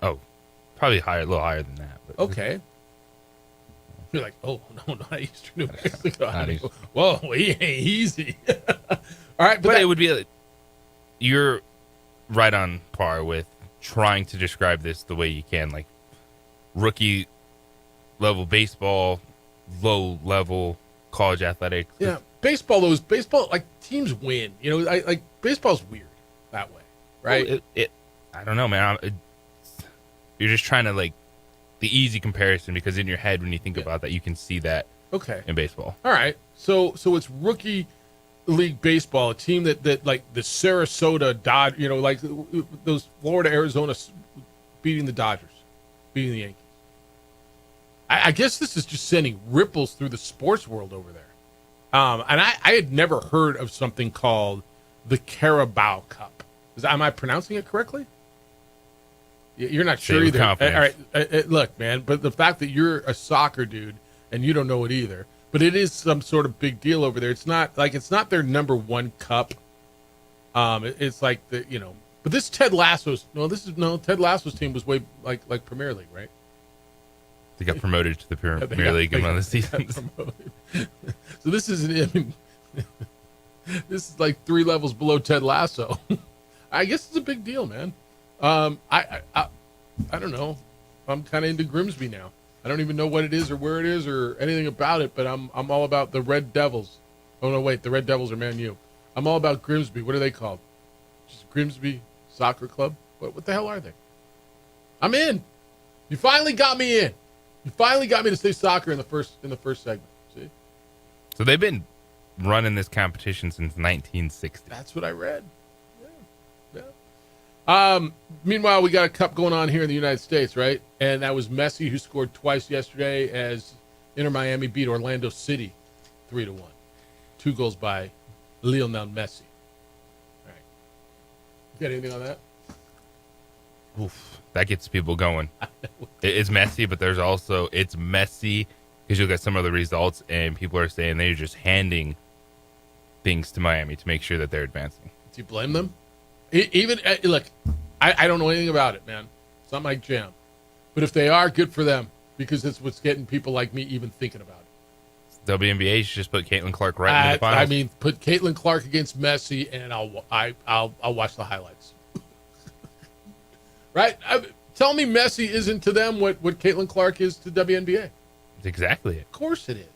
Oh, probably higher, a little higher than that. But Okay. You're like, oh, no, not Eastern New Mexico. Not Eastern. Whoa, he ain't easy. All right, but it would be. You're right on par with trying to describe this the way you can, like rookie level baseball, low level college athletics. Yeah, baseball. Like teams win. You know, like baseball's weird that way, right? Well, I don't know, man. You're just trying to like the easy comparison because in your head when you think about that, you can see that. Okay. In baseball. All right. So it's rookie league baseball, a team that like the Sarasota Dodgers, you know, like those Florida, Arizona beating the Dodgers, beating the Yankees. I guess this is just sending ripples through the sports world over there. And I had never heard of something called the Carabao Cup. Am I pronouncing it correctly? You're not sure either. All right. Look, man, but the fact that you're a soccer dude and you don't know it either, but it is some sort of big deal over there. It's not their number one cup. It's like but this Ted Lasso's Ted Lasso's team was way like Premier League, right? They got promoted to the Premier League in one of the seasons. So this is this is like 3 levels below Ted Lasso. I guess it's a big deal, man. I don't know. I'm kind of into Grimsby now. I don't even know what it is or where it is or anything about it, but I'm all about the Red Devils. Oh no, wait, the Red Devils are Man U. I'm all about Grimsby. What are they called? Just Grimsby Soccer Club? What the hell are they? I'm in. You finally got me in. You finally got me to say soccer in the first segment. See? So they've been running this competition since 1960. That's what I read. Yeah. Meanwhile, we got a cup going on here in the United States, right? And that was Messi who scored twice yesterday as Inter Miami beat Orlando City 3-1. 2 goals by Lionel Messi. All right. You got anything on that? Oof, that gets people going. It's messy, but it's messy because you'll get some of the results and people are saying they're just handing things to Miami to make sure that they're advancing. Do you blame them? Even look, I don't know anything about it, man. It's not my jam. But if they are, good for them because it's what's getting people like me even thinking about it. WNBA should just put Caitlin Clark right in the finals. I mean, put Caitlin Clark against Messi, and I'll watch the highlights. Right? Tell me Messi isn't to them what Caitlin Clark is to WNBA. That's exactly it. Of course it is.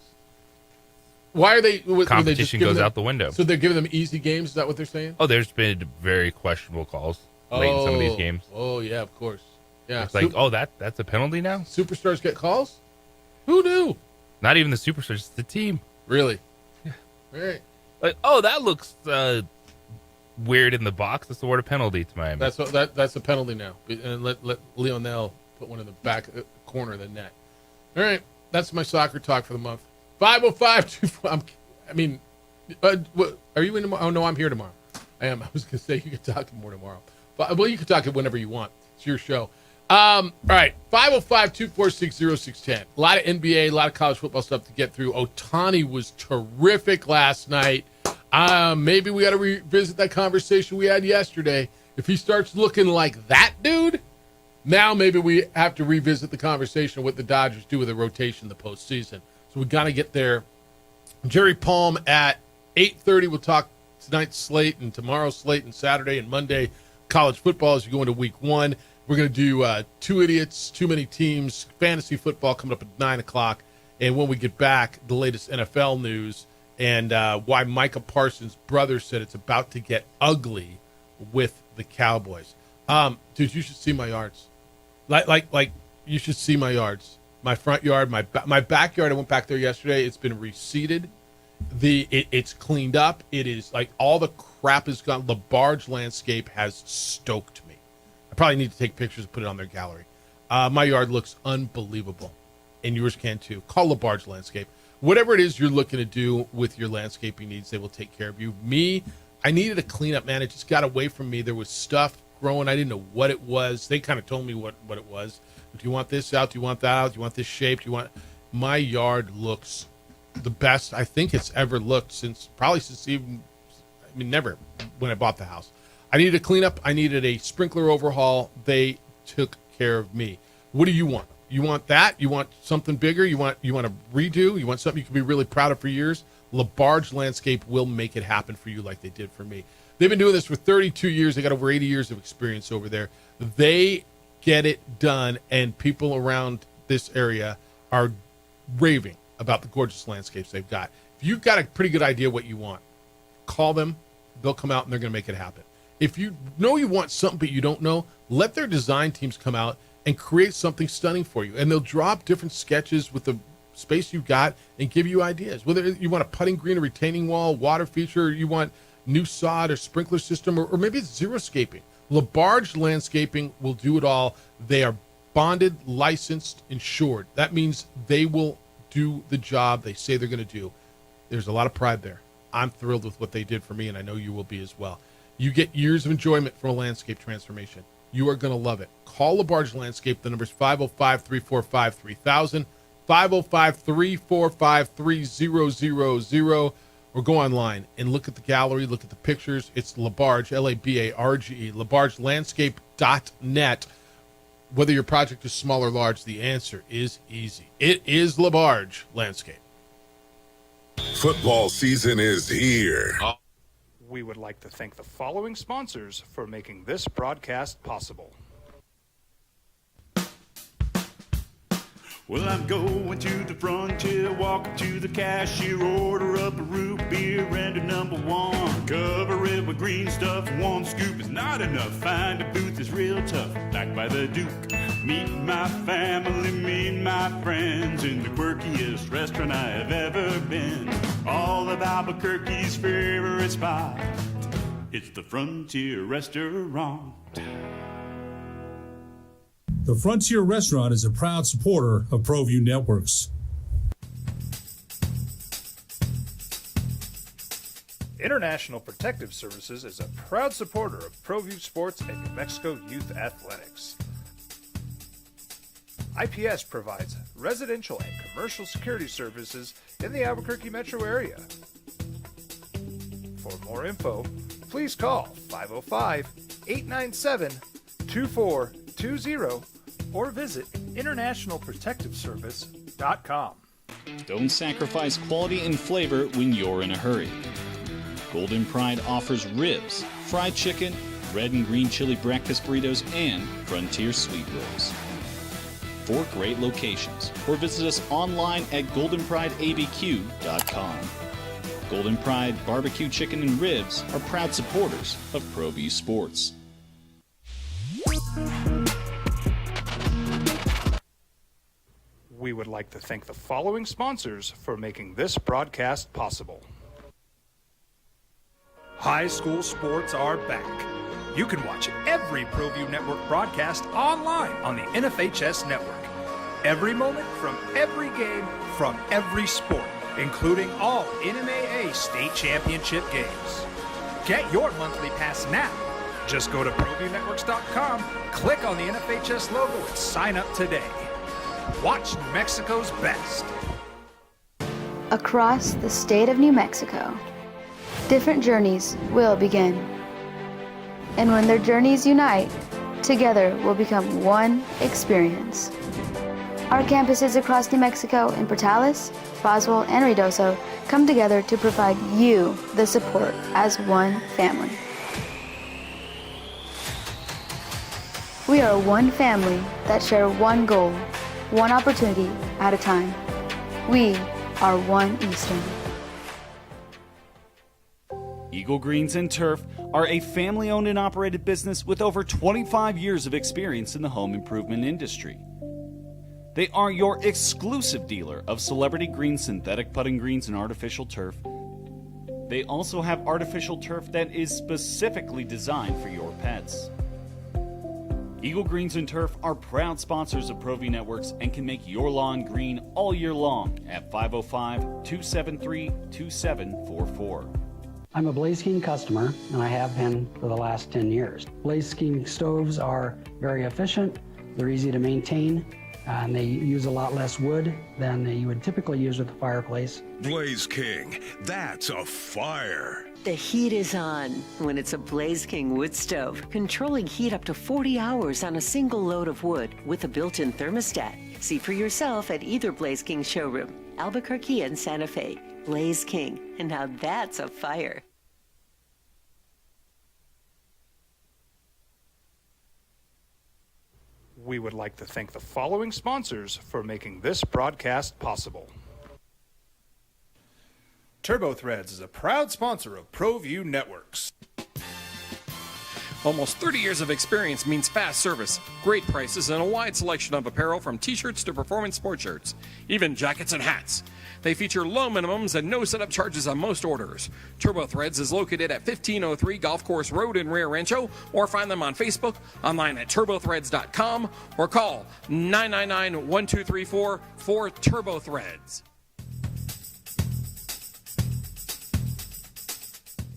Why are they? Competition goes out the window. So they're giving them easy games? Is that what they're saying? Oh, there's been very questionable calls late in some of these games. Oh, yeah, of course. Yeah. It's like, that's a penalty now? Superstars get calls? Who knew? Not even the superstars, it's the team. Really? Yeah. All right. Like, that looks weird in the box. That's the word of penalty to Miami. That's a penalty now. And let Lionel put one in the back corner of the net. All right. That's my soccer talk for the month. 505-24. I mean, are you in tomorrow? Oh, no, I'm here tomorrow. I am. I was going to say you could talk more tomorrow. But, well, you can talk it whenever you want. It's your show. All right. 505-246-0610. A lot of NBA, a lot of college football stuff to get through. Ohtani was terrific last night. Maybe we got to revisit that conversation we had yesterday. If he starts looking like that dude, now maybe we have to revisit the conversation of what the Dodgers do with the rotation in the postseason. So we got to get there. Jerry Palm at 8:30. We'll talk tonight's slate and tomorrow's slate and Saturday and Monday college football as you go into week 1. We're going to do Two Idiots, Too Many Teams, fantasy football coming up at 9 o'clock. And when we get back, the latest NFL news and why Micah Parsons' brother said it's about to get ugly with the Cowboys. Dude, you should see my yards. Like you should see my yards. My front yard, my backyard. I went back there yesterday. It's been reseeded. It's cleaned up. It is like all the crap is gone. The barge landscape has stoked me. I probably need to take pictures and put it on their gallery. My yard looks unbelievable, and yours can too. Call the barge landscape. Whatever it is you're looking to do with your landscaping needs, they will take care of you. Me, I needed a cleanup, man. It just got away from me. There was stuff growing. I didn't know what it was. They kind of told me what it was. Do you want this out? Do you want that out? Do you want this shape? Do you want? My yard looks the best I think it's ever looked since never when I bought the house. I needed a cleanup. I needed a sprinkler overhaul. They took care of me. What do you want? You want that? You want something bigger? You want to redo? You want something you can be really proud of for years? LaBarge Landscape will make it happen for you like they did for me. They've been doing this for 32 years. They got over 80 years of experience over there. They get it done, and people around this area are raving about the gorgeous landscapes they've got. If you've got a pretty good idea what you want, call them. They'll come out, and they're going to make it happen. If you know you want something but you don't know, let their design teams come out and create something stunning for you. And they'll drop different sketches with the space you've got and give you ideas. Whether you want a putting green, a retaining wall, water feature, or you want new sod or sprinkler system, or maybe it's xeriscaping. LaBarge Landscaping will do it all. They are bonded, licensed, insured. That means they will do the job they say they're going to do. There's a lot of pride there. I'm thrilled with what they did for me, and I know you will be as well. You get years of enjoyment from a landscape transformation. You are going to love it. Call LaBarge Landscape. The number is 505-345-3000, 505-345-3000, or go online and look at the gallery, look at the pictures. It's LaBarge, L-A-B-A-R-G-E, LaBargeLandscape.net. Whether your project is small or large, the answer is easy. It is LaBarge Landscape. Football season is here. We would like to thank the following sponsors for making this broadcast possible. Well, I'm going to the frontier, walking to the cashier, order up a root beer and a number one. Cover it with green stuff, one scoop is not enough. Find a booth is real tough, backed by the Duke. Meet my family, meet my friends in the quirkiest restaurant I have ever been. All of Albuquerque's favorite spot, it's the Frontier Restaurant. The Frontier Restaurant is a proud supporter of ProView Networks. International Protective Services is a proud supporter of ProView Sports and New Mexico Youth Athletics. IPS provides residential and commercial security services in the Albuquerque metro area. For more info, please call 505-897-2420 or visit internationalprotectiveservice.com. Don't sacrifice quality and flavor when you're in a hurry. Golden Pride offers ribs, fried chicken, red and green chili breakfast burritos, and Frontier sweet rolls. 4 great locations, or visit us online at goldenprideabq.com. Golden Pride Barbecue Chicken and Ribs are proud supporters of ProView Sports. We would like to thank the following sponsors for making this broadcast possible. High school sports are back. You can watch every ProView Network broadcast online on the NFHS network. Every moment from every game from every sport, including all NMAA state championship games. Get your monthly pass now. Just go to ProViewNetworks.com, click on the NFHS logo, and sign up today. Watch New Mexico's best. Across the state of New Mexico, different journeys will begin. And when their journeys unite, together will become one experience. Our campuses across New Mexico in Portales, Boswell, and Ruidoso come together to provide you the support as one family. We are one family that share one goal, one opportunity at a time. We are One Eastern. Eagle Greens and Turf are a family-owned and operated business with over 25 years of experience in the home improvement industry. They are your exclusive dealer of Celebrity Green synthetic putting greens and artificial turf. They also have artificial turf that is specifically designed for your pets. Eagle Greens and Turf are proud sponsors of ProView Networks and can make your lawn green all year long at 505-273-2744. I'm a Blaze King customer, and I have been for the last 10 years. Blaze King stoves are very efficient, they're easy to maintain, and they use a lot less wood than you would typically use with a fireplace. Blaze King, that's a fire. The heat is on when it's a Blaze King wood stove, controlling heat up to 40 hours on a single load of wood with a built-in thermostat. See for yourself at either Blaze King showroom, Albuquerque and Santa Fe. Blaze King, and now that's a fire. We would like to thank the following sponsors for making this broadcast possible. TurboThreads is a proud sponsor of ProView Networks. Almost 30 years of experience means fast service, great prices, and a wide selection of apparel from t-shirts to performance sport shirts, even jackets and hats. They feature low minimums and no setup charges on most orders. TurboThreads is located at 1503 Golf Course Road in Rio Rancho, or find them on Facebook, online at turbothreads.com, or call 999-1234 for TurboThreads.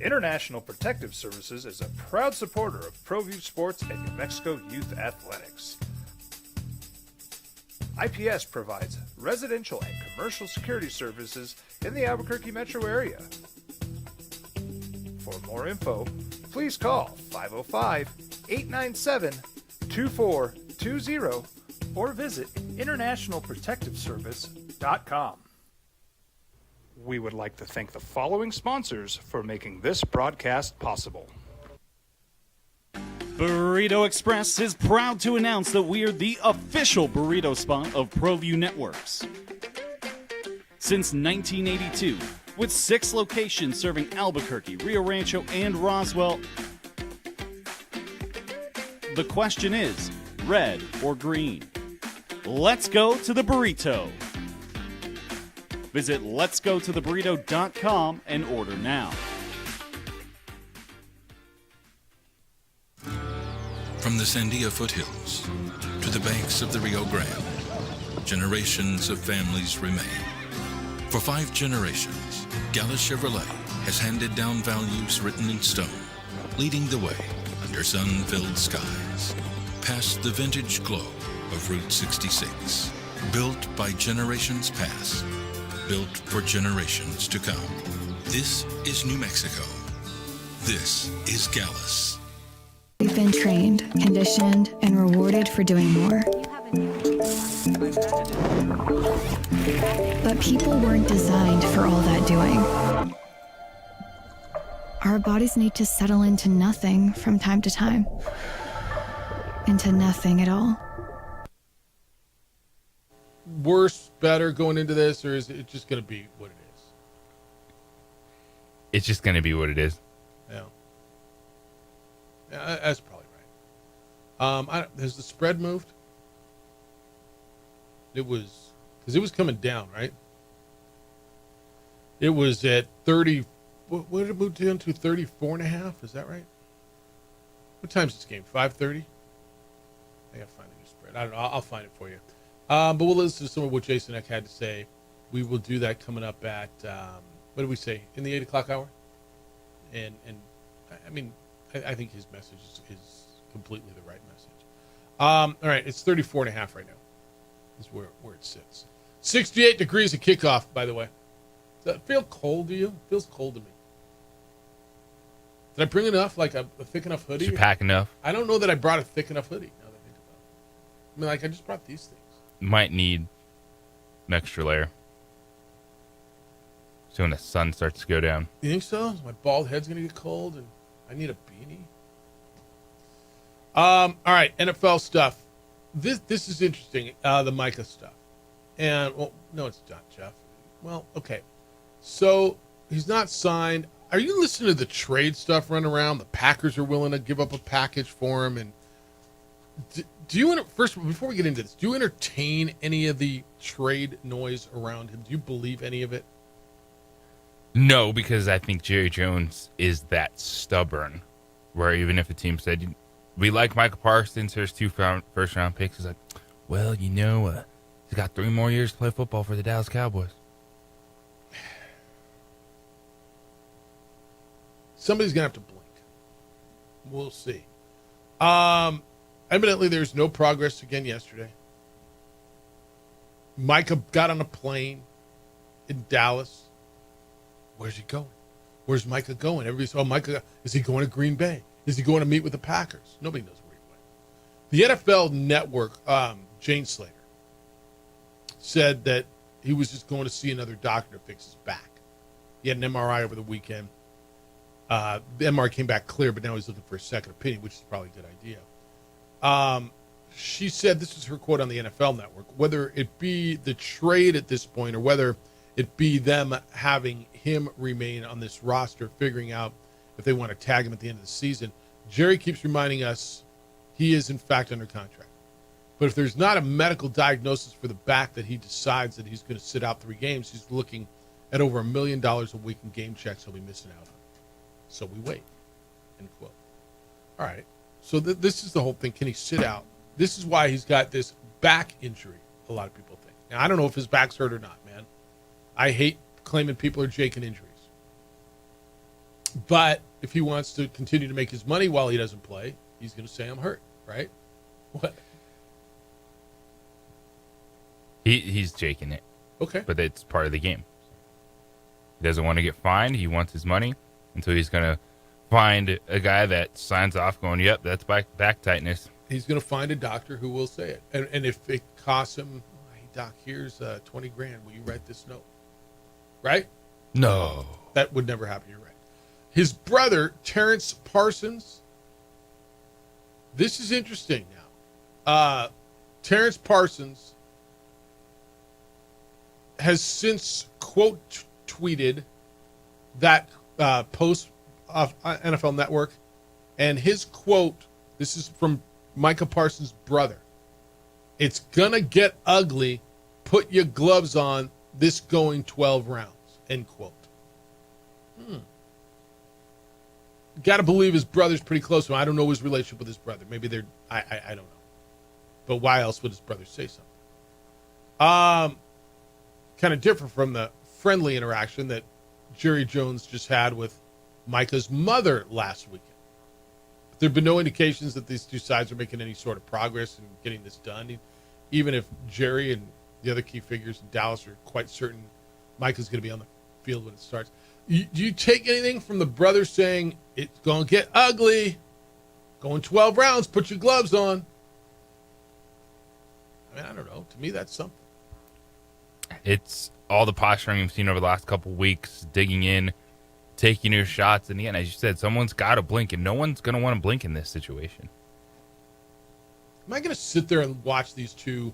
International Protective Services is a proud supporter of ProView Sports and New Mexico Youth Athletics. IPS provides residential and commercial security services in the Albuquerque metro area. For more info, please call 505-897-2420 or visit internationalprotectiveservice.com. We would like to thank the following sponsors for making this broadcast possible. Burrito Express is proud to announce that we are the official burrito spot of ProView Networks. Since 1982, with 6 locations serving Albuquerque, Rio Rancho, and Roswell, the question is, red or green? Let's go to the burrito. Visit letsgototheburrito.com and order now. From the Sandia foothills to the banks of the Rio Grande, generations of families remain. For 5 generations, Gallus Chevrolet has handed down values written in stone, leading the way under sun-filled skies, past the vintage glow of Route 66, built by generations past, built for generations to come. This is New Mexico. This is Gallus. We've been trained, conditioned, and rewarded for doing more. But people weren't designed for all that doing. Our bodies need to settle into nothing from time to time. Into nothing at all. Worse, better going into this, or is it just going to be what it is? It's just going to be what it is. Yeah. Yeah, that's probably right. Has the spread moved? It was, because it was coming down, right? It was at 30. What did it move down to? 34.5? Is that right? What time's this game? 5:30? I got to find a new spread. I don't know. I'll find it for you. But we'll listen to some of what Jason Eck had to say. We will do that coming up at, what did we say, in the 8 o'clock hour? And I mean, I think his message is completely the right message. All right, it's 34.5 right now. Is where it sits. 68 degrees at kickoff, by the way. Does that feel cold to you? It feels cold to me. Did I bring enough, like a thick enough hoodie? Did you pack enough? I don't know that I brought a thick enough hoodie, now that I think about it. I mean, like, I just brought these things. Might need an extra layer. So when the sun starts to go down. You think so? My bald head's going to get cold, and I need a beanie? All right, NFL stuff. This is interesting, the Micah stuff. And, well, no, it's not, Jeff. Well, okay. So, he's not signed. Are you listening to the trade stuff running around? The Packers are willing to give up a package for him. And do you, first, before we get into this, do you entertain any of the trade noise around him? Do you believe any of it? No, because I think Jerry Jones is that stubborn, where even if a team said, we like Michael Parsons, here's 2 first-round picks, he's like, well, you know, he's got 3 more years to play football for the Dallas Cowboys. Somebody's going to have to blink. We'll see. Evidently, there's no progress again yesterday. Micah got on a plane in Dallas. Where's he going? Where's Micah going? Everybody's, oh, Micah, is he going to Green Bay? Is he going to meet with the Packers? Nobody knows where he went. The NFL Network, Jane Slater, said that he was just going to see another doctor to fix his back. He had an MRI over the weekend. The MRI came back clear, but now he's looking for a second opinion, which is probably a good idea. She said, this is her quote on the NFL Network, whether it be the trade at this point or whether it be them having him remain on this roster, figuring out if they want to tag him at the end of the season, Jerry keeps reminding us he is, in fact, under contract. But if there's not a medical diagnosis for the back that he decides that he's going to sit out 3 games, he's looking at over $1 million a week in game checks he'll be missing out on. So we wait, end quote. All right. So this is the whole thing. Can he sit out? This is why he's got this back injury, a lot of people think. Now, I don't know if his back's hurt or not, man. I hate claiming people are jaking injuries. But if he wants to continue to make his money while he doesn't play, he's going to say, I'm hurt, right? What? He's jaking it. Okay. But it's part of the game. He doesn't want to get fined. He wants his money. And so he's going to find a guy that signs off going, yep, that's back tightness. He's going to find a doctor who will say it. And if it costs him, hey, doc, here's $20,000. Will you write this note? Right? No. That would never happen. You're right. His brother, Terrence Parsons. This is interesting now. Terrence Parsons has since quote tweeted that post of NFL Network, and his quote, this is from Micah Parsons' brother. It's gonna get ugly. Put your gloves on. This going 12 rounds. End quote. Got to believe his brother's pretty close to him. I don't know his relationship with his brother. Maybe they're. I don't know. But why else would his brother say something? Kind of different from the friendly interaction that Jerry Jones just had with Micah's mother last weekend. But there have been no indications that these two sides are making any sort of progress in getting this done. Even if Jerry and the other key figures in Dallas are quite certain Micah's going to be on the field when it starts. Do you take anything from the brother saying it's going to get ugly, going 12 rounds, put your gloves on? I mean, I don't know. To me, that's something. It's all the posturing we've seen over the last couple of weeks, digging in, taking your shots. And again, as you said, someone's got to blink, and no one's going to want to blink in this situation. Am I going to sit there and watch these two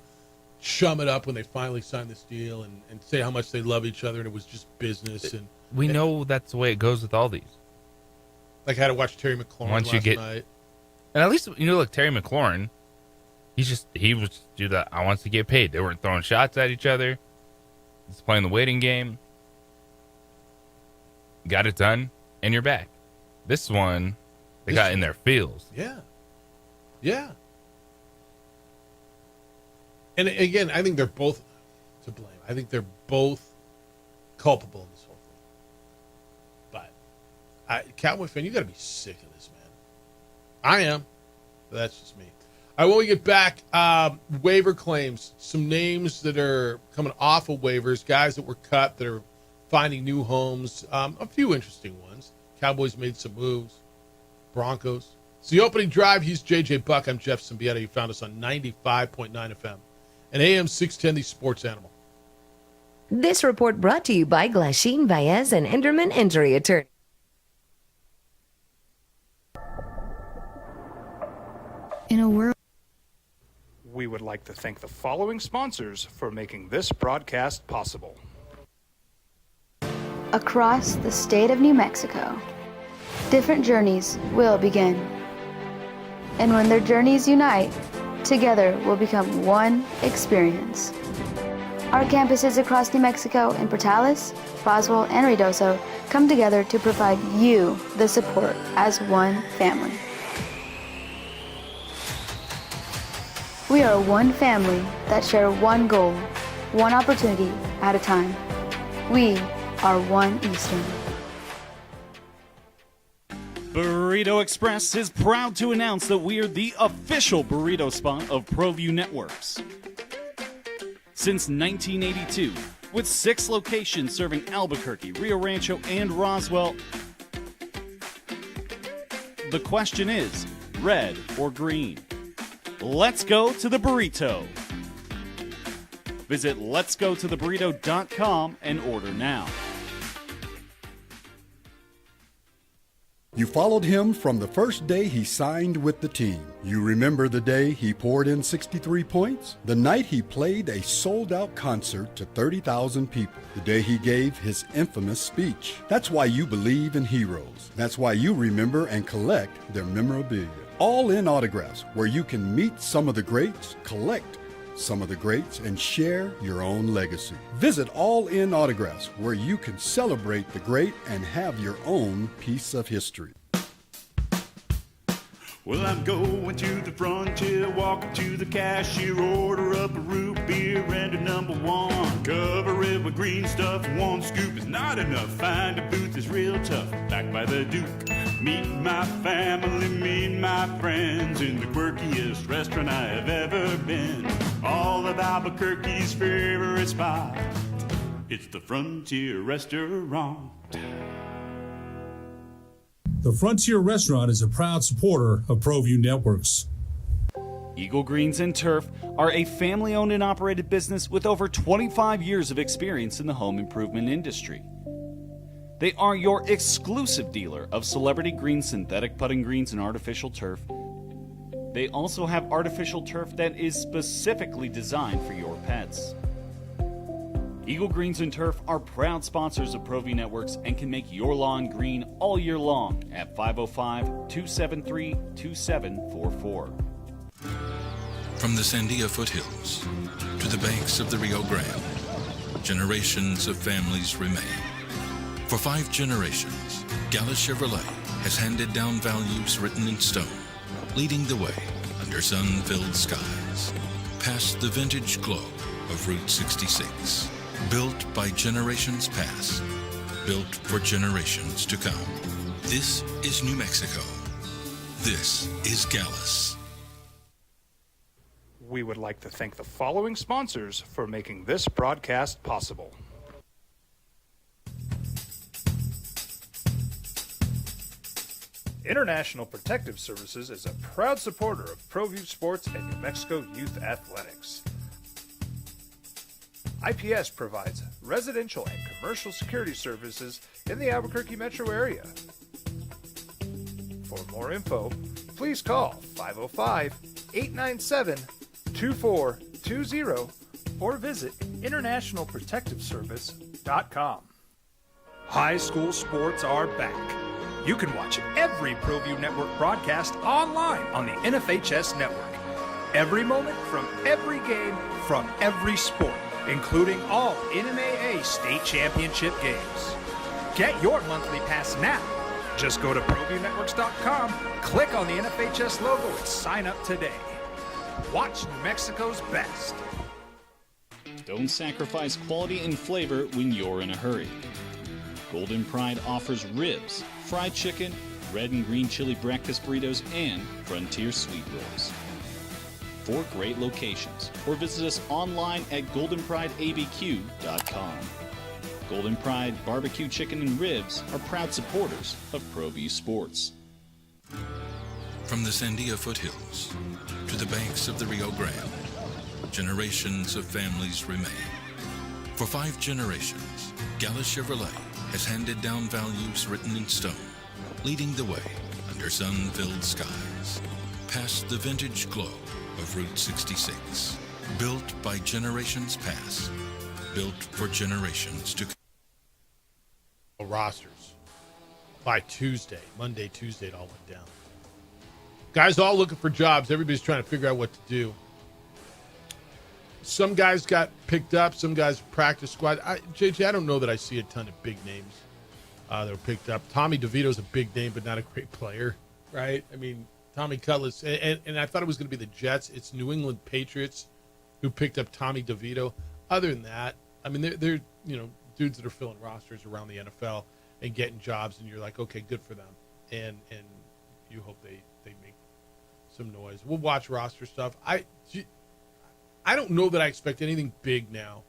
chum it up when they finally sign this deal and say how much they love each other and it was just business? And we know that's the way it goes with all these. Like I had to watch Terry McLaurin last night. And at least, look, Terry McLaurin, he was do that. I wants to get paid. They weren't throwing shots at each other. He's playing the waiting game. Got it done, and you're back. This one, they got in their feels. Yeah. Yeah. And again, I think they're both to blame. I think they're both culpable in this whole thing. But Cowboy fan, you got to be sick of this, man. I am. But that's just me. All right, when we get back, waiver claims, some names that are coming off of waivers, guys that were cut that are finding new homes, a few interesting ones. Cowboys made some moves. Broncos. It's the opening drive. He's J.J. Buck. I'm Jeff Symbieta. You found us on 95.9 FM and AM 610, the Sports Animal. This report brought to you by Glasheen, Baez, and Enderman Injury Attorney. In a world. We would like to thank the following sponsors for making this broadcast possible. Across the state of New Mexico, different journeys will begin. And when their journeys unite, together will become one experience. Our campuses across New Mexico in Portales, Roswell, and Ruidoso come together to provide you the support as one family. We are one family that share one goal, one opportunity at a time. We are One Eastern. Burrito Express is proud to announce that we are the official burrito spot of ProView Networks. Since 1982, With 6 locations serving Albuquerque, Rio Rancho, and Roswell, the question is, red or green? Let's go to the burrito. Visit letsgototheburrito.com and order now. You followed him from the first day he signed with the team. You remember the day he poured in 63 points? The night he played a sold-out concert to 30,000 people. The day he gave his infamous speech. That's why you believe in heroes. That's why you remember and collect their memorabilia. All in Autographs, where you can meet some of the greats, collect some of the greats, and share your own legacy. Visit All In Autographs, where you can celebrate the great and have your own piece of history. Well, I'm going to the frontier, walking to the cashier, order up a root beer and a number one. Cover it with green stuff, one scoop is not enough. Find a booth is real tough, back by the Duke. Meet my family, meet my friends in the quirkiest restaurant I have ever been. All of Albuquerque's favorite spot, it's the Frontier Restaurant. The Frontier Restaurant is a proud supporter of ProView Networks. Eagle Greens and Turf are a family-owned and operated business with over 25 years of experience in the home improvement industry. They are your exclusive dealer of celebrity green, synthetic putting greens, and artificial turf. They also have artificial turf that is specifically designed for your pets. Eagle Greens and Turf are proud sponsors of ProView Networks and can make your lawn green all year long at 505-273-2744. From the Sandia foothills to the banks of the Rio Grande, generations of families remain. For 5 generations, Gallus Chevrolet has handed down values written in stone, leading the way under sun-filled skies, past the vintage glow of Route 66. Built by generations past, built for generations to come. This is New Mexico. This is Gallus. We would like to thank the following sponsors for making this broadcast possible. International Protective Services is a proud supporter of ProView Sports and New Mexico Youth Athletics. IPS provides residential and commercial security services in the Albuquerque metro area. For more info, please call 505-897-2420 or visit internationalprotectiveservice.com. High school sports are back. You can watch every ProView Network broadcast online on the NFHS network. Every moment from every game from every sport, including all NMAA state championship games. Get your monthly pass now. Just go to ProViewNetworks.com, click on the NFHS logo, and sign up today. Watch New Mexico's best. Don't sacrifice quality and flavor when you're in a hurry. Golden Pride offers ribs, fried chicken, red and green chili breakfast burritos, and Frontier sweet rolls. 4 great locations, or visit us online at goldenprideabq.com. Golden Pride Barbecue Chicken and Ribs are proud supporters of ProView Sports. From the Sandia foothills to the banks of the Rio Grande, generations of families remain. For 5 generations, Gallus Chevrolet has handed down values written in stone, leading the way under sun-filled skies, past the vintage glow of Route 66. Built by generations past, built for generations to come. Rosters by Monday, Tuesday, it all went down. Guys all looking for jobs. Everybody's trying to figure out what to do. Some guys got picked up. Some guys practice squad. JJ, I don't know that I see a ton of big names that were picked up. Tommy DeVito's a big name, but not a great player, right? I mean, Tommy Cutlass, and I thought it was going to be the Jets. It's New England Patriots who picked up Tommy DeVito. Other than that, I mean, they're dudes that are filling rosters around the NFL and getting jobs, and you're like, okay, good for them, and you hope they make some noise. We'll watch roster stuff. I don't know that I expect anything big now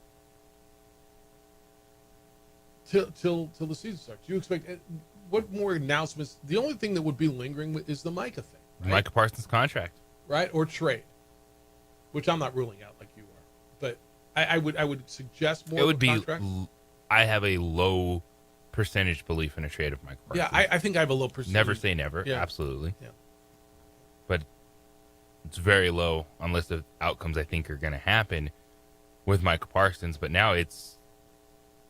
till the season starts. You expect what more announcements? The only thing that would be lingering is the Micah thing, right? Micah Parsons' contract, right, or trade, which I'm not ruling out like you are, but I would suggest more. It would of a be. contract. I have a low percentage belief in a trade of Micah Parsons. Yeah, I think I have a low percentage. Never say never. Yeah. Absolutely. Yeah. But it's very low unless the outcomes I think are going to happen with Micah Parsons. But now it's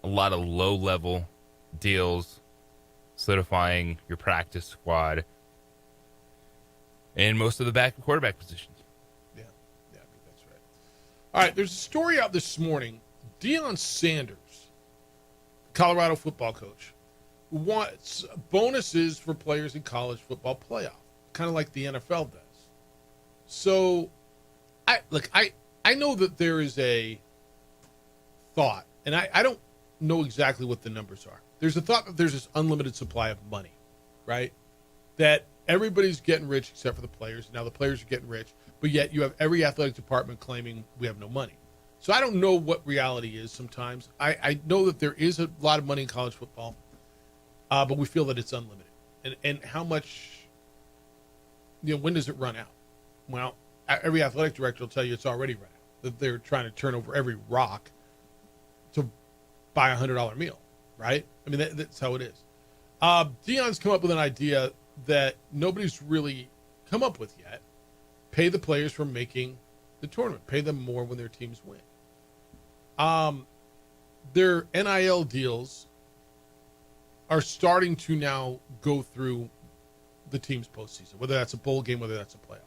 a lot of low-level deals, solidifying your practice squad, and most of the quarterback positions. Yeah, I think that's right. All right, there's a story out this morning. Deion Sanders, Colorado football coach, wants bonuses for players in college football playoff, kind of like the NFL does. So, I know that there is a thought, and I don't know exactly what the numbers are. There's a thought that there's this unlimited supply of money, right? That everybody's getting rich except for the players. Now the players are getting rich, but yet you have every athletic department claiming we have no money. So I don't know what reality is sometimes. I know that there is a lot of money in college football, but we feel that it's unlimited. And how much, when does it run out? Well, every athletic director will tell you it's already run out, that they're trying to turn over every rock to buy a $100 meal, right? I mean, that's how it is. Deion's come up with an idea that nobody's really come up with yet. Pay the players for making the tournament. Pay them more when their teams win. Their NIL deals are starting to now go through the team's postseason, whether that's a bowl game, whether that's a playoff.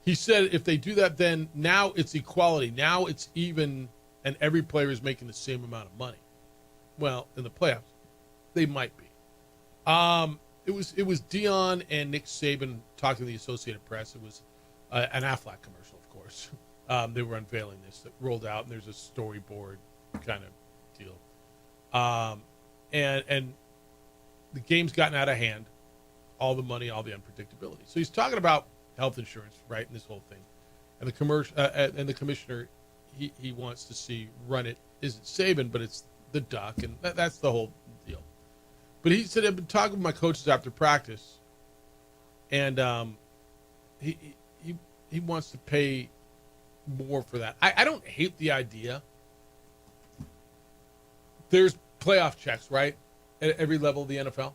He said if they do that, then now it's equality. Now it's even, and every player is making the same amount of money. Well, in the playoffs, they might be. It was Deion and Nick Saban talking to the Associated Press. It was an Aflac commercial, of course. They were unveiling this that rolled out, and there's a storyboard kind of deal. And the game's gotten out of hand. All the money, all the unpredictability. So he's talking about health insurance, right, in this whole thing. And the commercial and the commissioner, he wants to see run it isn't Saban, but it's the Duck, and that's the whole deal. But he said, I've been talking with my coaches after practice, and he wants to pay more for that. I don't hate the idea. There's playoff checks, right, at every level of the NFL.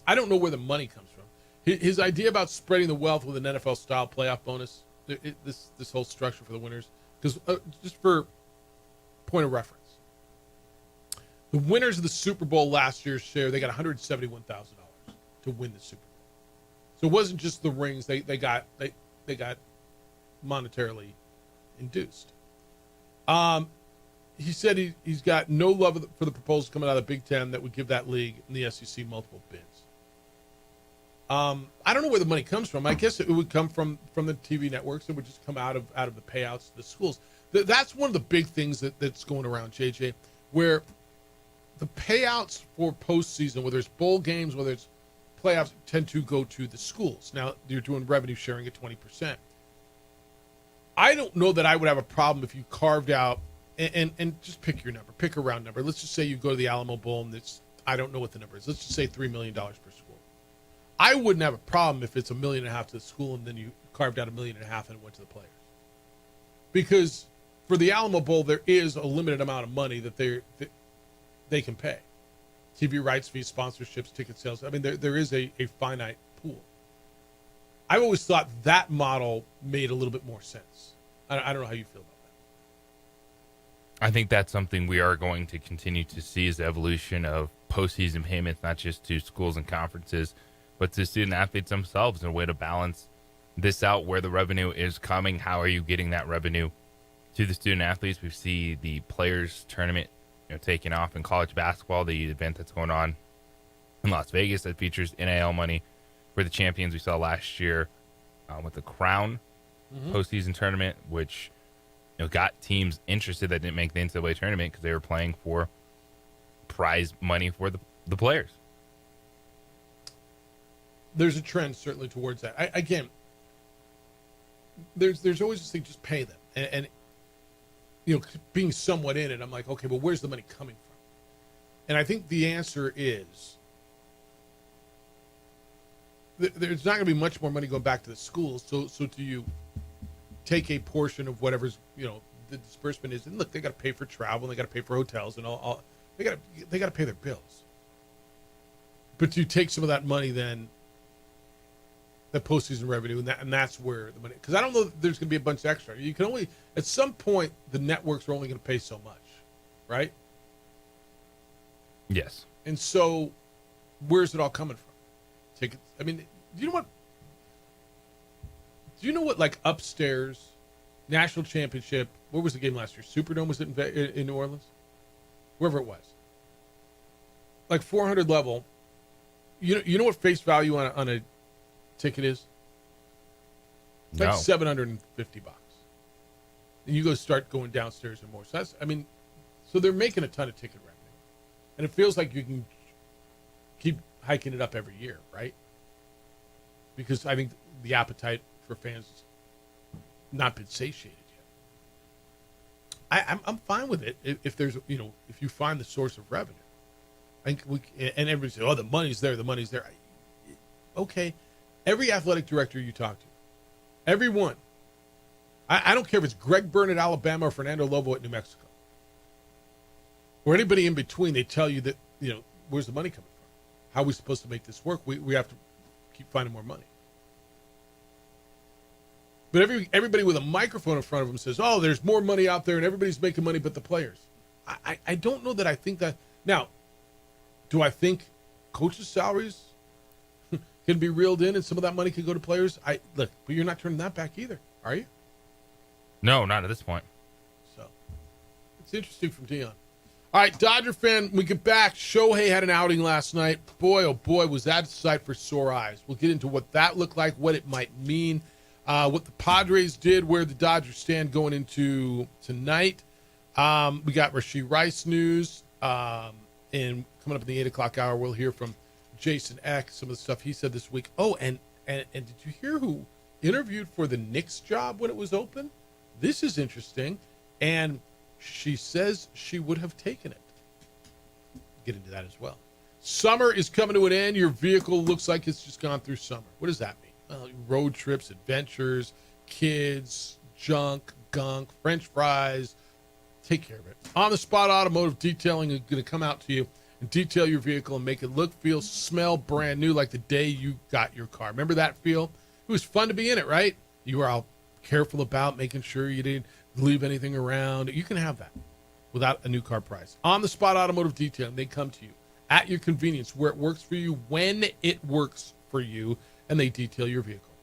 I don't know where the money comes from. His idea about spreading the wealth with an NFL-style playoff bonus, this whole structure for the winners, because just for point of reference, the winners of the Super Bowl last year's share, they got $171,000 to win the Super Bowl. So it wasn't just the rings; they got monetarily induced. He said he's got no love for the proposals coming out of the Big Ten that would give that league and the SEC multiple bids. I don't know where the money comes from. I guess it would come from the TV networks. It would just come out of the payouts to the schools. That's one of the big things that's going around, JJ, where the payouts for postseason, whether it's bowl games, whether it's playoffs, tend to go to the schools. Now, you're doing revenue sharing at 20%. I don't know that I would have a problem if you carved out and just pick your number, pick a round number. Let's just say you go to the Alamo Bowl and it's, I don't know what the number is. Let's just say $3 million per school. I wouldn't have a problem if it's $1.5 million to the school and then you carved out $1.5 million and it went to the players. Because for the Alamo Bowl, there is a limited amount of money that they can pay. TV rights fees, sponsorships, ticket sales. I mean, there is a finite pool. I've always thought that model made a little bit more sense. I don't know how you feel about that. I think that's something we are going to continue to see is the evolution of postseason payments, not just to schools and conferences, but to student athletes themselves, in a way to balance this out, where the revenue is coming. How are you getting that revenue to the student athletes? We see the players tournament, taking off in college basketball, the event that's going on in Las Vegas that features NIL money for the champions we saw last year with the Crown postseason tournament, which got teams interested that didn't make the NCAA tournament because they were playing for prize money for the players. There's a trend certainly towards that. Again, there's always this thing, just pay them. And being somewhat in it, I'm like, okay, well, where's the money coming from? And I think the answer is there's not going to be much more money going back to the schools. So do you take a portion of whatever's, the disbursement is, and look, they got to pay for travel, and they got to pay for hotels, and all they got to pay their bills. But do you take some of that money then, the postseason revenue, and that's where the money, because I don't know that there's going to be a bunch of extra. You can only, at some point, the networks are only going to pay so much, right? Yes. And so, where's it all coming from? Tickets. I mean, do you know what? Like upstairs, national championship. What was the game last year? Superdome, was it in New Orleans? Wherever it was. Like 400 level. You know what face value on a ticket is? It's like $750. And you start going downstairs and more. So so they're making a ton of ticket revenue. And it feels like you can keep hiking it up every year, right? Because I think the appetite for fans has not been satiated yet. I'm fine with it if there's, if you find the source of revenue. I think and everybody says, oh, the money's there. Okay. Every athletic director you talk to, everyone, I don't care if it's Greg Byrne at Alabama or Fernando Lobo at New Mexico, or anybody in between, they tell you that, where's the money coming from? How are we supposed to make this work? We have to keep finding more money. But everybody with a microphone in front of them says, oh, there's more money out there and everybody's making money but the players. I don't know that I think that. Now, do I think coaches' salaries can be reeled in and some of that money could go to players? But you're not turning that back either, are you? No, not at this point. So, it's interesting from Dion. All right, Dodger fan, we get back. Shohei had an outing last night. Boy, oh boy, was that a sight for sore eyes. We'll get into what that looked like, what it might mean, what the Padres did, where the Dodgers stand going into tonight. We got Rashee Rice news. And coming up in the 8 o'clock hour, we'll hear from Jason Eck, some of the stuff he said this week. Oh, and did you hear who interviewed for the Knicks job when it was open? This is interesting. And she says she would have taken it. Get into that as well. Summer is coming to an end. Your vehicle looks like it's just gone through summer. What does that mean? Well, road trips, adventures, kids, junk, gunk, French fries. Take care of it. On the Spot Automotive Detailing is going to come out to you and detail your vehicle and make it look, feel, smell brand new like the day you got your car. Remember that feel? It was fun to be in it, right? You were all careful about making sure you didn't leave anything around. You can have that without a new car price. On the Spot Automotive Detailing, they come to you at your convenience, where it works for you, when it works for you, and they detail your vehicle.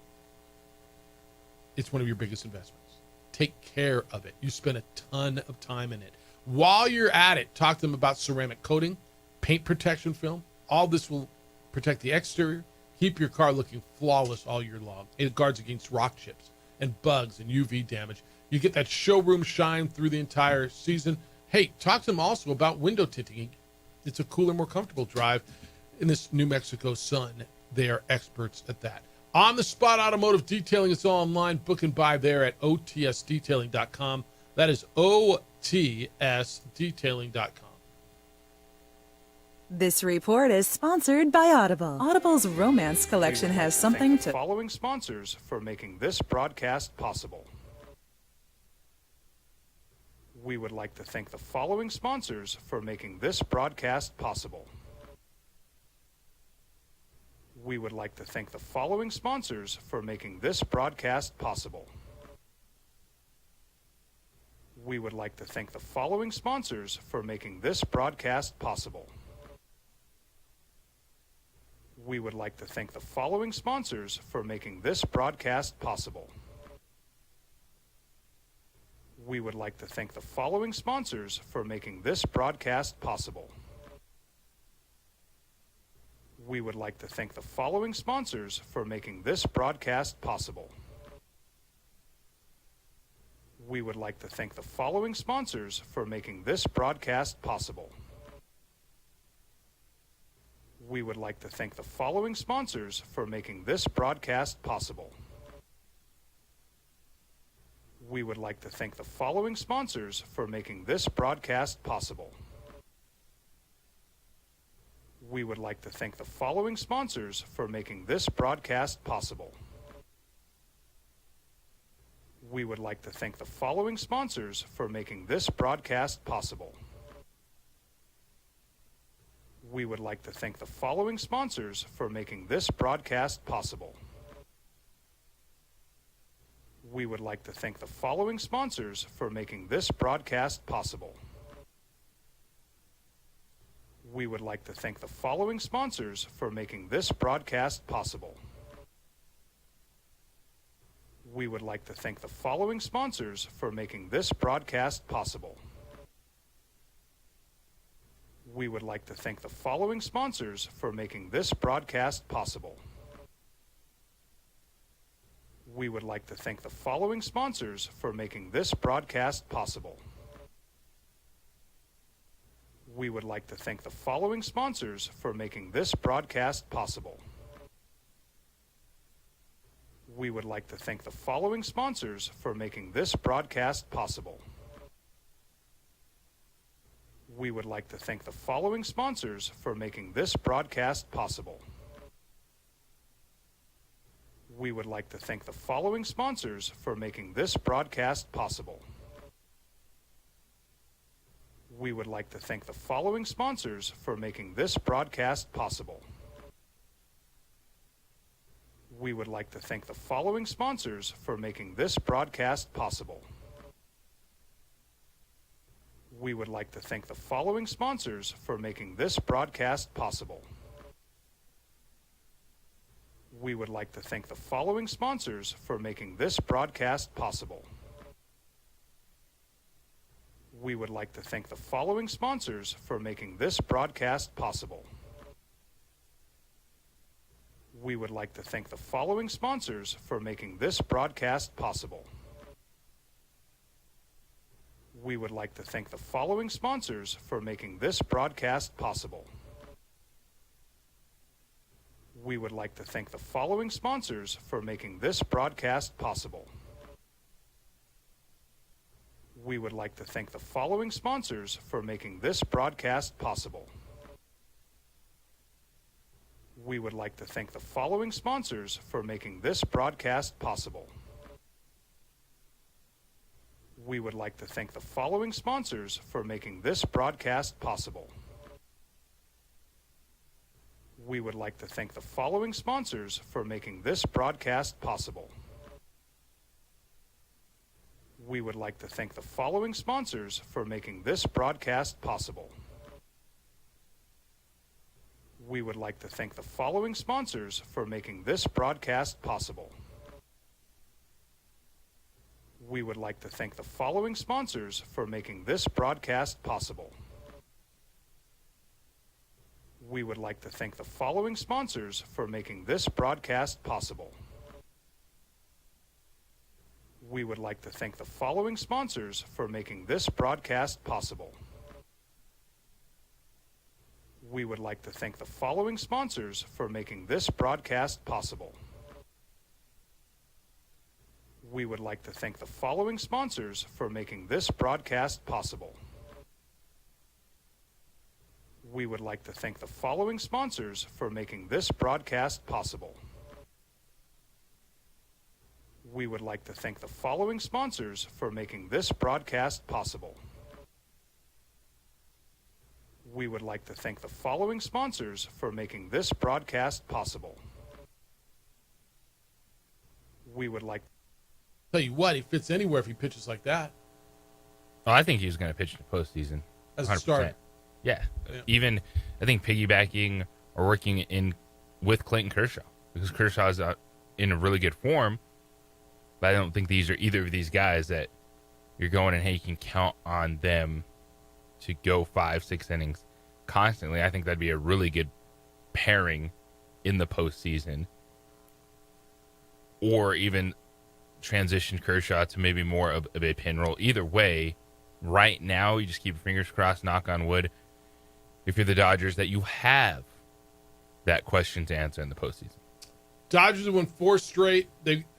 It's one of your biggest investments. Take care of it. You spend a ton of time in it. While you're at it, talk to them about ceramic coating, paint protection film. All this will protect the exterior, keep your car looking flawless all year long. It guards against rock chips and bugs and UV damage. You get that showroom shine through the entire season. Hey, talk to them also about window tinting. It's a cooler, more comfortable drive in this New Mexico sun. They are experts at that. On the Spot Automotive Detailing, it's all online. Book and buy there at otsdetailing.com. That is otsdetailing.com. This report is sponsored by Audible. Audible's romance collection has something to... Following sponsors for making this broadcast possible. We would like to thank the following sponsors for making this broadcast possible. We would like to thank the following sponsors for making this broadcast possible. We would like to thank the following sponsors for making this broadcast possible. We would like to thank the following sponsors for making this broadcast possible. We would like to thank the following sponsors for making this broadcast possible. We would like to thank the following sponsors for making this broadcast possible. We would like to thank the following sponsors for making this broadcast possible. We would like to thank the following sponsors for making this broadcast possible. We would like to thank the following sponsors for making this broadcast possible. We would like to thank the following sponsors for making this broadcast possible. We would like to thank the following sponsors for making this broadcast possible. We would like to thank the following sponsors for making this broadcast possible. We would like to thank the following sponsors for making this broadcast possible. We would like to thank the following sponsors for making this broadcast possible. We would like to thank the following sponsors for making this broadcast possible. We would like to thank the following sponsors for making this broadcast possible. We would like to thank the following sponsors for making this broadcast possible. We would like to thank the following sponsors for making this broadcast possible. We would like to thank the following sponsors for making this broadcast possible. We would like to thank the following sponsors for making this broadcast possible. We would like to thank the following sponsors for making this broadcast possible. We would like to thank the following sponsors for making this broadcast possible. We would like to thank the following sponsors for making this broadcast possible. We would like to thank the following sponsors for making this broadcast possible. We would like to thank the following sponsors for making this broadcast possible. We would like to thank the following sponsors for making this broadcast possible. We would like to thank the following sponsors for making this broadcast possible. We would like to thank the following sponsors for making this broadcast possible. We would like to thank the following sponsors for making this broadcast possible. We would like to thank the following sponsors for making this broadcast possible. We would like to thank the following sponsors for making this broadcast possible. We would like to thank the following sponsors for making this broadcast possible. We would like to thank the following sponsors for making this broadcast possible. We would like to thank the following sponsors for making this broadcast possible. We would like to thank the following sponsors for making this broadcast possible. We would like to thank the following sponsors for making this broadcast possible. We would like to thank the following sponsors for making this broadcast possible. We would like to thank the following sponsors for making this broadcast possible. We would like to thank the following sponsors for making this broadcast possible. We would like to thank the following sponsors for making this broadcast possible. We would like to thank the following sponsors for making this broadcast possible. We would like to thank the following sponsors for making this broadcast possible. We would like to thank the following sponsors for making this broadcast possible. We would like... Tell you what, he fits anywhere if he pitches like that. Oh, I think he's going to pitch in the postseason. As a starter. Yeah. Even, I think, piggybacking or working in with Clayton Kershaw. Because Kershaw is in a really good form. But I don't think these are either of these guys that you're going and, hey, you can count on them to go 5-6 innings constantly. I think that'd be a really good pairing in the postseason. Or even transition Kershaw to maybe more of a pin roll. Either way, right now, you just keep your fingers crossed, knock on wood, if you're the Dodgers, that you have that question to answer in the postseason. Dodgers have won 4 straight.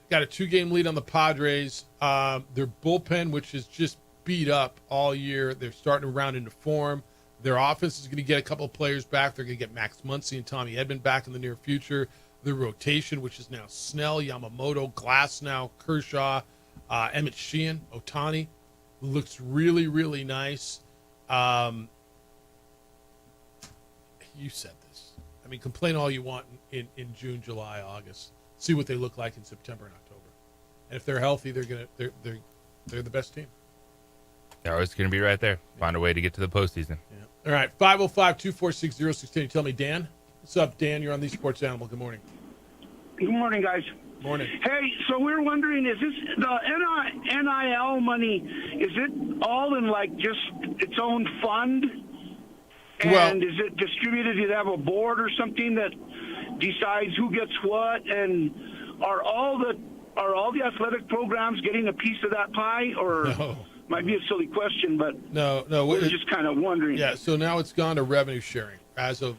got a 2-game lead on the Padres. Their bullpen, which is just beat up all year, they're starting to round into form. Their offense is going to get a couple of players back. They're going to get Max Muncy and Tommy Edman back in the near future. Their rotation, which is now Snell, Yamamoto, Glasnow, Kershaw, Emmett Sheehan, Ohtani, looks really, really nice. You said this. I mean, complain all you want in June, July, August. See what they look like in September and October. And if they're healthy, they're the best team. They're always going to be right there. Find a way to get to the postseason. Yeah. All right, 505-246-0610. Tell me, Dan. What's up, Dan? You're on the Sports Animal. Good morning. Good morning, guys. Morning. Hey, so we're wondering, is this the NIL money, is it all in like just its own fund? And is it distributed? Do you have a board or something that decides who gets what? And are all the athletic programs getting a piece of that pie? Or No. Might be a silly question, but No. we're just kind of wondering. Yeah, so now it's gone to revenue sharing as of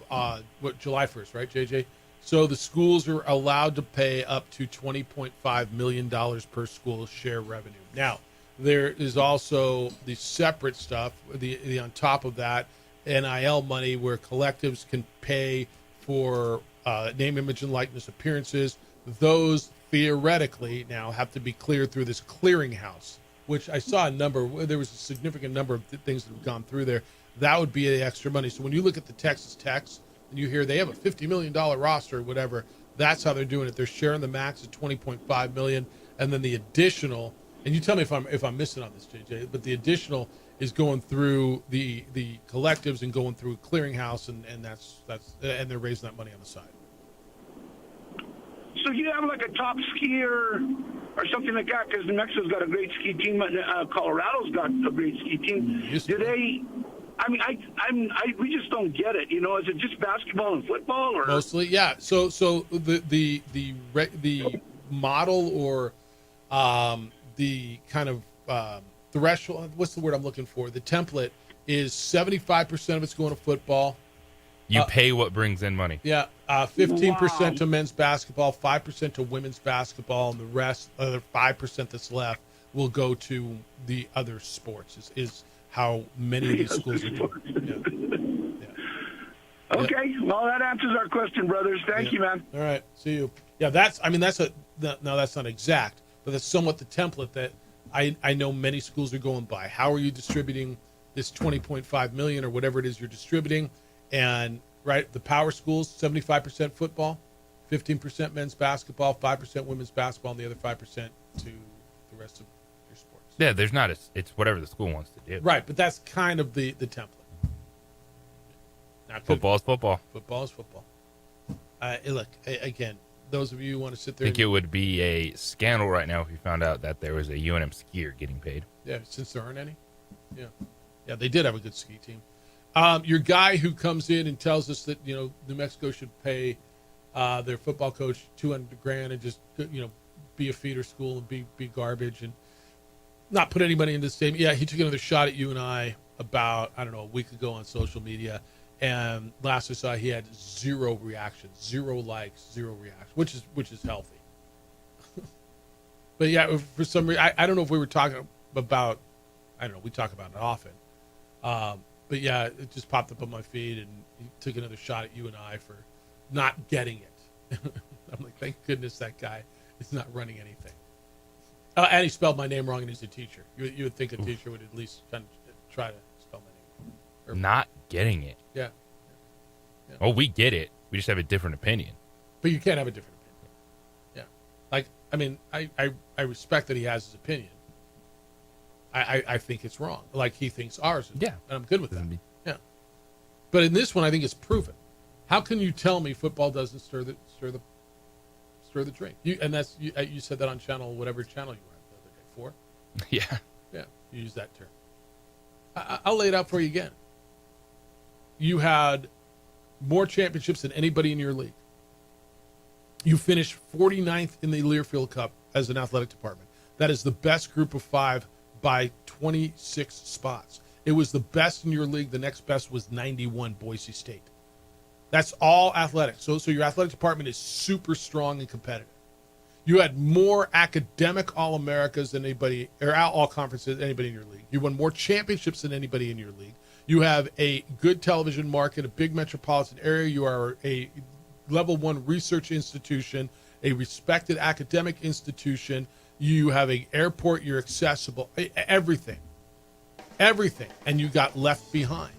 July 1st, right, JJ? So the schools are allowed to pay up to $20.5 million per school share revenue. Now, there is also the separate stuff, the on top of that, NIL money where collectives can pay for name, image, and likeness appearances. Those theoretically now have to be cleared through this clearinghouse, which I saw there was a significant number of things that have gone through there. That would be the extra money. So when you look at the Texas Techs and you hear they have a $50 million roster or whatever, that's how they're doing it. They're sharing the max at $20.5 million, and then the additional, and you tell me if I'm missing on this, JJ, but the additional is going through the collectives and going through a clearinghouse, and that's and they're raising that money on the side. So you have like a top skier or something like that, because New Mexico's got a great ski team, Colorado's got a great ski team. Do they? I mean, we just don't get it. You know, is it just basketball and football, or mostly? Yeah. So the model or the kind of threshold. What's the word I'm looking for? The template is 75% of it's going to football. You pay what brings in money. Yeah, 15% to men's basketball, 5% to women's basketball, and the rest, other 5% that's left, will go to the other sports. Is how many of these schools are doing. Yeah. Okay, well, that answers our question, brothers. Thank you, man. All right, see you. Yeah, that's not exact, but that's somewhat the template that I know many schools are going by. How are you distributing this $20.5 million or whatever it is you're distributing? And right, the power schools, 75% football, 15% men's basketball, 5% women's basketball, and the other 5% to the rest of your sports. Yeah, there's not it's whatever the school wants to do. Right, but that's kind of the template. Football is football. Football is football. Look, again, those of you who want to sit there. I think it would be a scandal right now if you found out that there was a UNM skier getting paid. Yeah, since there aren't any. Yeah, they did have a good ski team. Your guy who comes in and tells us that New Mexico should pay their football coach $200,000 and just be a feeder school and be garbage and not put anybody into the same. Yeah, he took another shot at you and I about a week ago on social media, and last I saw he had 0 reactions, 0 likes, 0 reactions, which is healthy. But yeah, for some reason I don't know if we were talking about. I don't know. We talk about it often. But yeah, it just popped up on my feed, and he took another shot at you and I for not getting it. I'm like, thank goodness that guy is not running anything. And he spelled my name wrong, and he's a teacher. You would think a teacher would at least kind of try to spell my name wrong. Not getting it. Yeah. Oh, we get it. We just have a different opinion. But you can't have a different opinion. Yeah. Like, I mean, I respect that he has his opinion. I think it's wrong. Like he thinks ours is. Yeah. And I'm good with that. Yeah. But in this one, I think it's proven. How can you tell me football doesn't stir the drink? You said that on whatever channel you were at the other day. 4? Yeah. You used that term. I'll lay it out for you again. You had more championships than anybody in your league. You finished 49th in the Learfield Cup as an athletic department. That is the best group of 5 by 26 spots. It was the best in your league. The next best was 91, Boise State. That's all athletics. So your athletic department is super strong and competitive. You had more academic All-Americas than anybody, or all conferences, anybody in your league. You won more championships than anybody in your league. You have a good television market, a big metropolitan area. You are a level 1 research institution, a respected academic institution. You have an airport. You're accessible. Everything. And you got left behind.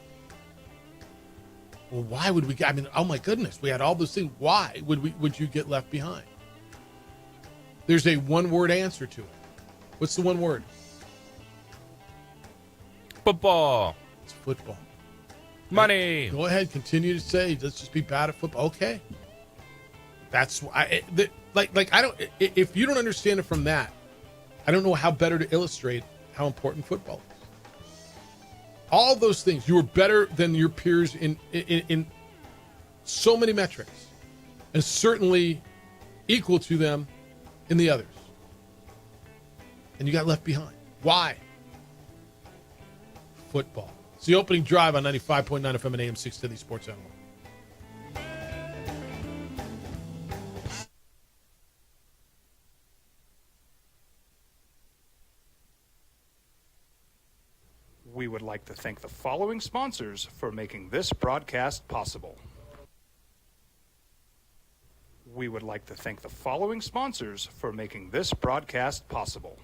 Well, why would we? I mean, oh my goodness, we had all those things. Why would you get left behind? There's a one-word answer to it. What's the one word? Football. It's football. Money. Go ahead, continue to say, let's just be bad at football. Okay. That's why, I don't, if you don't understand it from that, I don't know how better to illustrate how important football is. All those things, you were better than your peers in so many metrics, and certainly equal to them in the others. And you got left behind. Why? Football. It's the opening drive on 95.9 FM and AM 610 Sports Animal. We would like to thank the following sponsors for making this broadcast possible. We would like to thank the following sponsors for making this broadcast possible.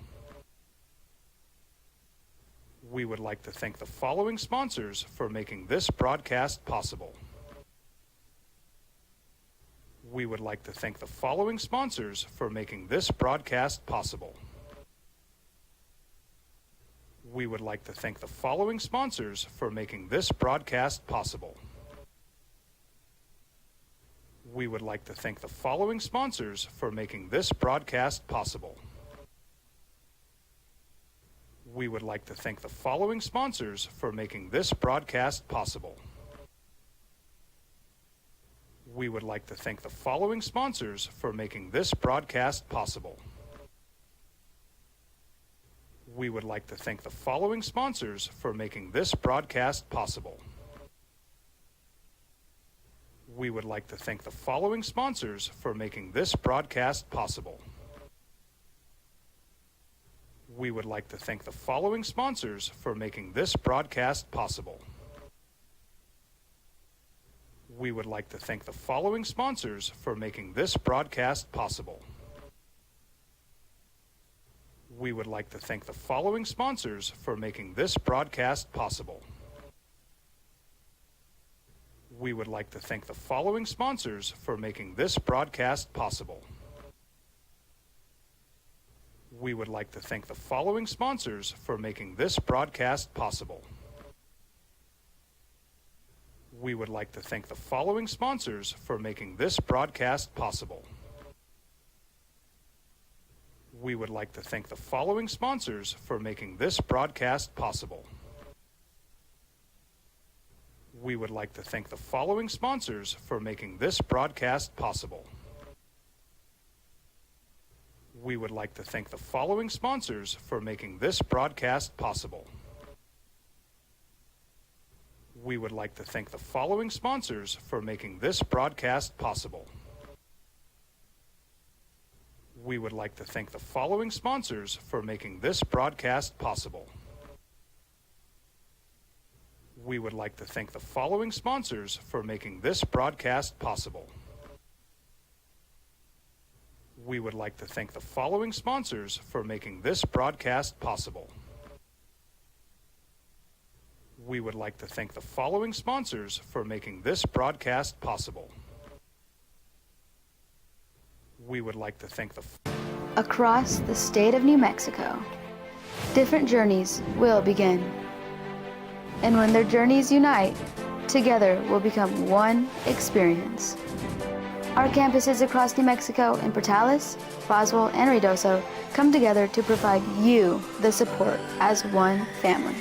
We would like to thank the following sponsors for making this broadcast possible. We would like to thank the following sponsors for making this broadcast possible. We would like to thank the following sponsors for making this broadcast possible. We would like to thank the following sponsors for making this broadcast possible. We would like to thank the following sponsors for making this broadcast possible. We would like to thank the following sponsors for making this broadcast possible. We would like to thank the following sponsors for making this broadcast possible. We would like to thank the following sponsors for making this broadcast possible. We would like to thank the following sponsors for making this broadcast possible. We would like to thank the following sponsors for making this broadcast possible. We would like to thank the following sponsors for making this broadcast possible. We would like to thank the following sponsors for making this broadcast possible. We would like to thank the following sponsors for making this broadcast possible. We would like to thank the following sponsors for making this broadcast possible. We would like to thank the following sponsors for making this broadcast possible. We would like to thank the following sponsors for making this broadcast possible. We would like to thank the following sponsors for making this broadcast possible. We would like to thank the following sponsors for making this broadcast possible. We would like to thank the following sponsors for making this broadcast possible. We would like to thank the following sponsors for making this broadcast possible. We would like to thank the following sponsors for making this broadcast possible. We would like to thank the following sponsors for making this broadcast possible. We would like to thank the... Across the state of New Mexico, different journeys will begin. And when their journeys unite, together will become one experience. Our campuses across New Mexico in Portales, Roswell, and Ruidoso come together to provide you the support as one family.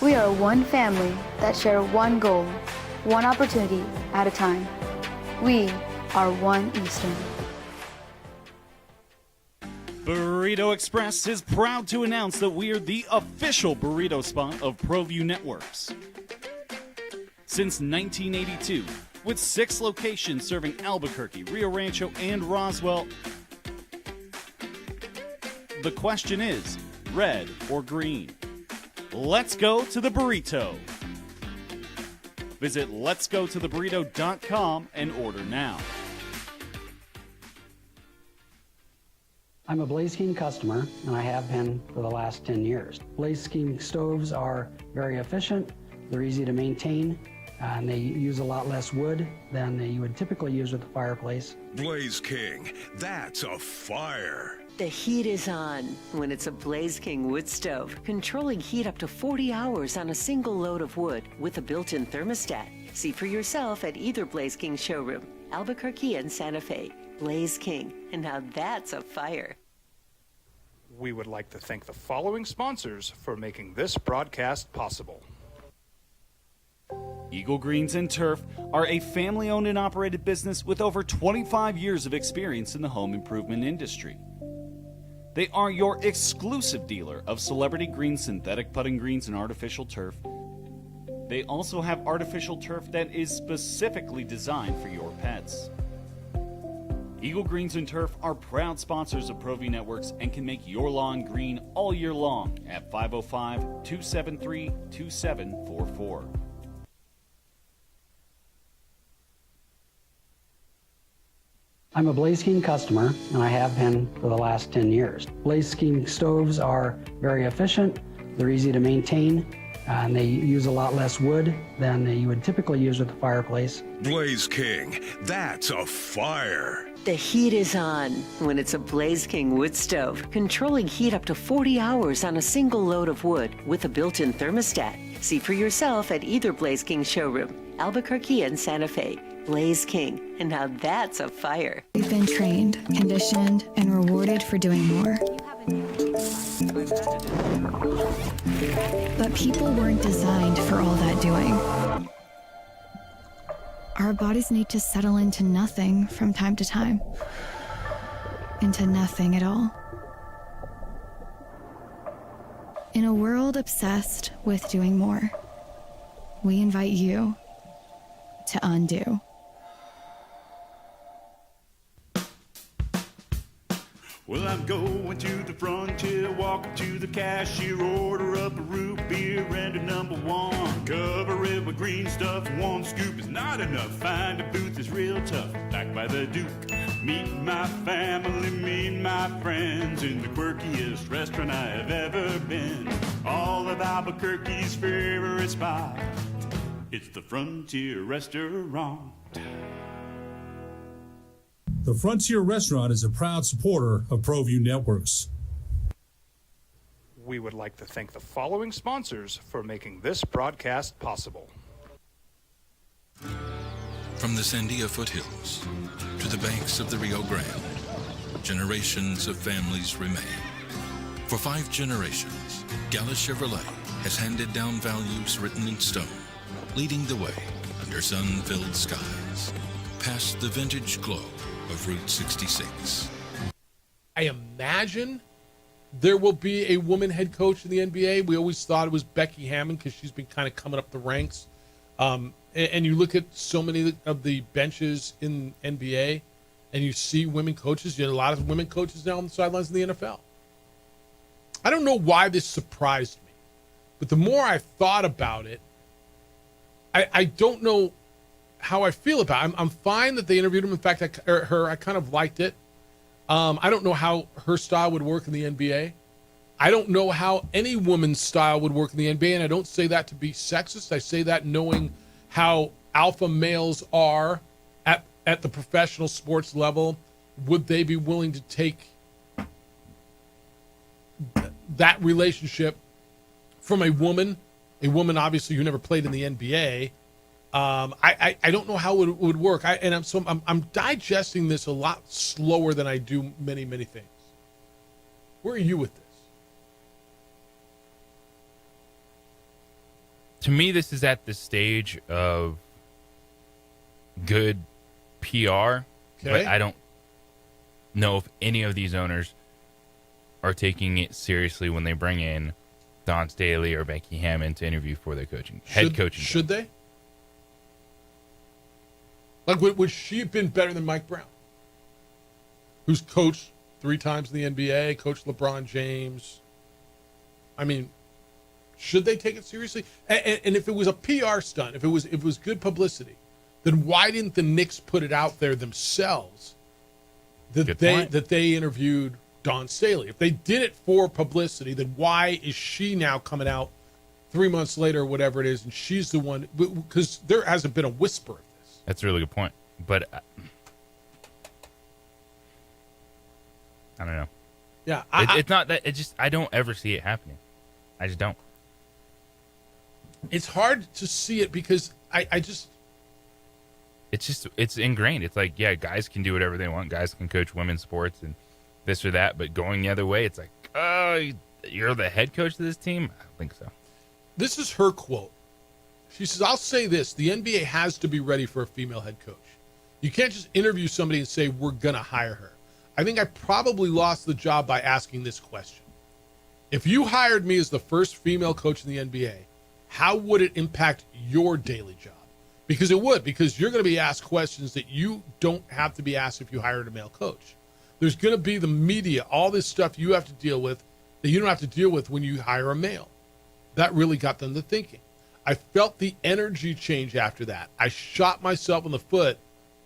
We are one family that share one goal, one opportunity at a time. We are One Eastern. Burrito Express is proud to announce that we are the official burrito spot of ProView Networks. Since 1982, With 6 locations serving Albuquerque, Rio Rancho, and Roswell, the question is, red or green? Let's go to the burrito. Visit letsgototheburrito.com and order now. I'm a Blaze King customer, and I have been for the last 10 years. Blaze King stoves are very efficient, they're easy to maintain, and they use a lot less wood than you would typically use with a fireplace. Blaze King, that's a fire. The heat is on when it's a Blaze King wood stove, controlling heat up to 40 hours on a single load of wood with a built-in thermostat. See for yourself at either Blaze King showroom, Albuquerque and Santa Fe. Blaze King, and now that's a fire. We would like to thank the following sponsors for making this broadcast possible. Eagle Greens and Turf are a family-owned and operated business with over 25 years of experience in the home improvement industry. They are your exclusive dealer of celebrity green, synthetic putting greens, and artificial turf. They also have artificial turf that is specifically designed for your pets. Eagle Greens and Turf are proud sponsors of ProView Networks and can make your lawn green all year long at 505-273-2744. I'm a Blaze King customer, and I have been for the last 10 years. Blaze King stoves are very efficient, they're easy to maintain, and they use a lot less wood than you would typically use with a fireplace. Blaze King, that's a fire. The heat is on when it's a Blaze King wood stove, controlling heat up to 40 hours on a single load of wood with a built-in thermostat. See for yourself at either Blaze King showroom, Albuquerque and Santa Fe. Blaze King, and now that's a fire. We've been trained, conditioned, and rewarded for doing more. But people weren't designed for all that doing. Our bodies need to settle into nothing from time to time. Into nothing at all. In a world obsessed with doing more, we invite you to undo. Well, I'm going to the frontier, walking to the cashier, order up a root beer and a number one. Cover it with green stuff, one scoop is not enough. Find a booth is real tough, back by the Duke. Meet my family, meet my friends in the quirkiest restaurant I have ever been. All of Albuquerque's favorite spot, it's the Frontier Restaurant. The Frontier Restaurant is a proud supporter of ProView Networks. We would like to thank the following sponsors for making this broadcast possible. From the Sandia foothills to the banks of the Rio Grande, generations of families remain. For 5 generations, Gala Chevrolet has handed down values written in stone, leading the way under sun-filled skies, past the vintage glow of Route 66. I imagine there will be a woman head coach in the NBA. We always thought it was Becky Hammon because she's been kind of coming up the ranks. And you look at so many of the benches in NBA, and you see women coaches. You have a lot of women coaches now on the sidelines in the NFL. I don't know why this surprised me, but the more I thought about it, I don't know how I feel about it. I'm fine that they interviewed him. In fact, I kind of liked it. I don't know how her style would work in the NBA. I don't know how any woman's style would work in the NBA, and I don't say that to be sexist. I say that knowing how alpha males are at the professional sports level. Would they be willing to take that relationship from a woman obviously who never played in the NBA? I don't know how it would work. I'm digesting this a lot slower than I do many, many things. Where are you with this? To me, this is at the stage of good PR, but I don't know if any of these owners are taking it seriously when they bring in Don Staley or Becky Hammon to interview for their head coaching. Should they? Like, would she have been better than Mike Brown, who's coached 3 times in the NBA, coached LeBron James? I mean, should they take it seriously? And if it was a PR stunt, if it was good publicity, then why didn't the Knicks put it out there themselves that they interviewed Dawn Staley? If they did it for publicity, then why is she now coming out 3 months later or whatever it is, and she's the one? Because there hasn't been a whisper of this. That's a really good point. But I don't know. Yeah, it's not that. It just I don't ever see it happening. I just don't. It's hard to see it because it's ingrained. It's like, yeah, guys can do whatever they want. Guys can coach women's sports and this or that. But going the other way, it's like, oh, you're the head coach of this team? I don't think so. This is her quote. She says, I'll say this. The NBA has to be ready for a female head coach. You can't just interview somebody and say, we're going to hire her. I think I probably lost the job by asking this question. If you hired me as the first female coach in the NBA, how would it impact your daily job? Because it would, because you're going to be asked questions that you don't have to be asked if you hired a male coach. There's going to be the media, all this stuff you have to deal with that you don't have to deal with when you hire a male. That really got them to thinking. I felt the energy change after that. I shot myself in the foot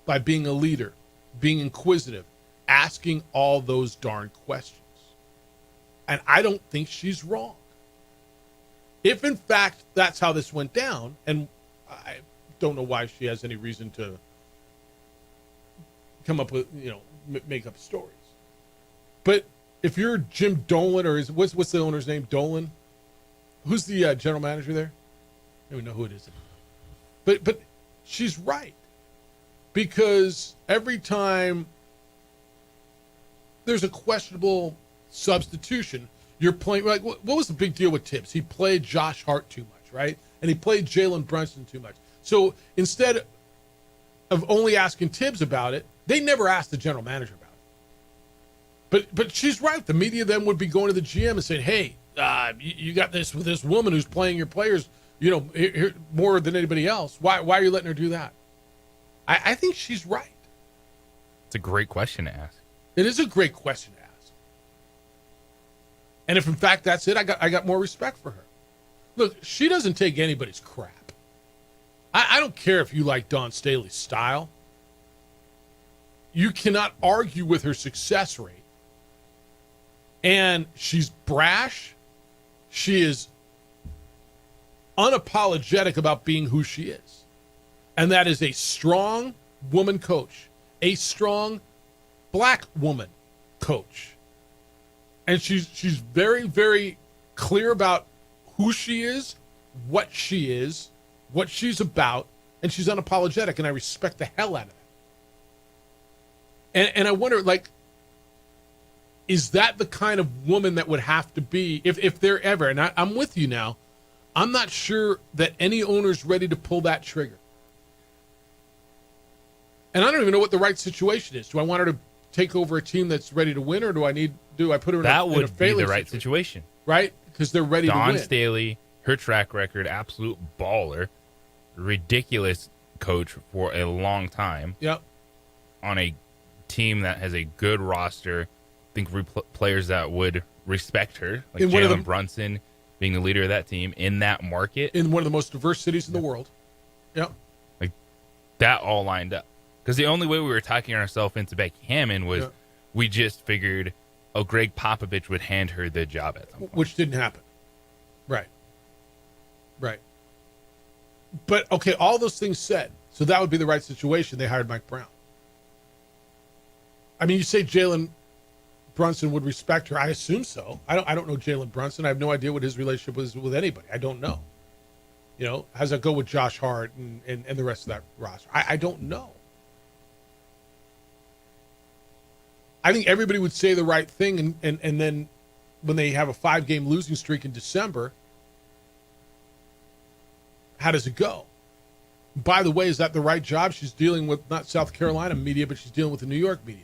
by being a leader, being inquisitive, asking all those darn questions. And I don't think she's wrong. If, in fact, that's how this went down, and I don't know why she has any reason to come up with, make up stories. But if you're Jim Dolan, or what's the owner's name? Dolan? Who's the general manager there? I don't even know who it is. But she's right. Because every time there's a questionable substitution, you're playing, like, what was the big deal with Tibbs? He played Josh Hart too much, right? And he played Jalen Brunson too much. So instead of only asking Tibbs about it, they never asked the general manager about it. But she's right. The media then would be going to the GM and saying, hey, you got this with this woman who's playing your players, here, more than anybody else. Why are you letting her do that? I think she's right. It's a great question to ask. It is a great question to ask. And if in fact that's it, I got more respect for her. Look, she doesn't take anybody's crap. I don't care if you like Dawn Staley's style. You cannot argue with her success rate. And she's brash. She is unapologetic about being who she is. And that is a strong woman coach, a strong black woman coach. And she's very, very clear about who she is, what she's about, and she's unapologetic, and I respect the hell out of that. And I wonder, like, is that the kind of woman that would have to be, if they're ever, and I'm with you now, I'm not sure that any owner's ready to pull that trigger. And I don't even know what the right situation is. Do I want her to take over a team that's ready to win, or do I put her in that a would be failure the right situation? Right? Because they're ready to win. Dawn Staley, her track record, absolute baller, ridiculous coach for a long time. Yep. On a team that has a good roster, I think players that would respect her, like Jalen Brunson being the leader of that team in that market. In one of the most diverse cities in the world. Yep. Like, that all lined up. Because the only way we were talking ourselves into Becky Hammon was we just figured, Greg Popovich would hand her the job at some point. Which didn't happen. Right. Right. But, okay, all those things said, so that would be the right situation. They hired Mike Brown. I mean, you say Jalen Brunson would respect her. I assume so. I don't know Jalen Brunson. I have no idea what his relationship was with anybody. I don't know. How does that go with Josh Hart and the rest of that roster? I don't know. I think everybody would say the right thing, and then when they have a 5-game losing streak in December, how does it go? By the way, is that the right job? She's dealing with not South Carolina media, but she's dealing with the New York media.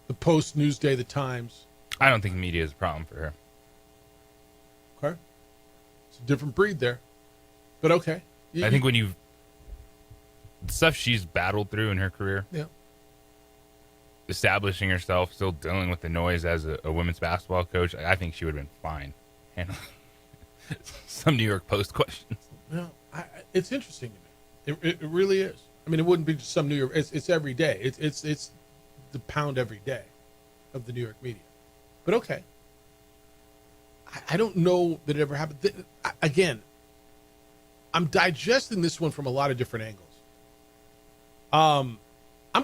The Post, Newsday, the Times. I don't think media is a problem for her. Okay. It's a different breed there. But okay. I think when the stuff she's battled through in her career. Yeah. Establishing herself, still dealing with the noise as a women's basketball coach. I think she would have been fine handling some New York Post questions. No, it's interesting to me. It really is. I mean, it wouldn't be just some New York. It's every day. It's the pound every day of the New York media. But okay, I don't know that it ever happened. Again, I'm digesting this one from a lot of different angles. I'm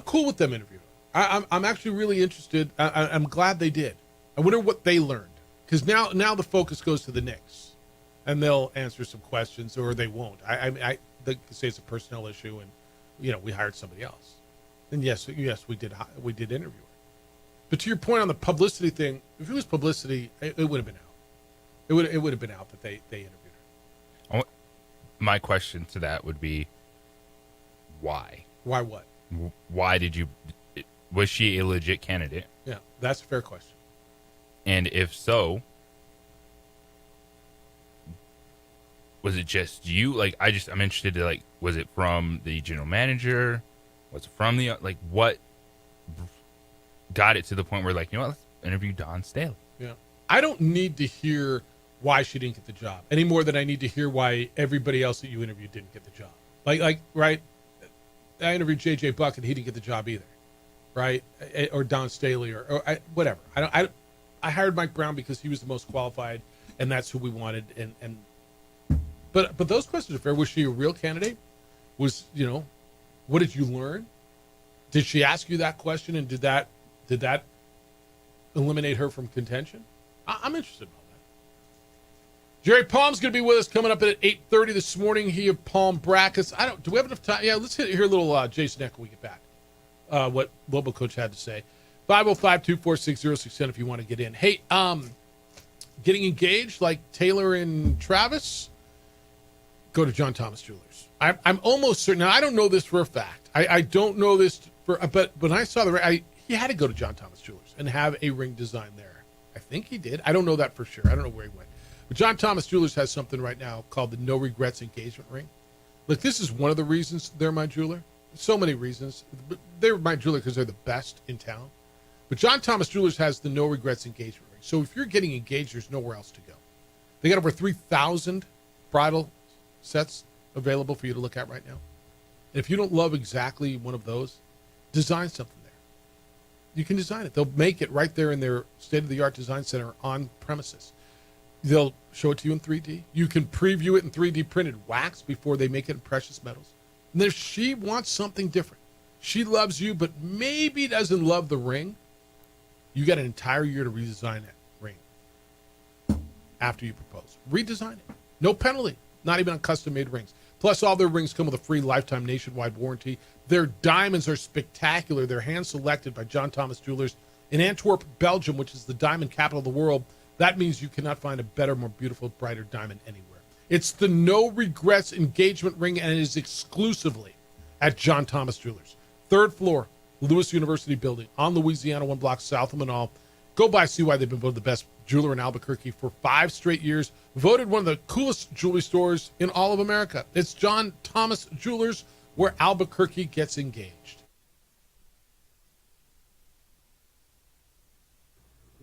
cool with them interviewing. I'm actually really interested. I'm glad they did. I wonder what they learned, because now the focus goes to the Knicks, and they'll answer some questions, or they won't. They say it's a personnel issue, and we hired somebody else. And yes, we did interview her. But to your point on the publicity thing, if it was publicity, it would have been out. It would have been out that they interviewed her. My question to that would be, why? Why what? Why did you? Was she a legit candidate? Yeah, that's a fair question. And if so, was it just you? Like, I'm interested to, was it from the general manager? Was it from what got it to the point where, let's interview Dawn Staley? Yeah. I don't need to hear why she didn't get the job any more than I need to hear why everybody else that you interviewed didn't get the job. Right? I interviewed J.J. Buck and he didn't get the job either, right? Or Dawn Staley or whatever. I hired Mike Brown because he was the most qualified, and that's who we wanted. But those questions are fair. Was she a real candidate? What did you learn? Did she ask you that question, and did that eliminate her from contention? I'm interested in all that. Jerry Palm's going to be with us coming up at 8:30 this morning. He of Palm Brackets. Do we have enough time? Yeah, let's hear a little Jason Eck when we get back. What Lobo Coach had to say. 505-246-0610 if you want to get in. Hey, getting engaged like Taylor and Travis, go to John Thomas Jewelers. I'm almost certain. Now, I don't know this for a fact. I don't know this but when I saw he had to go to John Thomas Jewelers and have a ring design there. I think he did. I don't know that for sure. I don't know where he went. But John Thomas Jewelers has something right now called the No Regrets engagement ring. Look, this is one of the reasons they're my jeweler. So many reasons. But they're my jeweler because they're the best in town. But John Thomas Jewelers has the No Regrets engagement ring. So if you're getting engaged, there's nowhere else to go. They got over 3,000 bridal sets available for you to look at right now. And if you don't love exactly one of those, design something there. You can design it. They'll make it right there in their state-of-the-art design center on premises. They'll show it to you in 3D. You can preview it in 3D printed wax before they make it in precious metals. And if she wants something different, she loves you, but maybe doesn't love the ring, you got an entire year to redesign that ring after you propose. Redesign it. No penalty. Not even on custom-made rings. Plus, all their rings come with a free lifetime nationwide warranty. Their diamonds are spectacular. They're hand-selected by John Thomas Jewelers in Antwerp, Belgium, which is the diamond capital of the world. That means you cannot find a better, more beautiful, brighter diamond anywhere. It's the No Regrets engagement ring, and it is exclusively at John Thomas Jewelers. 3rd floor, Lewis University building on Louisiana, 1 block south of Manal. Go by, see why they've been voted the best jeweler in Albuquerque for 5 straight years. Voted one of the coolest jewelry stores in all of America. It's John Thomas Jewelers, where Albuquerque gets engaged.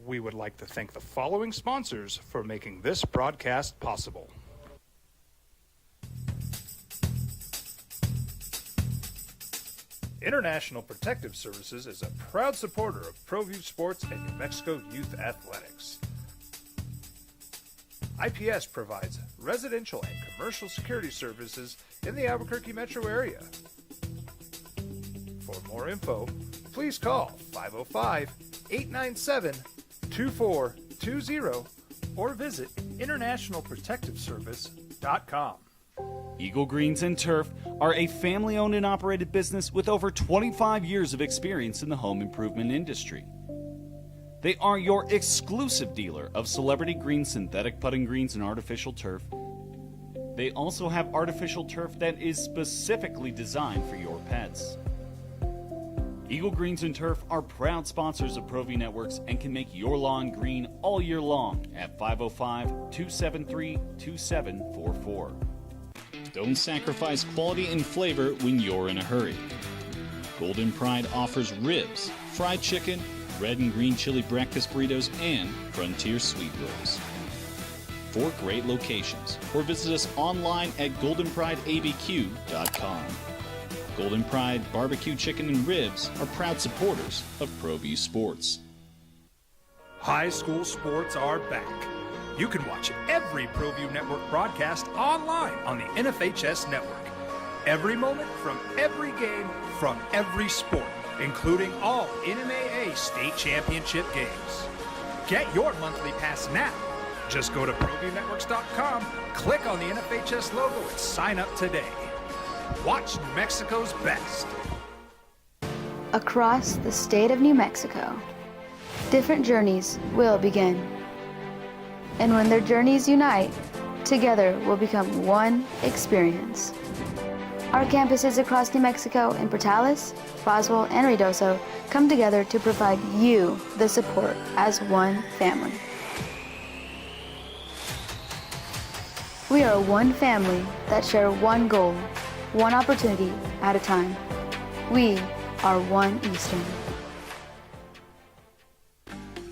We would like to thank the following sponsors for making this broadcast possible. International Protective Services is a proud supporter of ProView Sports and New Mexico Youth Athletics. IPS provides residential and commercial security services in the Albuquerque metro area. For more info, please call 505-897-2420 or visit internationalprotectiveservice.com. Eagle Greens and Turf are a family-owned and operated business with over 25 years of experience in the home improvement industry. They are your exclusive dealer of celebrity green synthetic putting greens and artificial turf. They also have artificial turf that is specifically designed for your pets. Eagle Greens and Turf are proud sponsors of ProView Networks and can make your lawn green all year long at 505-273-2744. Don't sacrifice quality and flavor when you're in a hurry. Golden Pride offers ribs, fried chicken, red and green chili breakfast burritos, and Frontier sweet rolls. 4 great locations, or visit us online at goldenprideabq.com. Golden Pride Barbecue Chicken and Ribs are proud supporters of ProView Sports. High school sports are back. You can watch every ProView Network broadcast online on the NFHS Network. Every moment from every game from every sport, including all NMAA state championship games. Get your monthly pass now. Just go to ProViewNetworks.com, click on the NFHS logo, and sign up today. Watch New Mexico's best. Across the state of New Mexico, different journeys will begin. And when their journeys unite, together will become one experience. Our campuses across New Mexico in Portales, Roswell, and Ruidoso come together to provide you the support as one family. We are one family that share one goal, one opportunity at a time. We are one Eastern.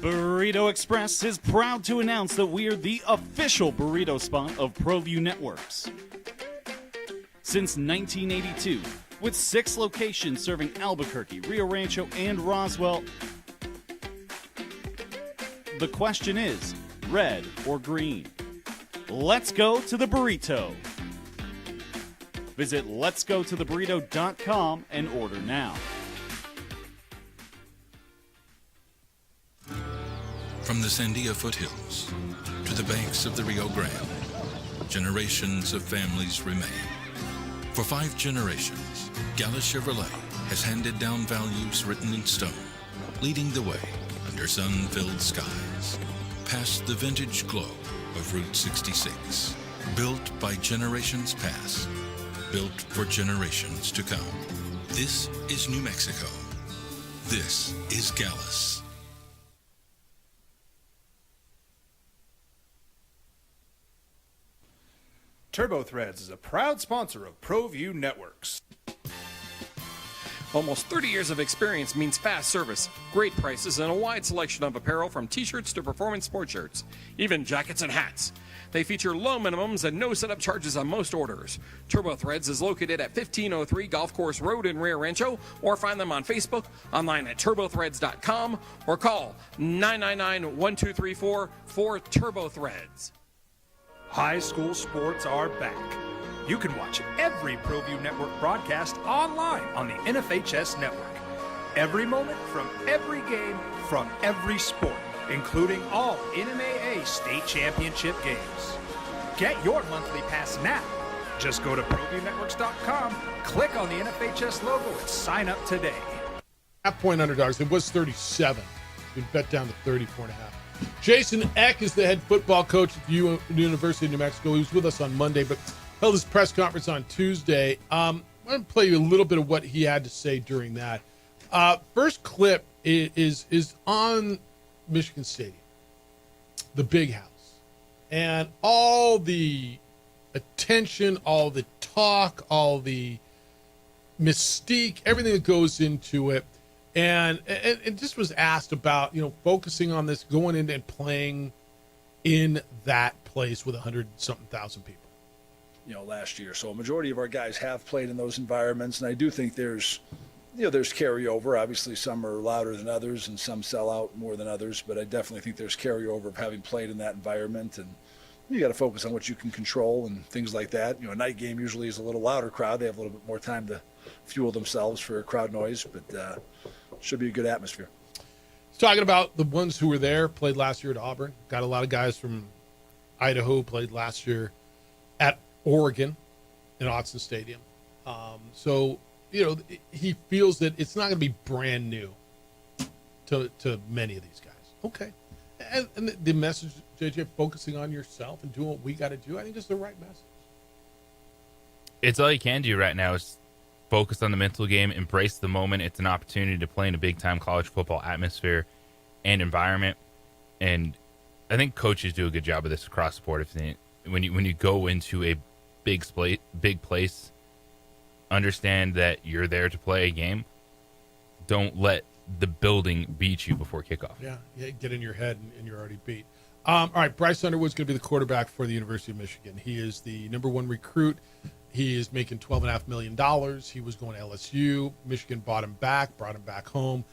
Burrito Express is proud to announce that we are the official burrito spot of ProView Networks. Since 1982, with 6 locations serving Albuquerque, Rio Rancho, and Roswell, the question is, red or green? Let's go to the burrito. Visit letsgototheburrito.com and order now. From the Sandia foothills to the banks of the Rio Grande, generations of families remain. For 5 generations, Gala Chevrolet has handed down values written in stone, leading the way under sun-filled skies, past the vintage glow of Route 66. Built by generations past, built for generations to come. This is New Mexico. This is Gallus. TurboThreads is a proud sponsor of ProView Networks. Almost 30 years of experience means fast service, great prices, and a wide selection of apparel from t-shirts to performance sport shirts, even jackets and hats. They feature low minimums and no setup charges on most orders. TurboThreads is located at 1503 Golf Course Road in Rio Rancho, or find them on Facebook, online at turbothreads.com, or call 999-1234 for TurboThreads. High school sports are back. You can watch every ProView Network broadcast online on the NFHS Network. Every moment from every game from every sport, including all NMAA state championship games. Get your monthly pass now. Just go to ProViewNetworks.com, click on the NFHS logo, and sign up today. Half-point underdogs. It was 37. It's been bet down to 34.5. Jason Eck is the head football coach at the University of New Mexico. He was with us on Monday, but held his press conference on Tuesday. I'm going to play you a little bit of what he had to say during that. First clip is on Michigan Stadium, the big house, and all the attention, all the talk, all the mystique, everything that goes into it. And it just was asked about, focusing on this, going in and playing in that place with 100-something thousand people. Last year. So a majority of our guys have played in those environments, and I do think there's carryover. Obviously, some are louder than others, and some sell out more than others. But I definitely think there's carryover of having played in that environment, and you got to focus on what you can control and things like that. A night game usually is a little louder crowd. They have a little bit more time to fuel themselves for crowd noise, but should be a good atmosphere. He's talking about the ones who were there, played last year at Auburn. Got a lot of guys from Idaho, played last year at Oregon in Autzen Stadium. So, he feels that it's not going to be brand new to many of these guys. Okay. And the message, JJ, focusing on yourself and doing what we got to do, I think is the right message. It's all you can do right now is focus on the mental game, embrace the moment. It's an opportunity to play in a big-time college football atmosphere and environment. And I think coaches do a good job of this across the board. When you go into big place. Understand that you're there to play a game. Don't let the building beat you before kickoff. Yeah, get in your head and you're already beat. All right, Bryce Underwood's going to be the quarterback for the University of Michigan. He is the number 1 recruit. He is making $12.5 million. He was going to LSU. Michigan brought him back home.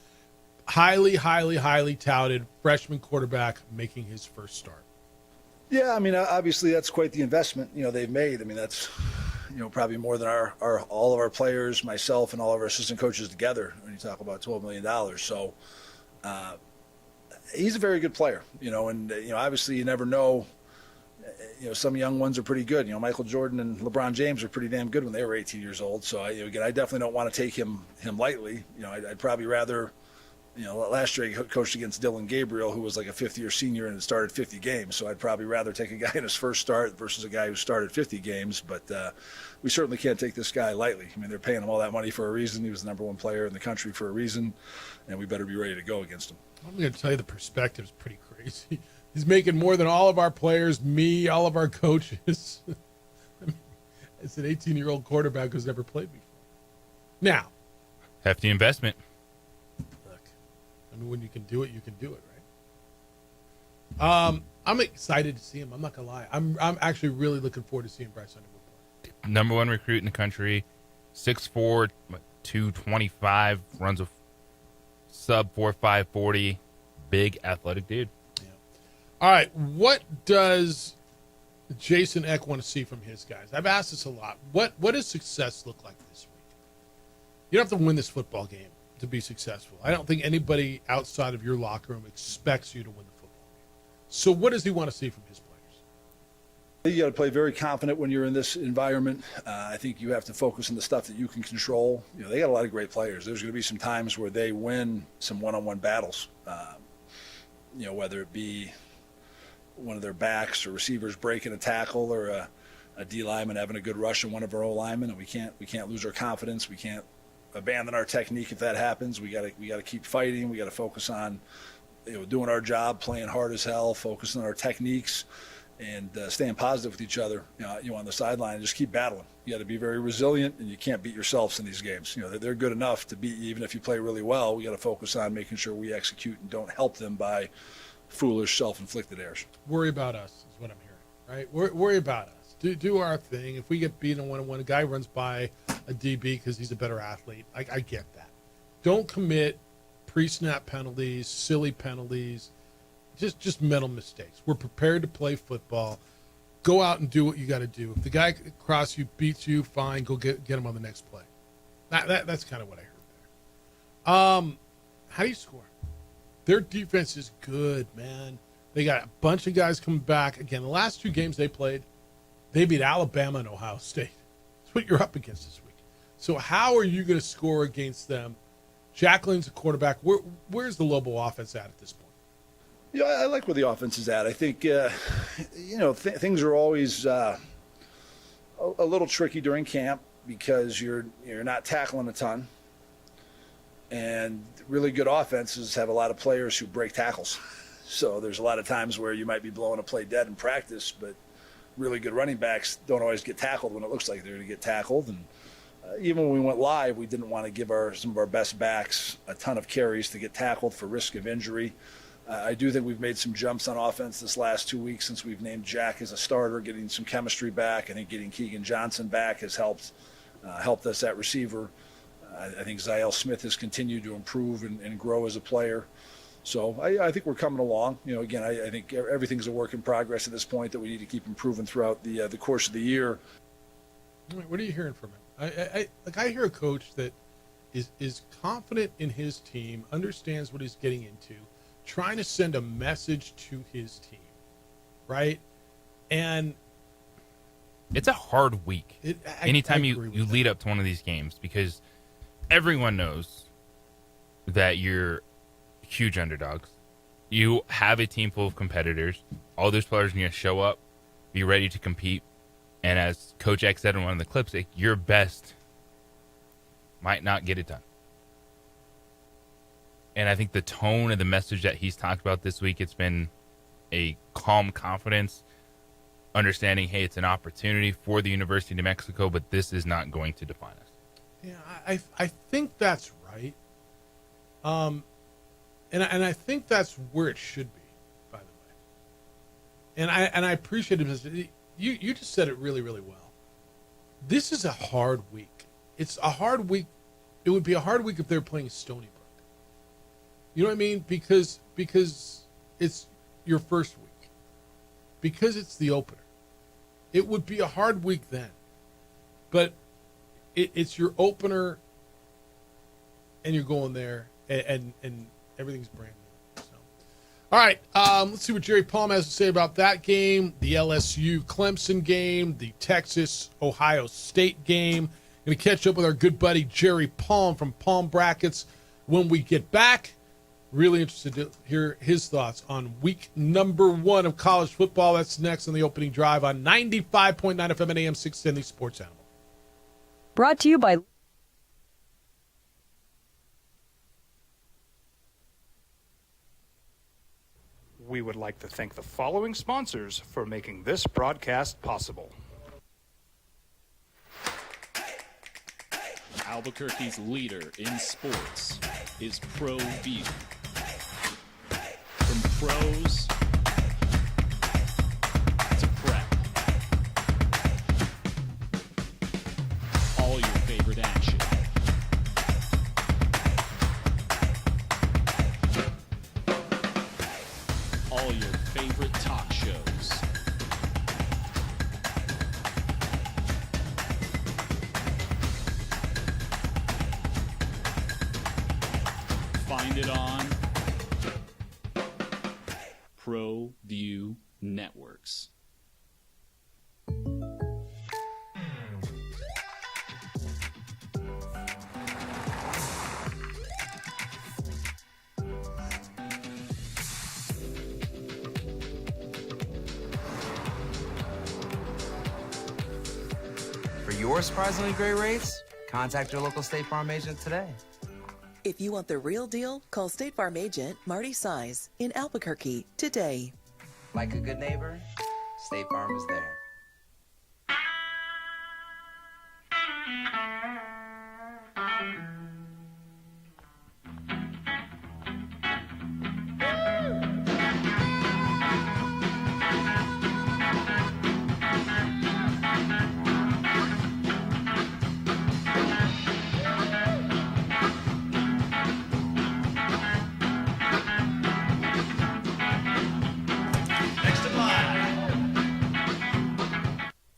Highly, highly, highly touted freshman quarterback making his first start. Yeah, I mean, obviously that's quite the investment, they've made. I mean, that's, probably more than all of our players, myself, and all of our assistant coaches together when you talk about $12 million. So he's a very good player, and obviously you never know. Some young ones are pretty good. Michael Jordan and LeBron James are pretty damn good when they were 18 years old. So I definitely don't want to take him lightly. I'd probably rather, last year he coached against Dylan Gabriel, who was like a fifth-year senior and had started 50 games. So I'd probably rather take a guy in his first start versus a guy who started 50 games. But we certainly can't take this guy lightly. I mean, they're paying him all that money for a reason. He was the number 1 player in the country for a reason, and we better be ready to go against him. I'm going to tell you the perspective is pretty crazy. He's making more than all of our players, me, all of our coaches. I mean, it's an 18-year-old quarterback who's never played before. Now, hefty investment. Look, I mean, when you can do it, you can do it, right? I'm excited to see him. I'm not gonna lie. I'm actually really looking forward to seeing Bryce Underwood play. Number 1 recruit in the country, 6'4", 225, runs a sub 4.5 40, big athletic dude. All right, what does Jason Eck want to see from his guys? I've asked this a lot. What does success look like this week? You don't have to win this football game to be successful. I don't think anybody outside of your locker room expects you to win the football game. So what does he want to see from his players? You got to play very confident when you're in this environment. I think you have to focus on the stuff that you can control. They got a lot of great players. There's going to be some times where they win some one-on-one battles, whether it be one of their backs or receivers breaking a tackle or a D lineman having a good rush on one of our O linemen, and we can't lose our confidence. We can't abandon our technique if that happens. We got to keep fighting. We got to focus on doing our job, playing hard as hell, focusing on our techniques, and staying positive with each other. On the sideline, and just keep battling. You got to be very resilient, and you can't beat yourselves in these games. They're good enough to beat you even if you play really well. We got to focus on making sure we execute and don't help them by foolish, self-inflicted errors. Worry about us is what I'm hearing, right? Worry about us. Do our thing. If we get beat on one-on-one, a guy runs by a DB because he's a better athlete. I get that. Don't commit pre-snap penalties, silly penalties, just mental mistakes. We're prepared to play football. Go out and do what you got to do. If the guy across you beats you, fine. Go get him on the next play. That's kind of what I heard there. How do you score? Their defense is good, man. They got a bunch of guys coming back. Again, the last 2 games they played, they beat Alabama and Ohio State. That's what you're up against this week. So how are you going to score against them? Jacqueline's a quarterback. Where's the Lobo offense at this point? I like where the offense is at. I think, things are always a little tricky during camp because you're not tackling a ton. And really good offenses have a lot of players who break tackles. So there's a lot of times where you might be blowing a play dead in practice, but really good running backs don't always get tackled when it looks like they're going to get tackled. And even when we went live, we didn't want to give some of our best backs a ton of carries to get tackled for risk of injury. I do think we've made some jumps on offense this last 2 weeks since we've named Jack as a starter, getting some chemistry back. I think getting Keegan Johnson back has helped us at receiver. I think Ziel Smith has continued to improve and grow as a player. So I think we're coming along. Again, I think everything's a work in progress at this point that we need to keep improving throughout the course of the year. What are you hearing from him? I hear a coach that is confident in his team, understands what he's getting into, trying to send a message to his team, right? And it's a hard week. Anytime you lead up to one of these games, because everyone knows that you're huge underdogs. You have a team full of competitors. All those players are going to show up, be ready to compete. And as Coach X said in one of the clips, your best might not get it done. And I think the tone of the message that he's talked about this week, it's been a calm confidence. understanding, hey, it's an opportunity for the University of New Mexico, but this is not going to define us. Yeah, I think that's right. And I think that's where it should be, by the way. And I appreciate it. You just said it really, really well. This is a hard week. It's a hard week. It would be a hard week if they were playing Stony Brook. You know what I mean? Because it's your first week. Because it's the opener. It would be a hard week then. But it's your opener, and you're going there, and everything's brand new. So, all right, let's see what Jerry Palm has to say about that game, the LSU Clemson game, the Texas Ohio State game. Going to catch up with our good buddy Jerry Palm from Palm Brackets when we get back. Really interested to hear his thoughts on week number 1 of college football. That's next on the opening drive on 95.9 FM and AM 610 Sports Animal. Brought to you by We would like to thank the following sponsors for making this broadcast possible. Albuquerque's leader in sports is ProView. From pros to prep, all your favorite action. All your favorite talk shows. Find it on ProView Networks. For your surprisingly great rates, contact your local State Farm agent today. If you want the real deal, call State Farm agent Marty Size in Albuquerque today. Like a good neighbor, State Farm is there.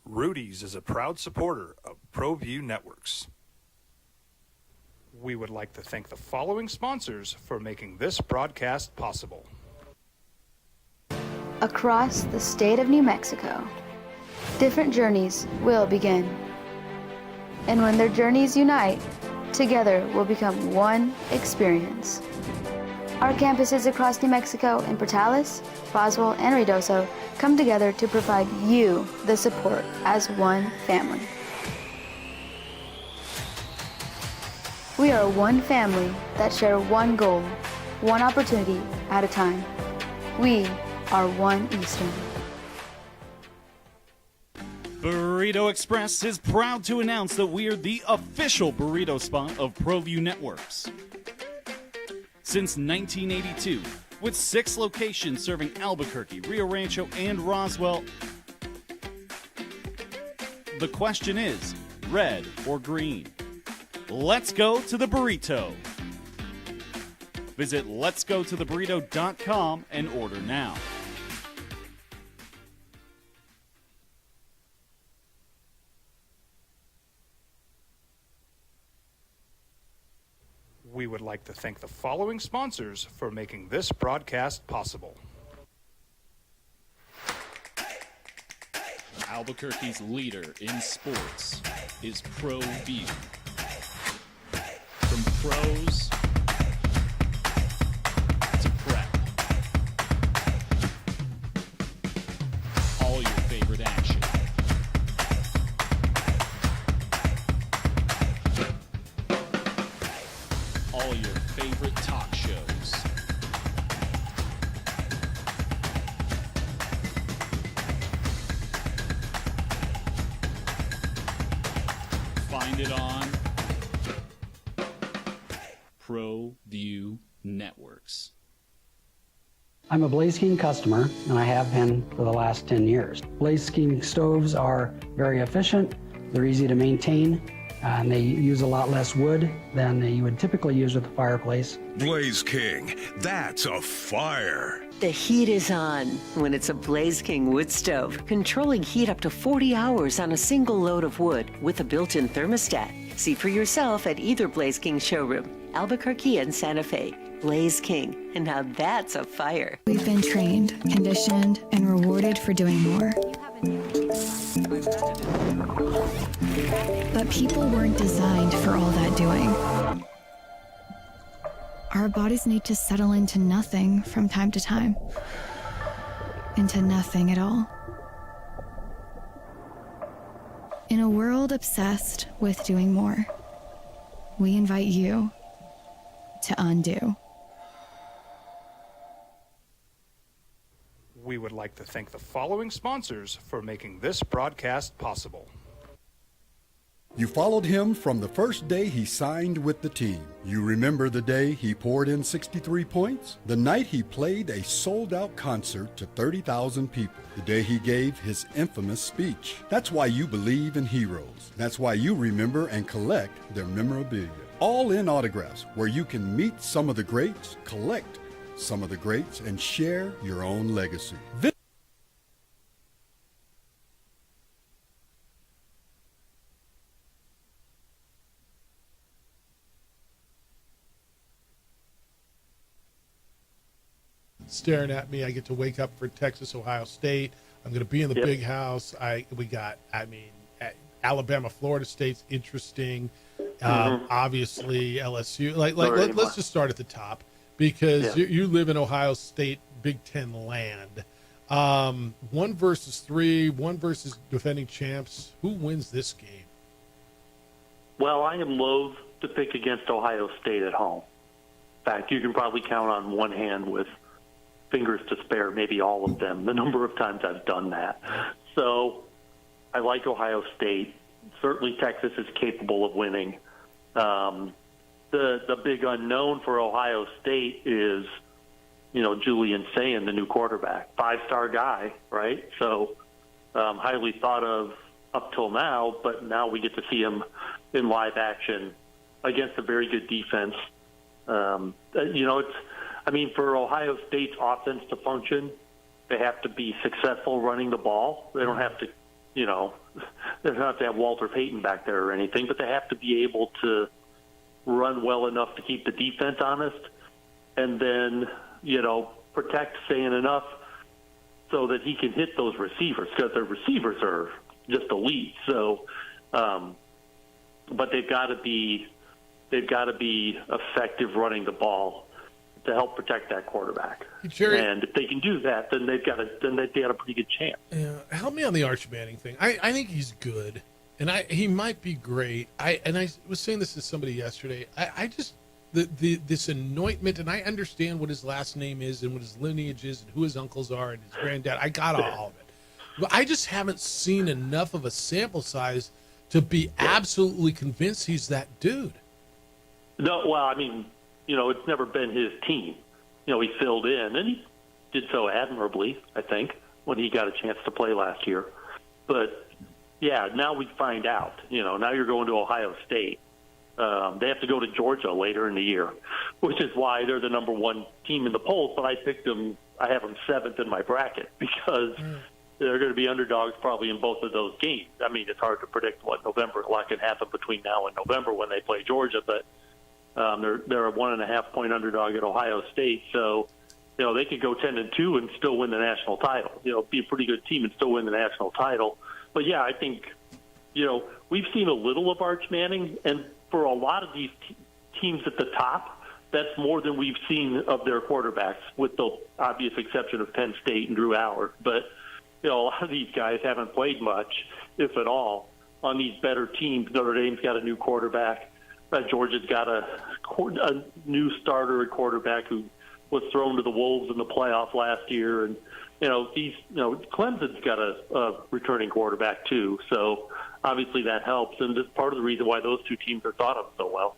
Rudy's is a proud supporter of ProView Networks. We would like to thank the following sponsors for making this broadcast possible. Across the state of New Mexico, different journeys will begin. And when their journeys unite, together will become one experience. Our campuses across New Mexico in Portales, Roswell, and Ruidoso come together to provide you the support as one family. We are one family that share one goal, one opportunity at a time. We are One Eastern. Burrito Express is proud to announce that we're the official burrito spot of ProView Networks. Since 1982, with 6 locations serving Albuquerque, Rio Rancho, and Roswell, the question is, red or green? Let's go to the burrito. Visit letsgototheburrito.com and order now. We would like to thank the following sponsors for making this broadcast possible. Albuquerque's leader in sports is ProView. From pros to prep, all your favorite action. All your favorite talk shows. Find it on ProView Networks. I'm a Blaze King customer, and I have been for the last 10 years. Blaze King stoves are very efficient, they're easy to maintain, and they use a lot less wood than you would typically use with a fireplace. Blaze King, that's a fire. The heat is on when it's a Blaze King wood stove, controlling heat up to 40 hours on a single load of wood with a built-in thermostat. See for yourself at either Blaze King showroom, Albuquerque and Santa Fe. Blaze King, and now that's a fire. We've been trained, conditioned, and rewarded for doing more. But people weren't designed for all that doing. Our bodies need to settle into nothing from time to time. Into nothing at all. In a world obsessed with doing more, we invite you to undo. We would like to thank the following sponsors for making this broadcast possible. You followed him from the first day he signed with the team. You remember the day he poured in 63 points? The night he played a sold-out concert to 30,000 people. The day he gave his infamous speech. That's why you believe in heroes. That's why you remember and collect their memorabilia. All in autographs, where you can meet some of the greats, collect some of the greats, and share your own legacy. Staring at me, I get to wake up for Texas, Ohio State. I'm going to be in the big house. Alabama, Florida State's interesting. Obviously, LSU. Let's just start at the top. Because you live in Ohio State, Big Ten land. 1 versus 3, 1 versus defending champs. Who wins this game? Well, I am loath to pick against Ohio State at home. In fact, you can probably count on one hand with fingers to spare, maybe all of them, the number of times I've done that. So I like Ohio State. Certainly Texas is capable of winning. The big unknown for Ohio State is, Julian Sayin, the new quarterback, 5-star guy, right? So highly thought of up till now, but now we get to see him in live action against a very good defense. For Ohio State's offense to function, they have to be successful running the ball. They don't have to, they don't have to have Walter Payton back there or anything, but they have to be able to run well enough to keep the defense honest, and then, protect Sayin enough so that he can hit those receivers, because their receivers are just elite. So, but they've got to be effective running the ball to help protect that quarterback. Jerry, and if they can do that, then they've got a pretty good chance. Yeah, help me on the Arch Manning thing. I think he's good. And he might be great. I was saying this to somebody yesterday. I just this anointment, and I understand what his last name is and what his lineage is and who his uncles are and his granddad. I got all of it, but I just haven't seen enough of a sample size to be absolutely convinced he's that dude. No, well, it's never been his team. He filled in, and he did so admirably, I think, when he got a chance to play last year. But yeah, now we find out. Now you're going to Ohio State. They have to go to Georgia later in the year, which is why they're the number 1 team in the polls. But I picked them. I have them 7th in my bracket because they're going to be underdogs probably in both of those games. It's hard to predict what can happen between now and November when they play Georgia, but they're a 1.5-point underdog at Ohio State. So, they could go 10-2 and still win the national title. Be a pretty good team and still win the national title. But yeah, I think, we've seen a little of Arch Manning, and for a lot of these teams at the top, that's more than we've seen of their quarterbacks, with the obvious exception of Penn State and Drew Howard. But, a lot of these guys haven't played much, if at all, on these better teams. Notre Dame's got a new quarterback. Georgia's got a new starter at quarterback who was thrown to the Wolves in the playoff last year. And, Clemson's got a returning quarterback too, so obviously that helps, and that's part of the reason why those two teams are thought of so well.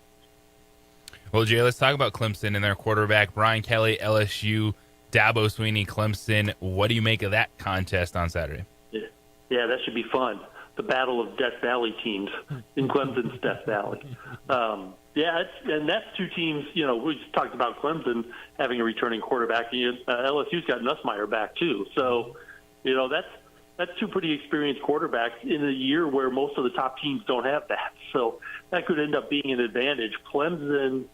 Well, Jay, let's talk about Clemson and their quarterback, Brian Kelly, LSU, Dabo Swinney, Clemson. What do you make of that contest on Saturday? Yeah, that should be fun. The battle of Death Valley teams in Clemson's Death Valley. And that's two teams, we just talked about Clemson having a returning quarterback. LSU's got Nussmeier back too. So, that's two pretty experienced quarterbacks in a year where most of the top teams don't have that. So that could end up being an advantage. Clemson,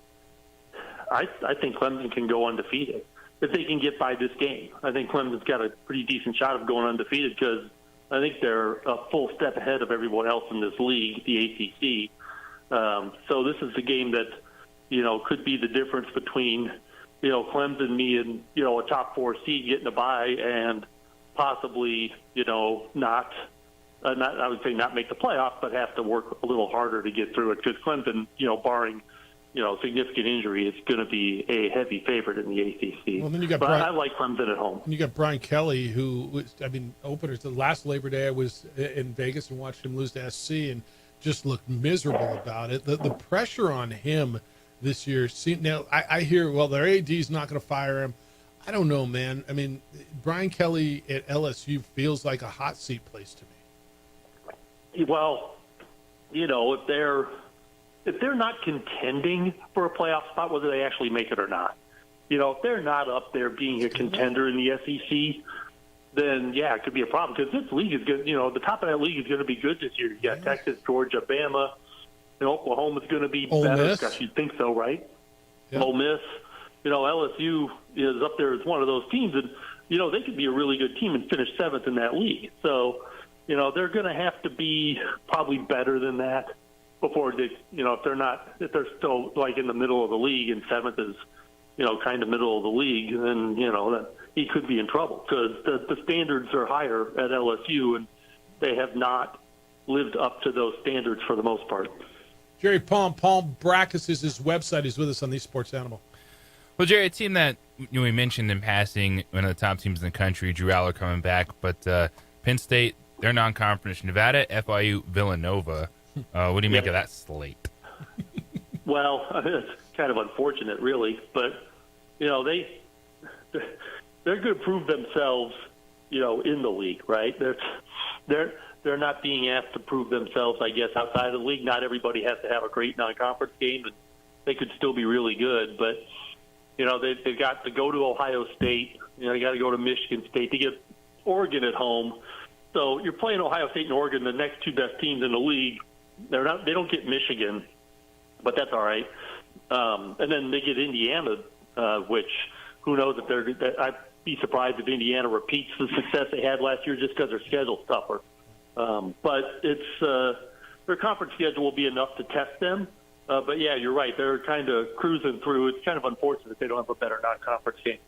I think Clemson can go undefeated if they can get by this game. I think Clemson's got a pretty decent shot of going undefeated because I think they're a full step ahead of everyone else in this league, the ACC. So this is the game that, could be the difference between, Clemson being, a top 4 seed getting a bye and possibly, not make the playoff, but have to work a little harder to get through it because Clemson, barring, significant injury, is going to be a heavy favorite in the ACC. Well, then you got I like Clemson at home. And you got Brian Kelly, who was, openers. The last Labor Day I was in Vegas and watched him lose to SC and just looked miserable about it. The pressure on him this year. Now I hear, their AD's not going to fire him. I don't know, man. I mean, Brian Kelly at LSU feels like a hot seat place to me. Well, if they're not contending for a playoff spot, whether they actually make it or not, if they're not up there being a contender in the SEC, then it could be a problem because this league is good. The top of that league is going to be good this year. You got Texas, Georgia, Bama, and Oklahoma's going to be better. Gosh, you'd think so, right? Yeah. Ole Miss, LSU is up there as one of those teams, and they could be a really good team and finish 7th in that league. So, they're going to have to be probably better than that before they, if they're still like in the middle of the league and 7th is, kind of middle of the league, then that he could be in trouble because the standards are higher at LSU and they have not lived up to those standards for the most part. Jerry Palm Brackus is his website. He's with us on the Sports Animal. Well, Jerry, a team that we mentioned in passing, one of the top teams in the country, Drew Aller coming back, but Penn State, they're non-conference. Nevada, FIU, Villanova. What do you make of that slate? Well, it's kind of unfortunate, really, but they're going to prove themselves, in the league, right? They're not being asked to prove themselves, I guess, outside of the league. Not everybody has to have a great non-conference game, and they could still be really good. But they've got to go to Ohio State. You got to go to Michigan State to get Oregon at home. So you're playing Ohio State and Oregon, the next two best teams in the league. They don't get Michigan, but that's all right. And then they get Indiana, which who knows if I'd be surprised if Indiana repeats the success they had last year just because their schedule's tougher. But it's their conference schedule will be enough to test them. But yeah, you're right. They're kind of cruising through. It's kind of unfortunate they don't have a better non-conference game.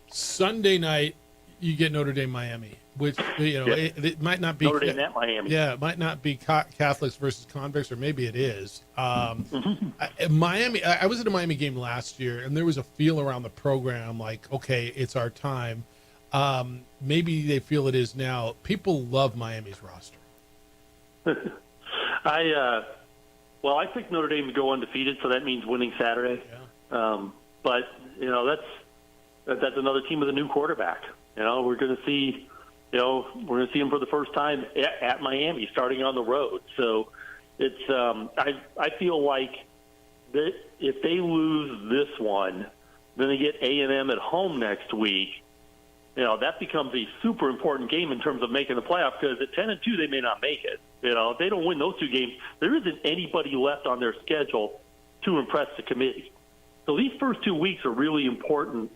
Sunday night, you get Notre Dame, Miami, which it might not be Notre Dame at Miami. Yeah, it might not be Catholics versus convicts, or maybe it is. Miami. I was at a Miami game last year, and there was a feel around the program like, okay, it's our time. Maybe they feel it is now. People love Miami's roster. I think Notre Dame would go undefeated, so that means winning Saturday. Yeah. But that's another team with a new quarterback. We're going to see, him for the first time at Miami, starting on the road. So it's, I feel like that if they lose this one, then they get A&M at home next week. That becomes a super important game in terms of making the playoff because at 10-2 they may not make it. If they don't win those two games, there isn't anybody left on their schedule to impress the committee. So these first 2 weeks are really important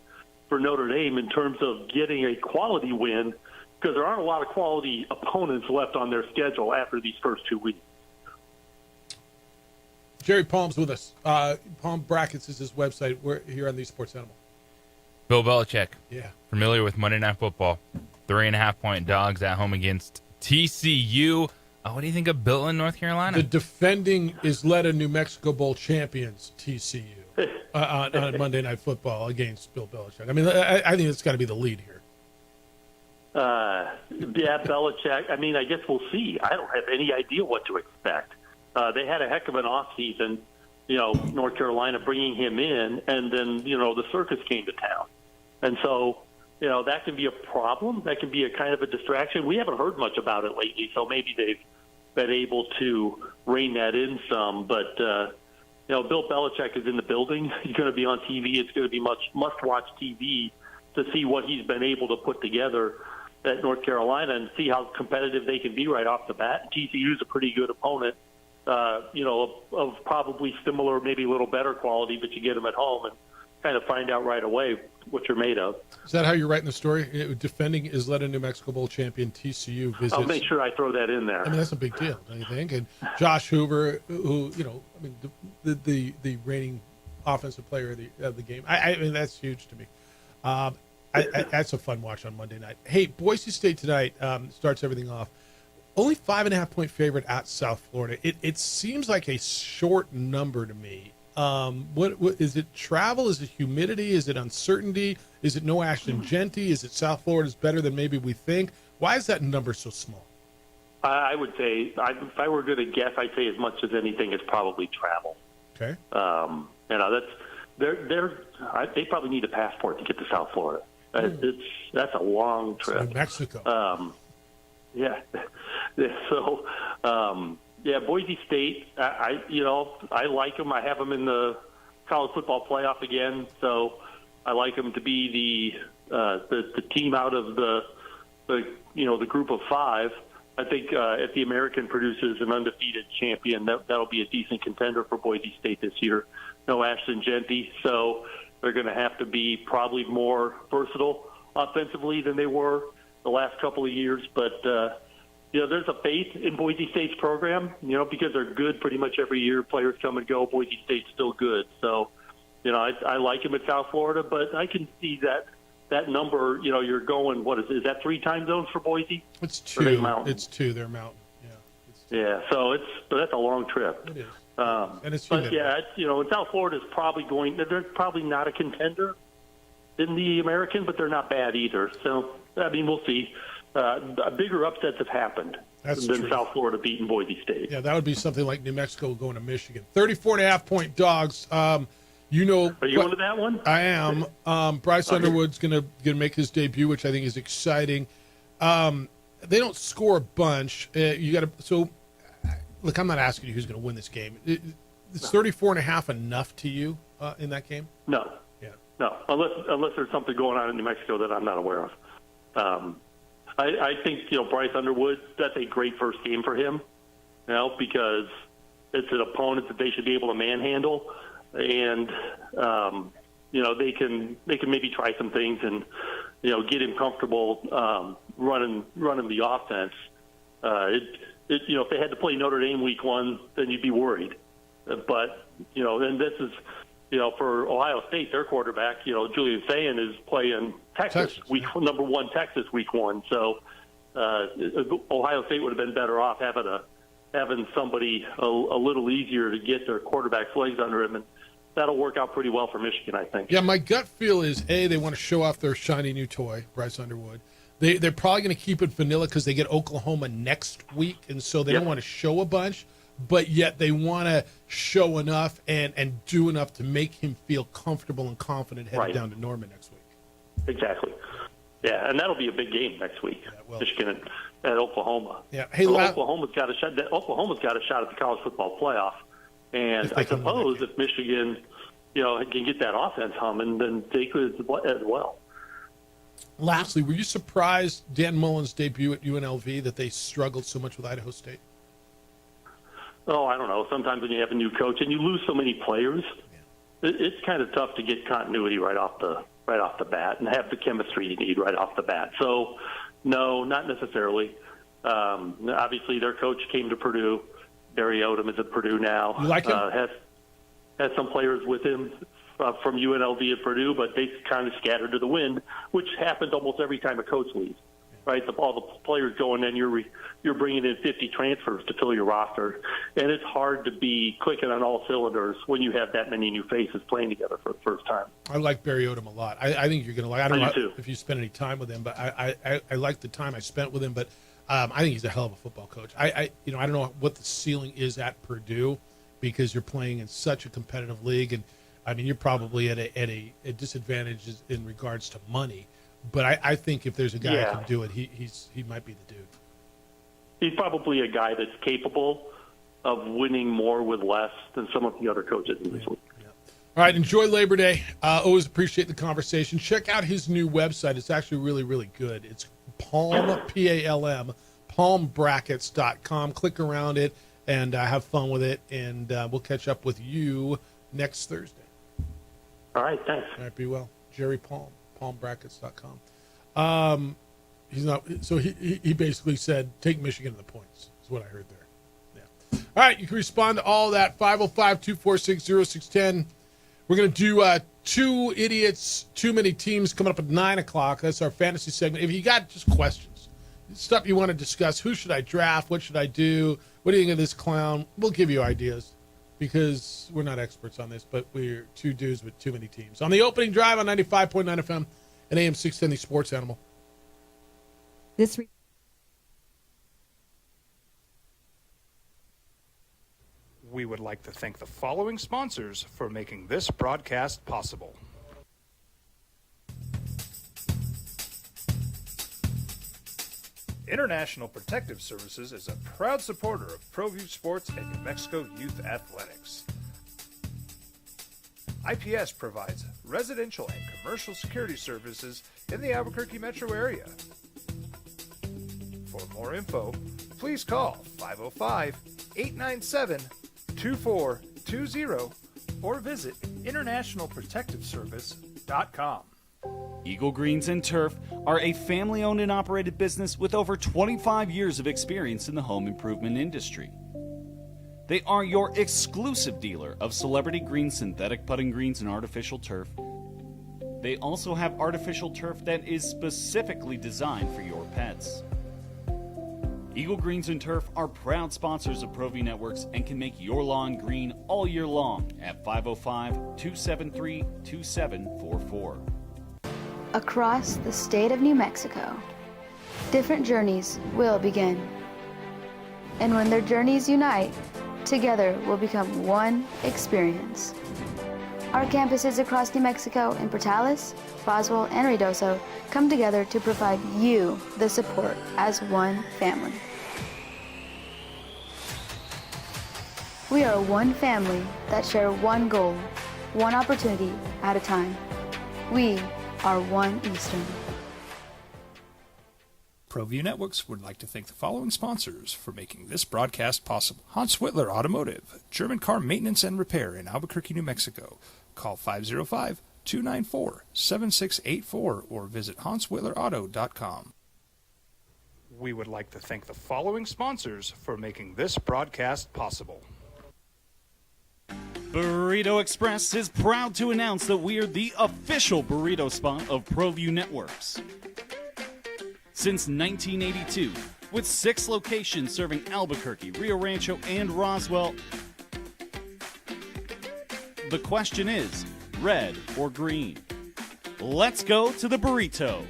for Notre Dame in terms of getting a quality win because there aren't a lot of quality opponents left on their schedule after these first 2 weeks. Jerry Palm's with us. Palm Brackets is his website. We're here on the Sports Animal. Bill Belichick. Yeah. Familiar with Monday Night Football. 3.5-point dogs at home against TCU. What do you think of Bill in North Carolina? The defending Isleta New Mexico Bowl champions, TCU, on Monday Night Football against Bill Belichick. I mean, I think it's got to be the lead here. Belichick. I mean, I guess we'll see. I don't have any idea what to expect. They had a heck of an offseason, North Carolina bringing him in, and then, the circus came to town. And so, that can be a problem. That can be a kind of a distraction. We haven't heard much about it lately, so maybe they've been able to rein that in some. But, Bill Belichick is in the building. He's going to be on TV. It's going to be must-watch TV to see what he's been able to put together at North Carolina and see how competitive they can be right off the bat. TCU is a pretty good opponent, of probably similar, maybe a little better quality, but you get them at home and kind of find out right away what you're made of. Is that how you're writing the story? Defending Isleta New Mexico Bowl champion TCU visits. I'll make sure I throw that in there. I mean, that's a big deal, don't you think? And Josh Hoover, who, the reigning offensive player of the game. I mean, that's huge to me. That's a fun watch on Monday night. Hey, Boise State tonight starts everything off. Only 5.5-point favorite at South Florida. It seems like a short number to me. What is it? Travel? Is it humidity? Is it uncertainty? Is it no Ashton Genty? Is it South Florida's better than maybe we think? Why is that number so small? I would say, if I were going to guess, I'd say as much as anything, it's probably travel. Okay. They probably need a passport to get to South Florida. That's a long trip. New Mexico. Yeah. So, Boise State. I like them. I have them in the college football playoff again. So I like them to be the team out of the group of five. I think if the American produces an undefeated champion, that'll be a decent contender for Boise State this year. No Ashton Genty, so they're going to have to be probably more versatile offensively than they were the last couple of years. But, there's a faith in Boise State's program, because they're good pretty much every year. Players come and go. Boise State's still good. So, I like them at South Florida, but I can see that number, you're going, is that 3 time zones for Boise? It's 2. It's 2. They're mountain. Yeah. So that's a long trip. It is. And it's humid. But and South Florida is probably they're probably not a contender in the American, but they're not bad either. So, I mean, we'll see. Bigger upsets have happened than true. South Florida beating Boise State. Yeah, that would be something like New Mexico going to Michigan. 34.5-point dogs. Are you going to that one? I am. Bryce Underwood's going to make his debut, which I think is exciting. They don't score a bunch. Look, I'm not asking you who's going to win this game. Is 34.5 enough to you in that game? No. Yeah. No, unless there's something going on in New Mexico that I'm not aware of. I think Bryce Underwood, that's a great first game for him, because it's an opponent that they should be able to manhandle, and they can maybe try some things and get him comfortable running the offense. If they had to play Notre Dame week 1, then you'd be worried. But and this is for Ohio State, their quarterback, Julian Sayin is playing Texas. Number 1 Texas week 1. So Ohio State would have been better off having somebody a little easier to get their quarterback's legs under him, and that'll work out pretty well for Michigan, I think. Yeah, my gut feel is they want to show off their shiny new toy, Bryce Underwood. They're probably going to keep it vanilla because they get Oklahoma next week, and so they don't want to show a bunch. But yet they want to show enough and do enough to make him feel comfortable and confident headed down to Norman next week. Exactly. Yeah, and that'll be a big game next week. Michigan at Oklahoma. Yeah. Hey, Oklahoma's got a shot. Oklahoma's got a shot at the college football playoff. And I suppose if Michigan, can get that offense humming, then they could as well. Lastly, were you surprised Dan Mullen's debut at UNLV that they struggled so much with Idaho State? Oh, I don't know. Sometimes when you have a new coach and you lose so many players, it's kind of tough to get continuity right off the bat and have the chemistry you need right off the bat. So, no, not necessarily. Obviously, their coach came to Purdue. Barry Odom is at Purdue now. You like him? Has some players with him from UNLV at Purdue, but they kind of scattered to the wind, which happens almost every time a coach leaves. right? All the players going in, you're bringing in 50 transfers to fill your roster, and it's hard to be clicking on all cylinders when you have that many new faces playing together for the first time. I like Barry Odom a lot. I think you're going to like. I don't I know do too. if you spent any time with him, but I like the time I spent with him. But I think he's a hell of a football coach. I don't know what the ceiling is at Purdue, because you're playing in such a competitive league, and I mean you're probably at a disadvantage in regards to money. But I think if there's a guy who can do it, he might be the dude. He's probably a guy that's capable of winning more with less than some of the other coaches in this league. All right, enjoy Labor Day. Always appreciate the conversation. Check out his new website. It's actually really, really good. It's Palm, P-A-L-M, palmbrackets.com. Click around it and have fun with it, and we'll catch up with you next Thursday. All right, thanks. All right, be well. Jerry Palm, palmbrackets.com. He's not. So he basically said, take Michigan in the points, is what I heard there. Yeah. All right, you can respond to all that, 505-246-0610. We're going to do Two Idiots, Too Many Teams coming up at 9 o'clock. That's our fantasy segment. If you got just questions, stuff you want to discuss, who should I draft? What should I do? What do you think of this clown? We'll give you ideas, because we're not experts on this, but we're two dudes with too many teams. On the opening drive on 95.9 FM and AM 610, the Sports Animal. We would like to thank the following sponsors for making this broadcast possible. International Protective Services is a proud supporter of ProView Sports and New Mexico Youth Athletics. IPS provides residential and commercial security services in the Albuquerque metro area. For more info, please call 505-897-2420 or visit internationalprotectiveservice.com. Eagle Greens and Turf are a family-owned and operated business with over 25 years of experience in the home improvement industry. They are your exclusive dealer of celebrity green, synthetic putting greens, and artificial turf. They also have artificial turf that is specifically designed for your pets. Eagle Greens and Turf are proud sponsors of ProView Networks and can make your lawn green all year long at 505-273-2744. Across the state of New Mexico, different journeys will begin. And when their journeys unite, together will become one experience. Our campuses across New Mexico in Portales, Roswell, and Ruidoso come together to provide you the support as one family. We are one family that share one goal, one opportunity at a time. We are One Eastern. ProView Networks would like to thank the following sponsors for making this broadcast possible. Hans Whitler Automotive, German car maintenance and repair in Albuquerque, New Mexico. Call 505-294-7684 or visit hanswhitlerauto.com. We would like to thank the following sponsors for making this broadcast possible. Burrito Express is proud to announce that we are the official burrito spot of ProView Networks. Since 1982, with 6 locations serving Albuquerque, Rio Rancho, and Roswell, the question is, red or green? Let's go to the burrito.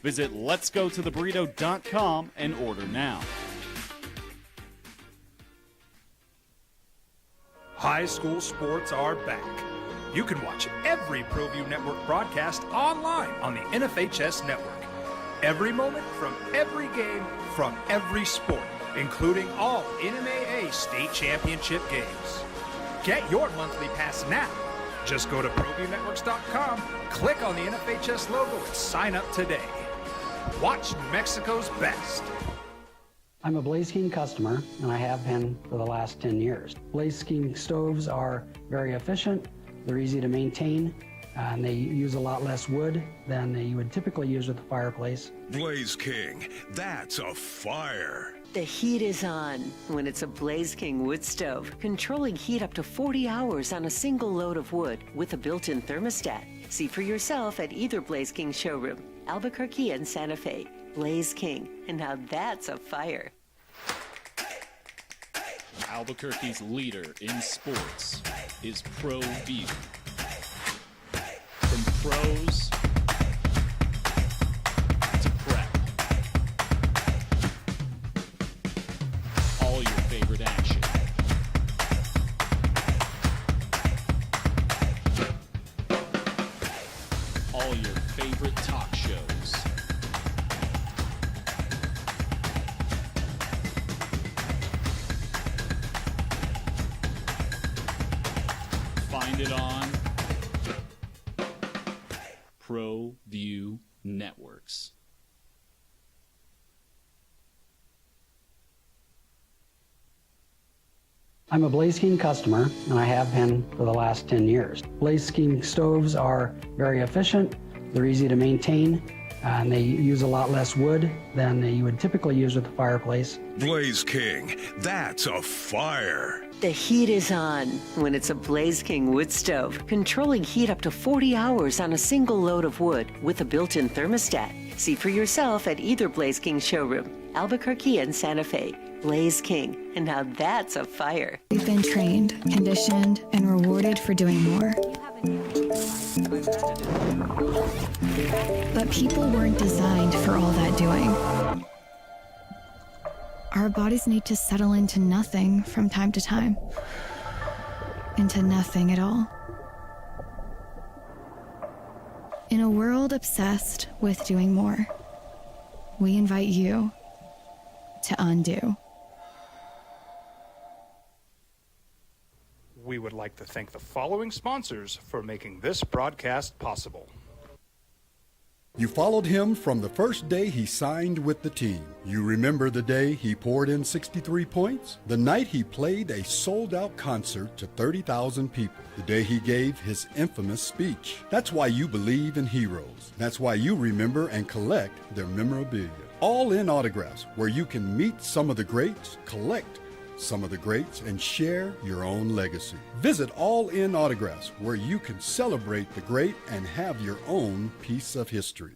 Visit letsgototheburrito.com and order now. High school sports are back. You can watch every ProView Network broadcast online on the NFHS network. Every moment from every game from every sport, including all NMAA state championship games. Get your monthly pass now. Just go to ProViewNetworks.com, click on the NFHS logo, and sign up today. Watch New Mexico's best. I'm a Blaze King customer, and I have been for the last 10 years. Blaze King stoves are very efficient, they're easy to maintain, and they use a lot less wood than you would typically use with a fireplace. Blaze King, that's a fire. The heat is on when it's a Blaze King wood stove, controlling heat up to 40 hours on a single load of wood with a built-in thermostat. See for yourself at either Blaze King showroom. Albuquerque and Santa Fe. Blaze King, and now that's a fire. Albuquerque's leader in sports is ProView. From pros to prep, all your favorite action. All your favorite talk shows. Find it on ProView Networks. I'm a Blaze King customer, and I have been for the last 10 years. Blaze King stoves are very efficient, they're easy to maintain, and they use a lot less wood than you would typically use with a fireplace. Blaze King, that's a fire. The heat is on when it's a Blaze King wood stove, controlling heat up to 40 hours on a single load of wood with a built-in thermostat. See for yourself at either Blaze King showroom, Albuquerque and Santa Fe. Blaze King, and now that's a fire. We've been trained, conditioned, and rewarded for doing more. But people weren't designed for all that doing. Our bodies need to settle into nothing from time to time. Into nothing at all. In a world obsessed with doing more, we invite you to undo. We would like to thank the following sponsors for making this broadcast possible. You followed him from the first day he signed with the team. You remember the day he poured in 63 points? The night he played a sold-out concert to 30,000 people. The day he gave his infamous speech. That's why you believe in heroes. That's why you remember and collect their memorabilia. All in autographs, where you can meet some of the greats, collect some of the greats, and share your own legacy. Visit All In Autographs, where you can celebrate the great and have your own piece of history.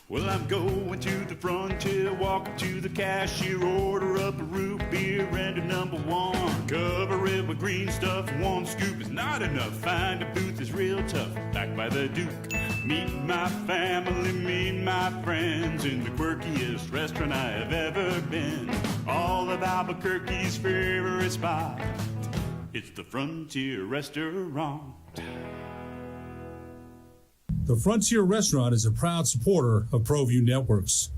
Well, I'm going to the frontier, walk up to the cashier, order up a root beer and a number one. Cover it with green stuff, one scoop is not enough. Find a booth is real tough, back by the Duke. Meet my family, meet my friends in the quirkiest restaurant I have ever been. All of Albuquerque's favorite spot, it's the Frontier Restaurant. The Frontier Restaurant is a proud supporter of ProView Networks.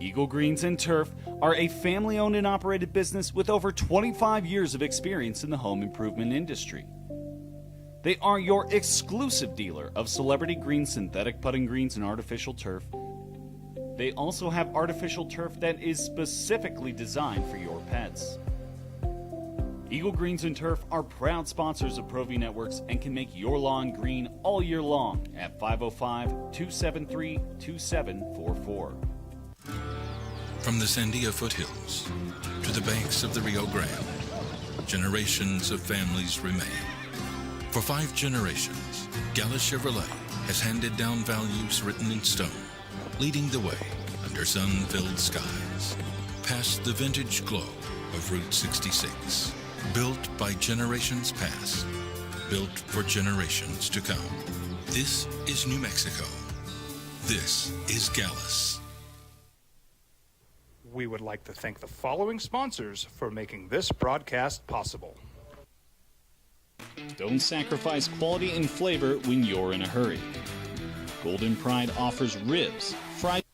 Eagle Greens and Turf are a family-owned and operated business with over 25 years of experience in the home improvement industry. They are your exclusive dealer of celebrity green, synthetic putting greens, and artificial turf. They also have artificial turf that is specifically designed for your pets. Eagle Greens and Turf are proud sponsors of ProView Networks and can make your lawn green all year long at 505-273-2744. From the Sandia foothills to the banks of the Rio Grande, generations of families remain. For 5 generations, Gallus Chevrolet has handed down values written in stone, leading the way under sun-filled skies, past the vintage glow of Route 66. Built by generations past, built for generations to come. This is New Mexico. This is Gallus. We would like to thank the following sponsors for making this broadcast possible. Don't sacrifice quality and flavor when you're in a hurry. Golden Pride offers ribs, fried.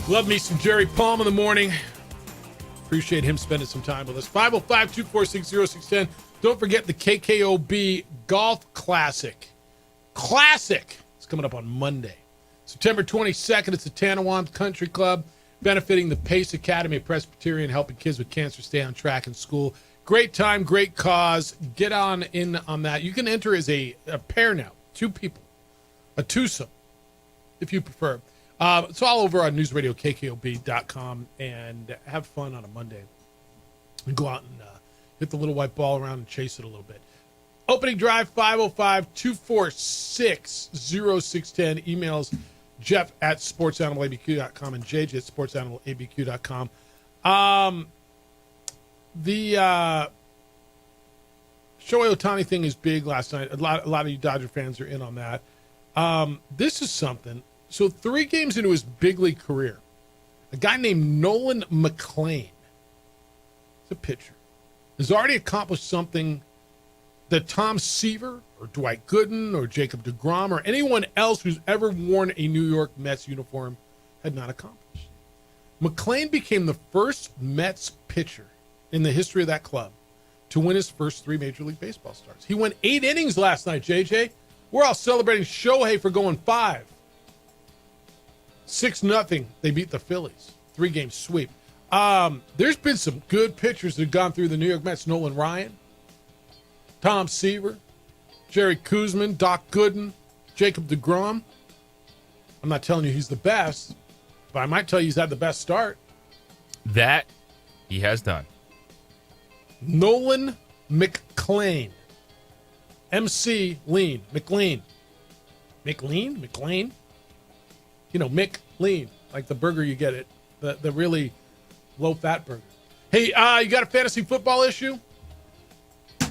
Love me some Jerry Palm in the morning. Appreciate him spending some time with us. 505-246-0610. Don't forget the KKOB Golf Classic. It's coming up on Monday. September 22nd, it's the Tanawam Country Club, benefiting the Pace Academy of Presbyterian, helping kids with cancer stay on track in school. Great time, great cause. Get on in on that. You can enter as a pair now, 2 people, a twosome, if you prefer. It's all over on newsradiokkob.com, and have fun on a Monday. And go out and hit the little white ball around and chase it a little bit. Opening drive, 505-246-0610. Emails Jeff at sportsanimалabq.com and JJ at sportsanimалabq.com. The Shohei Ohtani thing is big last night. A lot of you Dodger fans are in on that. This is something. So 3 games into his big league career, a guy named Nolan McLean, he's a pitcher, has already accomplished something that Tom Seaver or Dwight Gooden or Jacob deGrom or anyone else who's ever worn a New York Mets uniform had not accomplished. McLean became the first Mets pitcher in the history of that club to win his first 3 Major League Baseball starts. He went 8 innings last night, JJ. We're all celebrating Shohei for going 5. 6-0, they beat the Phillies. 3-game sweep. There's been some good pitchers that have gone through the New York Mets. Nolan Ryan, Tom Seaver, Jerry Koosman, Doc Gooden, Jacob deGrom. I'm not telling you he's the best, but I might tell you he's had the best start. That he has done. Nolan McLean. MC Lean. McLean. McLean? McLean? You know, Mick Lean, like the burger you get at the really low-fat burger. Hey, you got a fantasy football issue?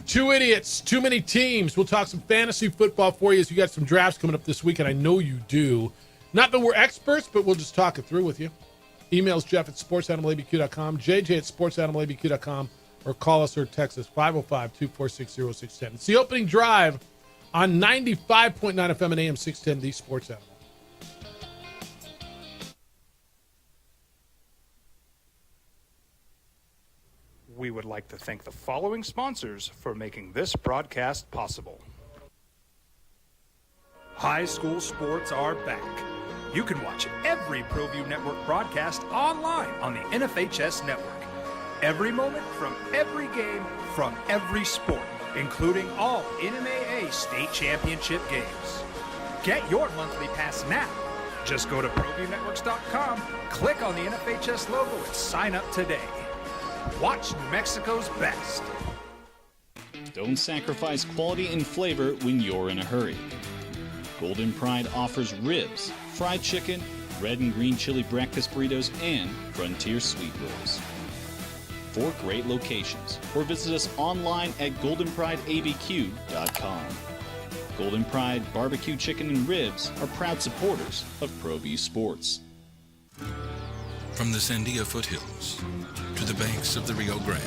2 idiots, too many teams. We'll talk some fantasy football for you as you got some drafts coming up this week, and I know you do. Not that we're experts, but we'll just talk it through with you. Emails Jeff at sportsanimалabq.com, JJ at sportsanimалabq.com, or call us or text us 505-246-0610. It's the opening drive on 95.9 FM and AM 610, the Sports Animal. We would like to thank the following sponsors for making this broadcast possible. High school sports are back. You can watch every ProView Network broadcast online on the NFHS network. Every moment from every game from every sport, including all NMAA state championship games. Get your monthly pass now. Just go to ProViewNetworks.com, click on the NFHS logo, and sign up today. Watch New Mexico's best. Don't sacrifice quality and flavor when you're in a hurry. Golden Pride offers ribs, fried chicken, red and green chili breakfast burritos, and Frontier sweet rolls. 4 great locations, or visit us online at goldenprideabq.com. Golden Pride barbecue chicken and ribs are proud supporters of ProView Sports. From the Sandia foothills to the banks of the Rio Grande,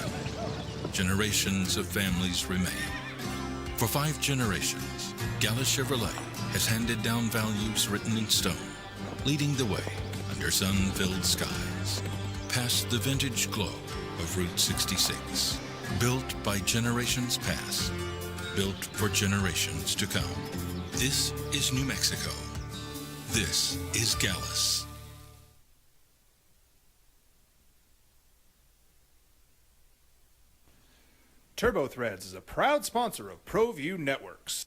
generations of families remain. For 5 generations, Gallus Chevrolet has handed down values written in stone, leading the way under sun-filled skies, past the vintage glow of Route 66. Built by generations past, built for generations to come. This is New Mexico. This is Gallus. TurboThreads is a proud sponsor of ProView Networks.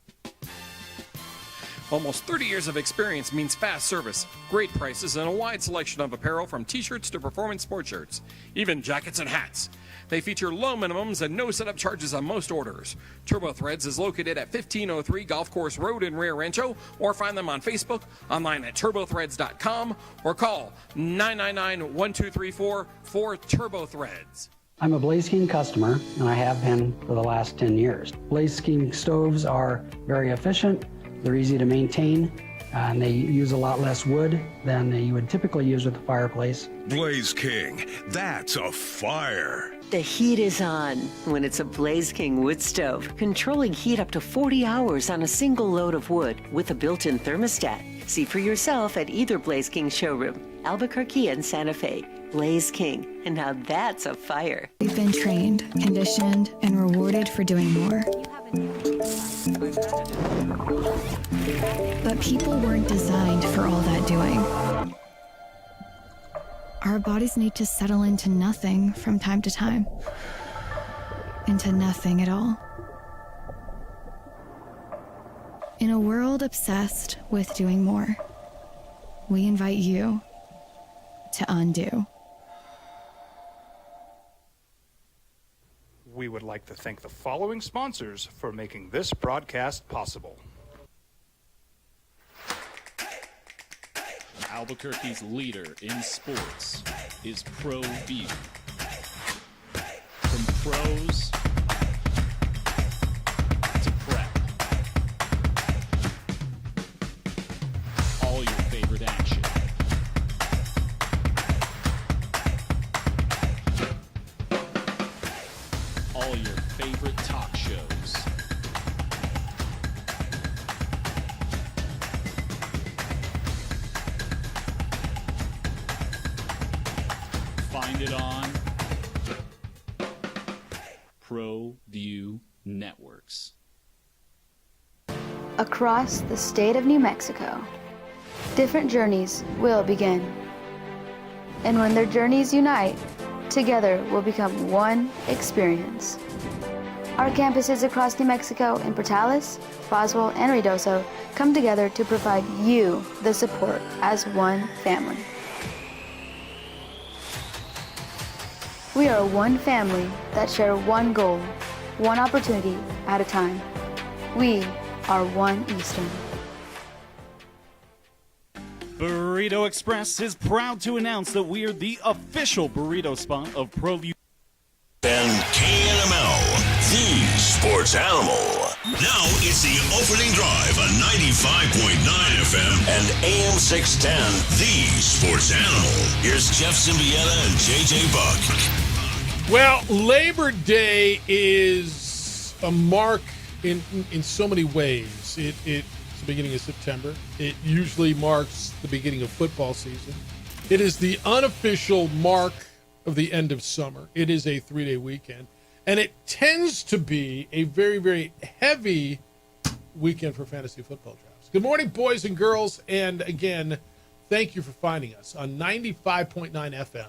Almost 30 years of experience means fast service, great prices, and a wide selection of apparel from t-shirts to performance sport shirts, even jackets and hats. They feature low minimums and no setup charges on most orders. TurboThreads is located at 1503 Golf Course Road in Rio Rancho, or find them on Facebook, online at turbothreads.com, or call 999-1234 for TurboThreads. I'm a Blaze King customer, and I have been for the last 10 years. Blaze King stoves are very efficient, they're easy to maintain, and they use a lot less wood than you would typically use with a fireplace. Blaze King, that's a fire. The heat is on when it's a Blaze King wood stove, controlling heat up to 40 hours on a single load of wood with a built-in thermostat. See for yourself at either Blaze King showroom, Albuquerque and Santa Fe. Blaze King, and now that's a fire. We've been trained, conditioned, and rewarded for doing more. But people weren't designed for all that doing. Our bodies need to settle into nothing from time to time. Into nothing at all. In a world obsessed with doing more, we invite you to undo. We would like to thank the following sponsors for making this broadcast possible. Albuquerque's leader in sports is ProView. From pros to prep, all your favorite action. All your favorite talk shows. Find it on ProView Networks. Across the state of New Mexico, different journeys will begin. And when their journeys unite, together will become one experience. Our campuses across New Mexico in Portales, Roswell, and Ruidoso come together to provide you the support as one family. We are one family that share one goal, one opportunity at a time. We are One Eastern. Burrito Express is proud to announce that we are the official burrito spot of ProView. And KNML, the sports animal. Now it's the opening drive on 95.9 FM and AM 610, the sports animal. Here's Jeff Symbieta and JJ Buck. Well, Labor Day is a mark in so many ways. It's the beginning of September. It usually marks the beginning of football season. It is the unofficial mark of the end of summer. It is a 3-day weekend, and it tends to be a very, very heavy weekend for fantasy football drafts. Good morning, boys and girls, and again, thank you for finding us on 95.9 FM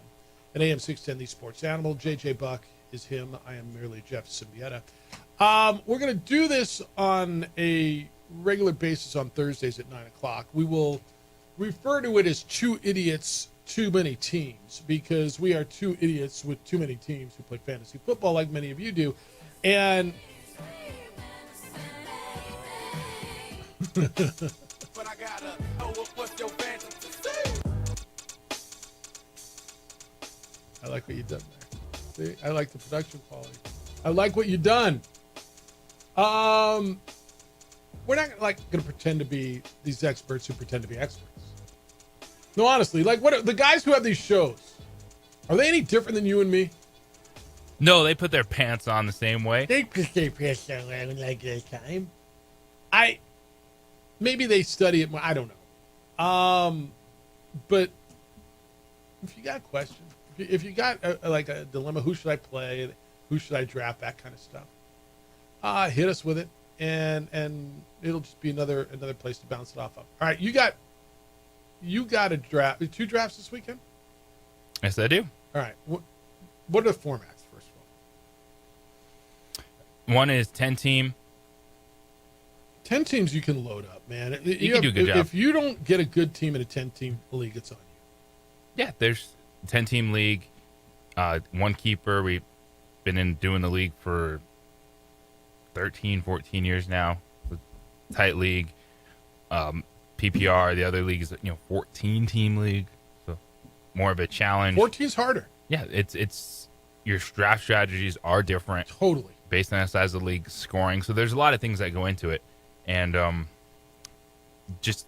and AM 610, the sports animal. JJ Buck is him. I am merely Jeff Symbieta. We're going to do this on a regular basis on Thursdays at 9 o'clock. We will refer to it as Two Idiots, Too Many Teams, because we are two idiots with too many teams who play fantasy football like many of you do. And I like what you've done there. See, I like the production quality. I like what you've done. We're not going to pretend to be these experts who pretend to be experts. No, honestly, like what the guys who have these shows, are they any different than you and me? No, they put their pants on the same way. They put their pants on like this time. Maybe they study it more. I don't know. But if you got questions, if you got a dilemma, who should I play? Who should I draft? That kind of stuff. Hit us with it, and it'll just be another place to bounce it off of. All right, you got a draft. 2 drafts this weekend? Yes, I do. All right. What are the formats, first of all? One is 10-team. 10 teams you can load up, man. You can do a good job. If you don't get a good team in a 10-team league, it's on you. Yeah, there's 10-team league. One keeper. We've been doing the league for 13, 14 years now. Tight league. PPR, the other league is 14-team league, so more of a challenge. 14's harder. Yeah, it's your draft strategies are different. Totally. Based on the size of the league, scoring. So there's a lot of things that go into it. And just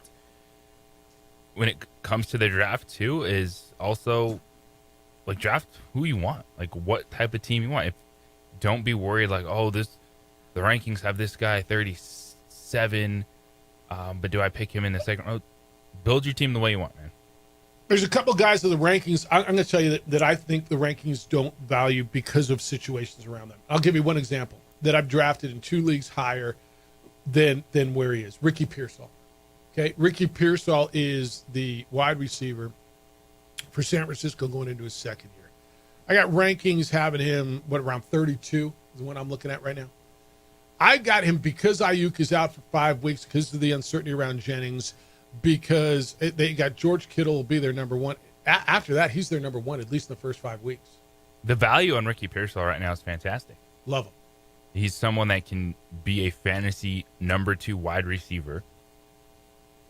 when it comes to the draft too, is also like draft who you want, like what type of team you want. Don't be worried like, oh, the rankings have this guy 37, but do I pick him in the second? Oh, build your team the way you want, man. There's a couple guys in the rankings. I'm going to tell you that I think the rankings don't value because of situations around them. I'll give you one example that I've drafted in 2 leagues higher than where he is. Ricky Pearsall. Okay, Ricky Pearsall is the wide receiver for San Francisco going into his second year. I got rankings having him, around 32 is the one I'm looking at right now. I got him because Ayuk is out for 5 weeks because of the uncertainty around Jennings. because they got George Kittle will be their number one. After that, he's their number one, at least in the first 5 weeks. The value on Ricky Pearsall right now is fantastic. Love him. He's someone that can be a fantasy number 2 wide receiver.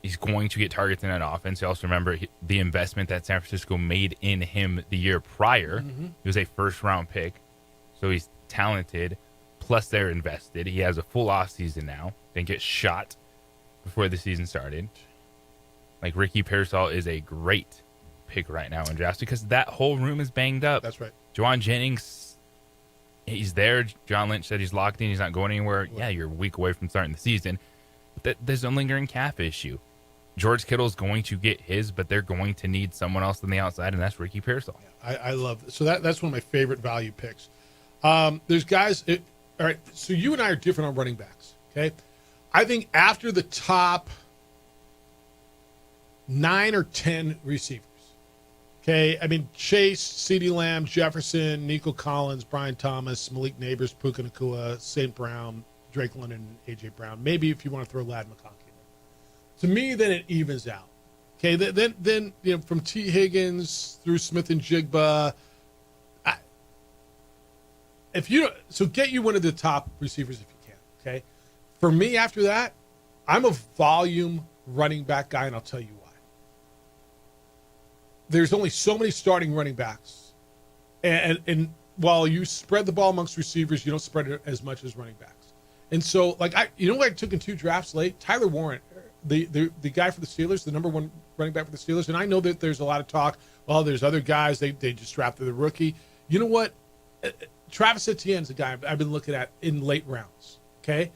He's going to get targets in that offense. You also remember the investment that San Francisco made in him the year prior. Mm-hmm. He was a first-round pick, so he's talented. Plus, they're invested. He has a full offseason now. Didn't get shot before the season started. Like, Ricky Pearsall is a great pick right now in drafts because that whole room is banged up. That's right. Juwan Jennings, he's there. John Lynch said he's locked in. He's not going anywhere. Yeah, you're a week away from starting the season. But there's a lingering calf issue. George Kittle's going to get his, but they're going to need someone else on the outside, and that's Ricky Pearsall. I love it. So that's one of my favorite value picks. There's guys. All right, so you and I are different on running backs, okay? I think after the top 9 or 10 receivers, okay? I mean, Chase, CeeDee Lamb, Jefferson, Nico Collins, Brian Thomas, Malik Neighbors, Puka Nacua, St. Brown, Drake London, and A.J. Brown. Maybe if you want to throw Ladd McConkey in there. To me, then it evens out. Okay, then you know, from T. Higgins through Smith and Jigba, get you one of the top receivers if you can. Okay, for me after that, I'm a volume running back guy, and I'll tell you why. There's only so many starting running backs, and while you spread the ball amongst receivers, you don't spread it as much as running backs. And so, like I took in 2 drafts late, Tyler Warren, the guy for the Steelers, the number 1 running back for the Steelers, and I know that there's a lot of talk. Well, there's other guys they just drafted the rookie. You know what? Travis Etienne's a guy I've been looking at in late rounds. Okay,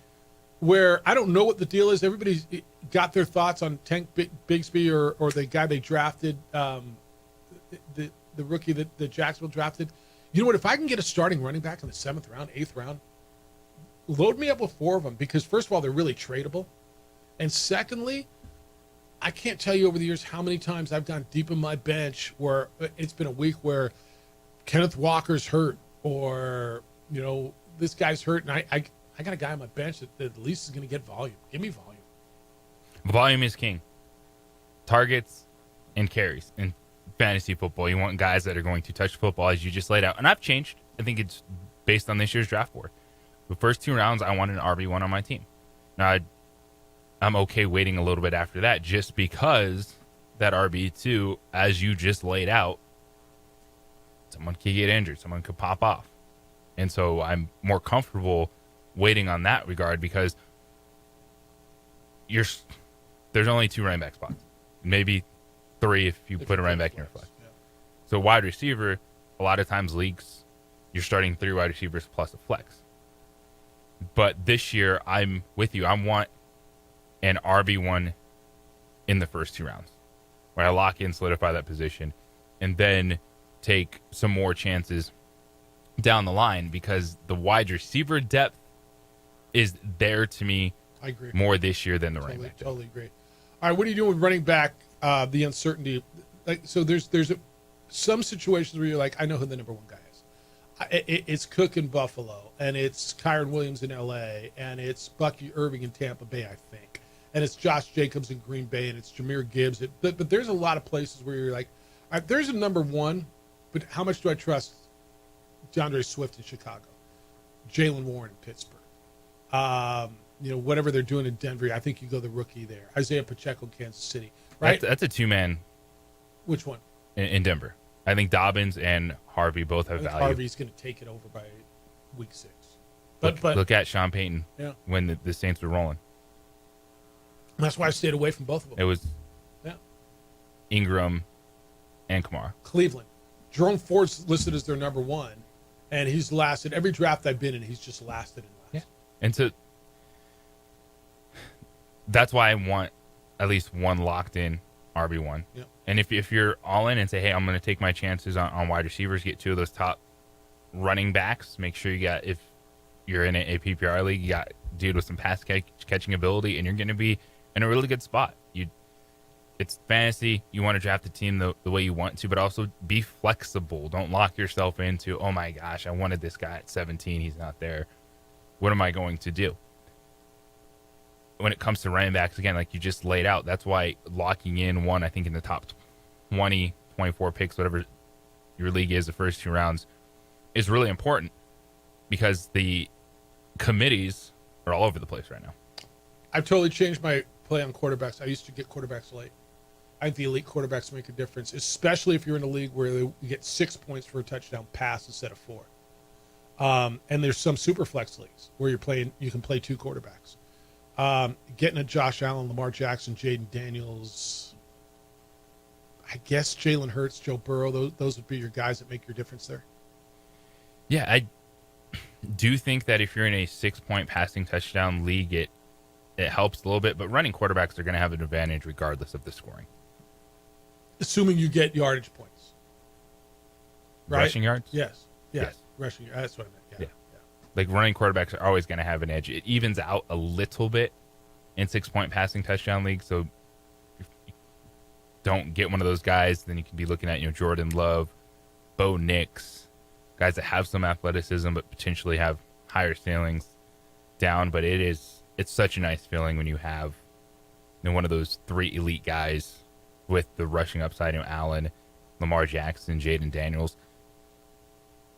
where I don't know what the deal is. Everybody's got their thoughts on Tank Bigsby or the guy they drafted, the rookie that Jacksonville drafted. You know what? If I can get a starting running back in the 7th round, 8th round, load me up with 4 of them because first of all, they're really tradable. And secondly, I can't tell you over the years how many times I've gone deep in my bench where it's been a week where Kenneth Walker's hurt or, you know, this guy's hurt. And I got a guy on my bench that at least is going to get volume. Give me volume. Volume is king. Targets and carries in fantasy football. You want guys that are going to touch football as you just laid out. And I've changed. I think it's based on this year's draft board. The first 2 rounds, I wanted an RB1 on my team. Now, I'm okay waiting a little bit after that just because that RB2, as you just laid out, someone could get injured. Someone could pop off. And so I'm more comfortable waiting on that regard because there's only 2 running back spots. Maybe 3 if you put a running back in your flex. Yeah. So wide receiver, a lot of times leagues, you're starting 3 wide receivers plus a flex. But this year, I'm with you. I want an RB1 in the first 2 rounds where I lock in, solidify that position, and then take some more chances down the line because the wide receiver depth is there to me I agree. More this year than the running back. Totally agree. All right, what are you doing with running back, the uncertainty? Like, so there's some situations where you're like, I know who the number 1 guy is. It's Cook in Buffalo, and it's Kyron Williams in L.A., and it's Bucky Irving in Tampa Bay, I think. And it's Josh Jacobs in Green Bay, and it's Jahmyr Gibbs. But there's a lot of places where you're like, all right, there's a number 1, but how much do I trust DeAndre Swift in Chicago, Jaylen Warren in Pittsburgh? Whatever they're doing in Denver, I think you go the rookie there. Isaiah Pacheco in Kansas City, right? That's a 2-man. Which one? In Denver. I think Dobbins and Harvey both have value. Harvey's going to take it over by week 6. But look at Sean Payton when the Saints were rolling. That's why I stayed away from both of them. It was Ingram and Kamara. Cleveland. Jerome Ford's listed as their number 1, and he's lasted every draft I've been in. He's just lasted and lasted. Yeah. And so that's why I want at least 1 locked in RB1. Yep. And if you're all in and say, hey, I'm going to take my chances on wide receivers, get 2 of those top running backs, make sure you got, if you're in a PPR league, you got dude with some pass catching ability, and you're going to be in a really good spot. It's fantasy. You want to draft the team the way you want to, but also be flexible. Don't lock yourself into, oh my gosh, I wanted this guy at 17. He's not there. What am I going to do? when it comes to running backs, again, like you just laid out, that's why locking in one, I think, in the top 20, 24 picks, whatever your league is, the first 2 rounds, is really important because the committees are all over the place right now. I've totally changed my play on quarterbacks. I used to get quarterbacks late. I think the elite quarterbacks make a difference, especially if you're in a league where you get 6 points for a touchdown pass instead of 4. And there's some super flex leagues where you can play 2 quarterbacks. Getting a Josh Allen, Lamar Jackson, Jaden Daniels, I guess Jalen Hurts, Joe Burrow, those would be your guys that make your difference there. Yeah, I do think that if you're in a 6-point passing touchdown league, it helps a little bit, but running quarterbacks are going to have an advantage regardless of the scoring. Assuming you get yardage points. Right? Rushing yards? Yes. Rushing yards. That's what I meant. Yeah. Like running quarterbacks are always going to have an edge. It evens out a little bit in 6-point passing touchdown leagues. So if you don't get one of those guys, then you can be looking at, Jordan Love, Bo Nix, guys that have some athleticism but potentially have higher ceilings down. But it's such a nice feeling when you have one of those 3 elite guys with the rushing upside, Allen, Lamar Jackson, Jaden Daniels.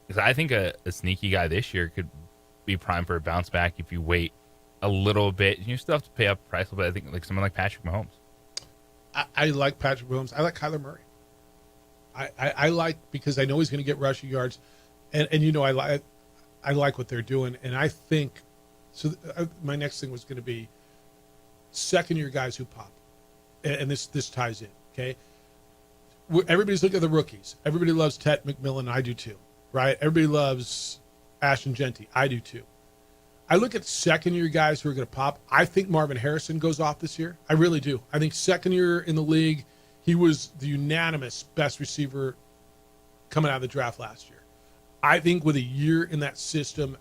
Because I think a sneaky guy this year could be primed for a bounce back if you wait a little bit. You still have to pay up a price, but I think like someone like Patrick Mahomes. I like Patrick Mahomes. I like Kyler Murray. I like, because I know he's going to get rushing yards, and I like what they're doing, and I think so. My next thing was going to be second-year guys who pop, and this ties in. Okay, everybody's looking at the rookies. Everybody loves Tet McMillan. I do too. Right? Everybody loves Ashton Genty. I do too. I look at second-year guys who are going to pop. I think Marvin Harrison goes off this year. I really do. I think second year in the league, he was the unanimous best receiver coming out of the draft last year. I think with a year in that system,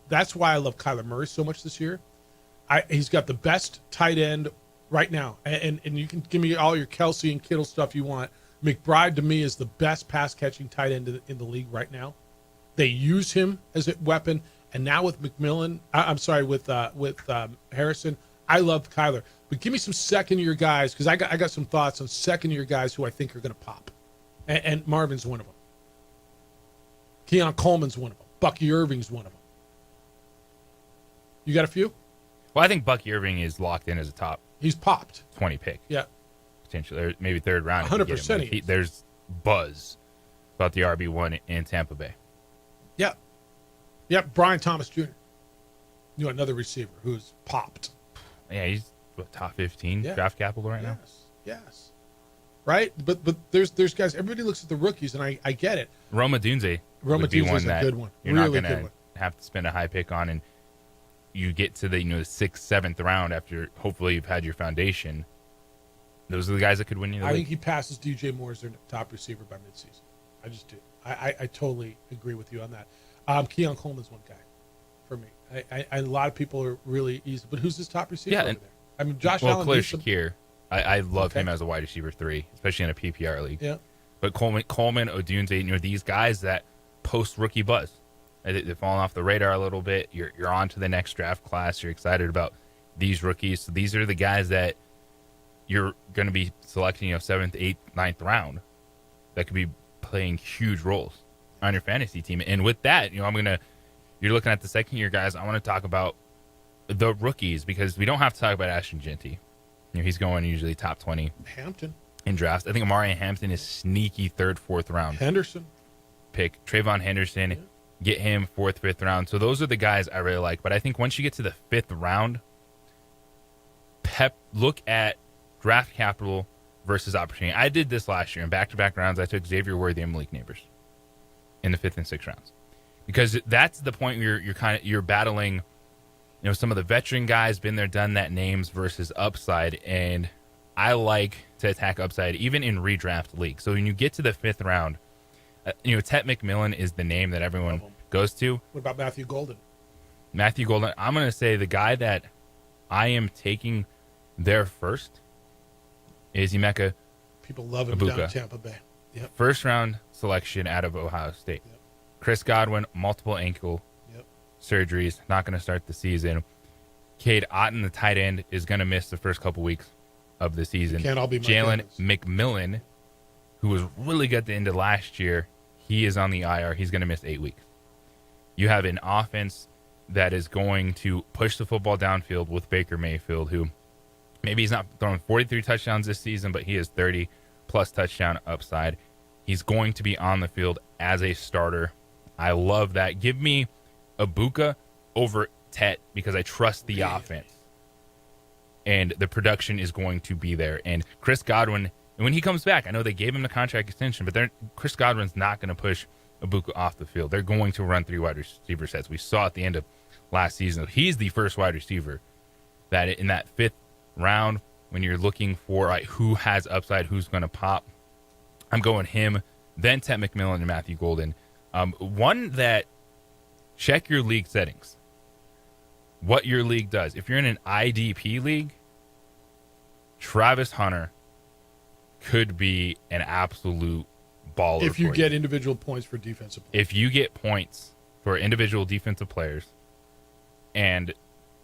that's why I love Kyler Murray so much this year. He's got the best tight end right now. And you can give me all your Kelsey and Kittle stuff you want. McBride, to me, is the best pass-catching tight end in the league right now. They use him as a weapon. And now with McMillan, with Harrison, I love Kyler. But give me some second-year guys, because I got some thoughts on second-year guys who I think are going to pop. And Marvin's one of them. Keon Coleman's one of them. Bucky Irving's one of them. You got a few? Well, I think Bucky Irving is locked in as a top. He's popped. 20 pick. Yeah. Potentially, or maybe 3rd round. 100%. There's buzz about the RB1 in Tampa Bay. Yeah. Yeah, Brian Thomas Jr. Another receiver who's popped. Yeah, he's top 15 draft capital right now. Yes. Right? But there's guys, everybody looks at the rookies, and I get it. Roma Dunze would be one that a good one. You're really not going to have to spend a high pick on, and you get to the 6th, 7th round after hopefully you've had your foundation. Those are the guys that could win you the league. think he passes DJ Moore as their top receiver by midseason. I just do. I totally agree with you on that. Keon Coleman's one guy for me. A lot of people are really easy, but who's his top receiver over there? I mean, Josh Allen. Khalil Shakir. I love him as a wide receiver 3, especially in a PPR league. Yeah. But Coleman, Odunze, these guys that post rookie buzz, they've fallen off the radar a little bit. You're on to the next draft class. You're excited about these rookies. So these are the guys that you're going to be selecting, 7th, 8th, 9th round that could be playing huge roles on your fantasy team. And with that, you're looking at the second-year guys. I want to talk about the rookies because we don't have to talk about Ashton Genty. He's going usually top 20 Hampton in drafts. I think Amari Hampton is sneaky 3rd, 4th round. Henderson. Pick Trayvon Henderson, get him 4th, 5th round. So those are the guys I really like. But I think once you get to the 5th round, look at draft capital versus opportunity. I did this last year in back-to-back rounds. I took Xavier Worthy and Malik Neighbors in the 5th and 6th rounds because that's the point where you're battling, some of the veteran guys, been there, done that names versus upside, and I like to attack upside even in redraft leagues. So when you get to the 5th round, Tet McMillan is the name that everyone goes to. What about Matthew Golden? Matthew Golden, I'm going to say the guy that I am taking there first is Emeka. People love him Ibuka. down in Tampa Bay. Yep. 1st round selection out of Ohio State. Yep. Chris Godwin, multiple ankle surgeries, not going to start the season. Cade Otton, the tight end, is going to miss the first couple weeks of the season. Can't all be Mike Jalen Evans. McMillan, who was really good at the end of last year, he is on the IR. He's going to miss 8 weeks. You have an offense that is going to push the football downfield with Baker Mayfield, who maybe he's not throwing 43 touchdowns this season, but he has 30-plus touchdown upside. He's going to be on the field as a starter. I love that. Give me Ibuka over Tet because I trust the offense. And the production is going to be there. And Chris Godwin, when he comes back, I know they gave him the contract extension, but Chris Godwin's not going to push Ibuka off the field. They're going to run 3 wide receiver sets. We saw at the end of last season. He's the first wide receiver that in that 5th round, when you're looking for who has upside, who's going to pop, I'm going him, then Tet McMillan and Matthew Golden. One that, check your league settings. What your league does. If you're in an IDP league, Travis Hunter could be an absolute baller. If you for get individual points for defensive players. If you get points for individual defensive players and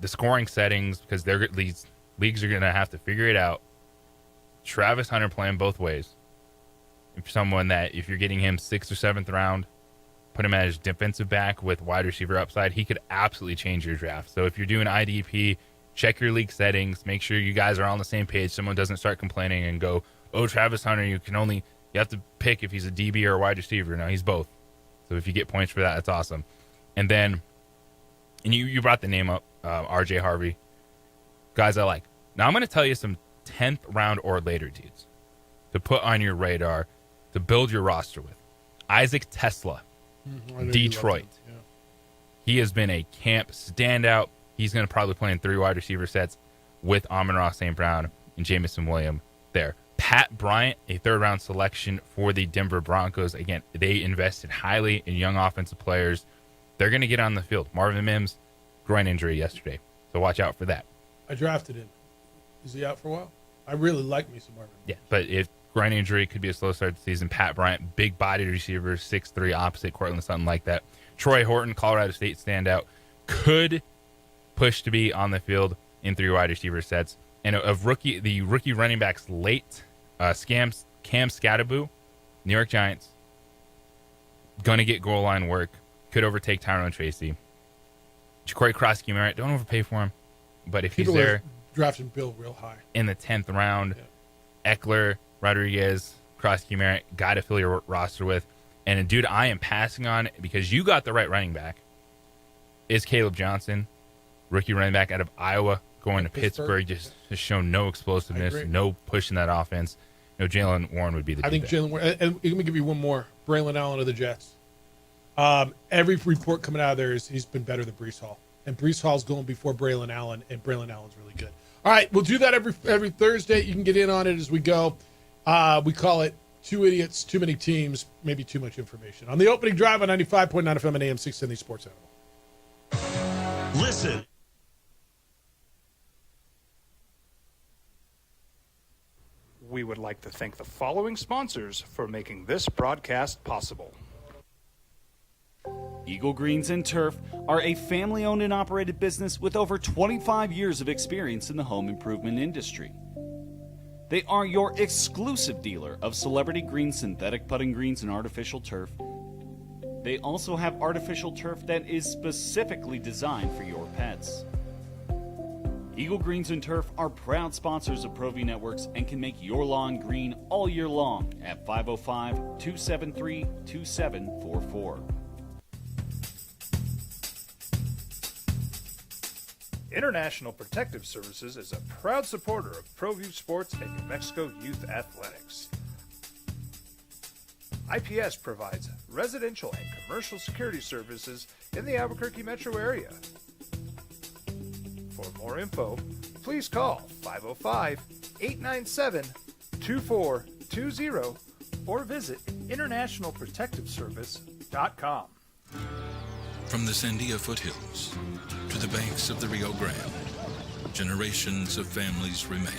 the scoring settings, because these leagues are going to have to figure it out, Travis Hunter playing both ways. If you're getting him 6th or 7th round, put him as defensive back with wide receiver upside, he could absolutely change your draft. So if you're doing IDP, check your league settings, make sure you guys are on the same page. Someone doesn't start complaining and go, oh, Travis Hunter, you have to pick if he's a DB or a wide receiver. No, he's both. So if you get points for that, that's awesome. And then, you brought the name up, RJ Harvey. Guys I like. Now I'm going to tell you some 10th round or later dudes to put on your radar to build your roster with. Isaac Tesla, Detroit. Yeah. He has been a camp standout. He's going to probably play in 3 wide receiver sets with Amon-Ra St. Brown and Jamison Williams there. Pat Bryant, a 3rd-round selection for the Denver Broncos. Again, they invested highly in young offensive players. They're going to get on the field. Marvin Mims, groin injury yesterday, so watch out for that. I drafted him. Is he out for a while? I really like me some Marvin. Yeah, but if groin injury could be a slow start to the season, Pat Bryant, big-bodied receiver, 6'3", opposite Cortland, something like that. Troy Horton, Colorado State standout, could push to be on the field in 3 wide receiver sets. And the rookie running backs late, Cam Scattaboo, New York Giants, going to get goal line work, could overtake Tyrone Tracy. Ja'Cory Krosky-Merritt, don't overpay for him, but if People he's there, drafting Bill real high in the 10th round, Eckler, Rodriguez, Krosky-Merritt, got to fill your roster with. And a dude I am passing on because you got the right running back is Caleb Johnson, rookie running back out of Iowa, going to Pittsburgh, just has shown no explosiveness, no push in that offense. No, Jalen Warren would be the I think Jalen Warren. And let me give you one more. Braylon Allen of the Jets. Every report coming out of there is he's been better than Breece Hall. And Breece Hall's going before Braylon Allen, and Braylon Allen's really good. All right, we'll do that every Thursday. You can get in on it as we go. We call it 2 Idiots, Too Many Teams, maybe too much information. On the opening drive on 95.9 FM and AM 670 Sports Animal. Listen. We would like to thank the following sponsors for making this broadcast possible. Eagle Greens and Turf are a family-owned and operated business with over 25 years of experience in the home improvement industry. They are your exclusive dealer of celebrity green, synthetic putting greens, and artificial turf. They also have artificial turf that is specifically designed for your pets. Eagle Greens and Turf are proud sponsors of ProView Networks and can make your lawn green all year long at 505-273-2744. International Protective Services is a proud supporter of ProView Sports and New Mexico Youth Athletics. IPS provides residential and commercial security services in the Albuquerque metro area. For more info, please call 505-897-2420 or visit internationalprotectiveservice.com. From the Sandia foothills to the banks of the Rio Grande, generations of families remain.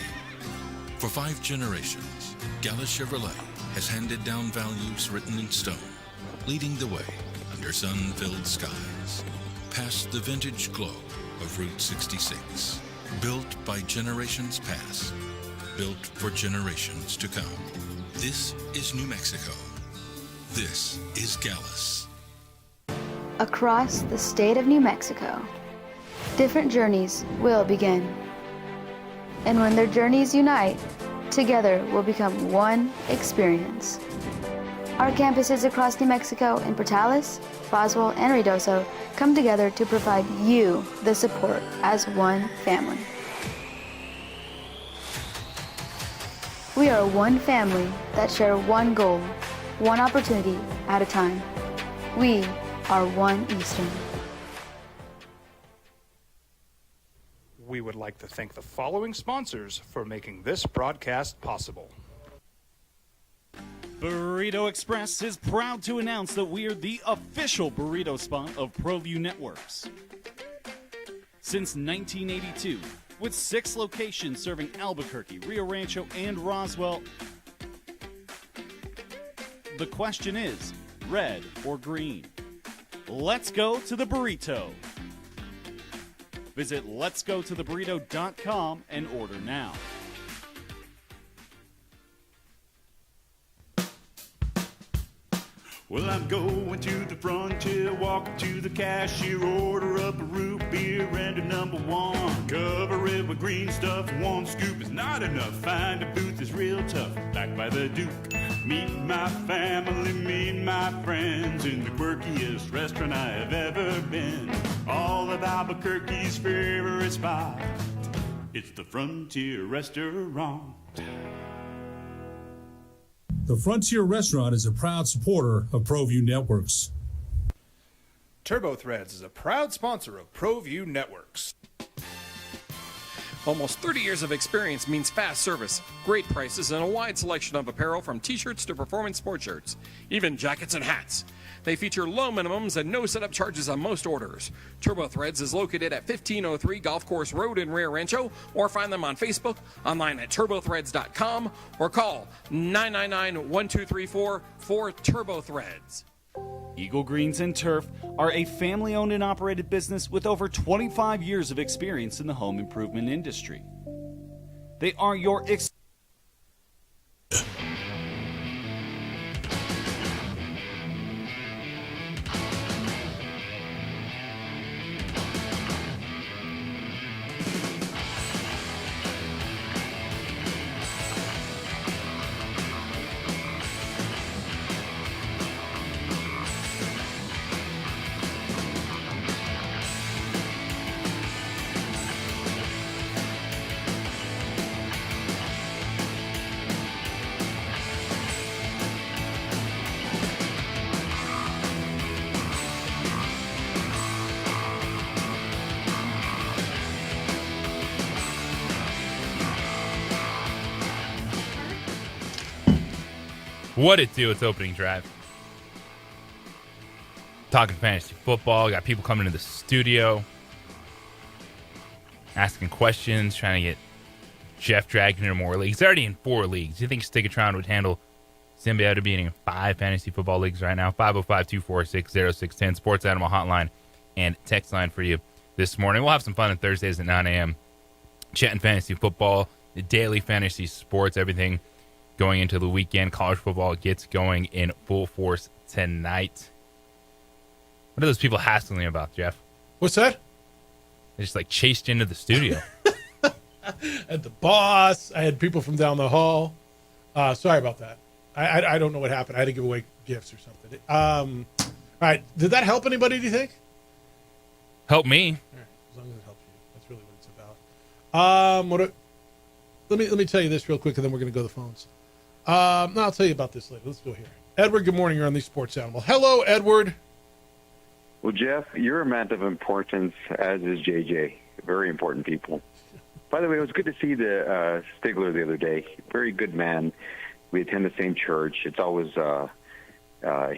For 5 generations, Gala Chevrolet has handed down values written in stone, leading the way under sun-filled skies, past the vintage glow of Route 66. Built by generations past, built for generations to come. This is New Mexico. This is Gallus. Across the state of New Mexico, different journeys will begin. And when their journeys unite, together will become one experience. Our campuses across New Mexico in Portales, Boswell, and Ruidoso come together to provide you the support as one family. We are one family that share one goal, one opportunity at a time. We are One Eastern. We would like to thank the following sponsors for making this broadcast possible. Burrito Express is proud to announce that we are the official burrito spot of ProView Networks. Since 1982, with 6 locations serving Albuquerque, Rio Rancho, and Roswell, the question is, red or green? Let's go to the burrito. Visit letsgototheburrito.com and order now. Well, I'm going to the frontier, walk up to the cashier, order up a root beer and a number 1. Cover it with green stuff, 1 scoop is not enough. Find a booth is real tough, back by the Duke. Meet my family, meet my friends in the quirkiest restaurant I have ever been. All of Albuquerque's favorite spot, it's the Frontier Restaurant. The Frontier Restaurant is a proud supporter of ProView Networks. TurboThreads is a proud sponsor of ProView Networks. Almost 30 years of experience means fast service, great prices, and a wide selection of apparel from t-shirts to performance sports shirts, even jackets and hats. They feature low minimums and no setup charges on most orders. TurboThreads is located at 1503 Golf Course Road in Rio Rancho, or find them on Facebook, online at turbothreads.com, or call 999-1234 for TurboThreads. Eagle Greens and Turf are a family-owned and operated business with over 25 years of experience in the home improvement industry. They are your What it do? It's opening drive. Talking fantasy football. Got people coming to the studio, asking questions, trying to get Jeff dragged into more leagues. He's already in 4 leagues. You think Stigatron would handle Symbiote being in 5 fantasy football leagues right now? 505-246-0610. Sports Animal Hotline and text line for you this morning. We'll have some fun on Thursdays at 9 a.m. Chatting fantasy football, the daily fantasy sports, everything going into the weekend. College football gets going in full force tonight. What are those people hassling you about, Jeff? What's that? They just like chased you into the studio. I had the boss. I had people from down the hall. Sorry about that. I don't know what happened. I had to give away gifts or something. All right. Did that help anybody, do you think? Help me. All right. As long as it helps you. That's really what it's about. Let me tell you this real quick, and then we're going to go to the phones. No, I'll tell you about this later. Let's go here. Edward, good morning. You're on the Sports Animal. Hello, Edward. Well, Jeff, you're a man of importance, as is JJ. Very important people. By the way, it was good to see the Stigler the other day. Very good man. We attend the same church. It's always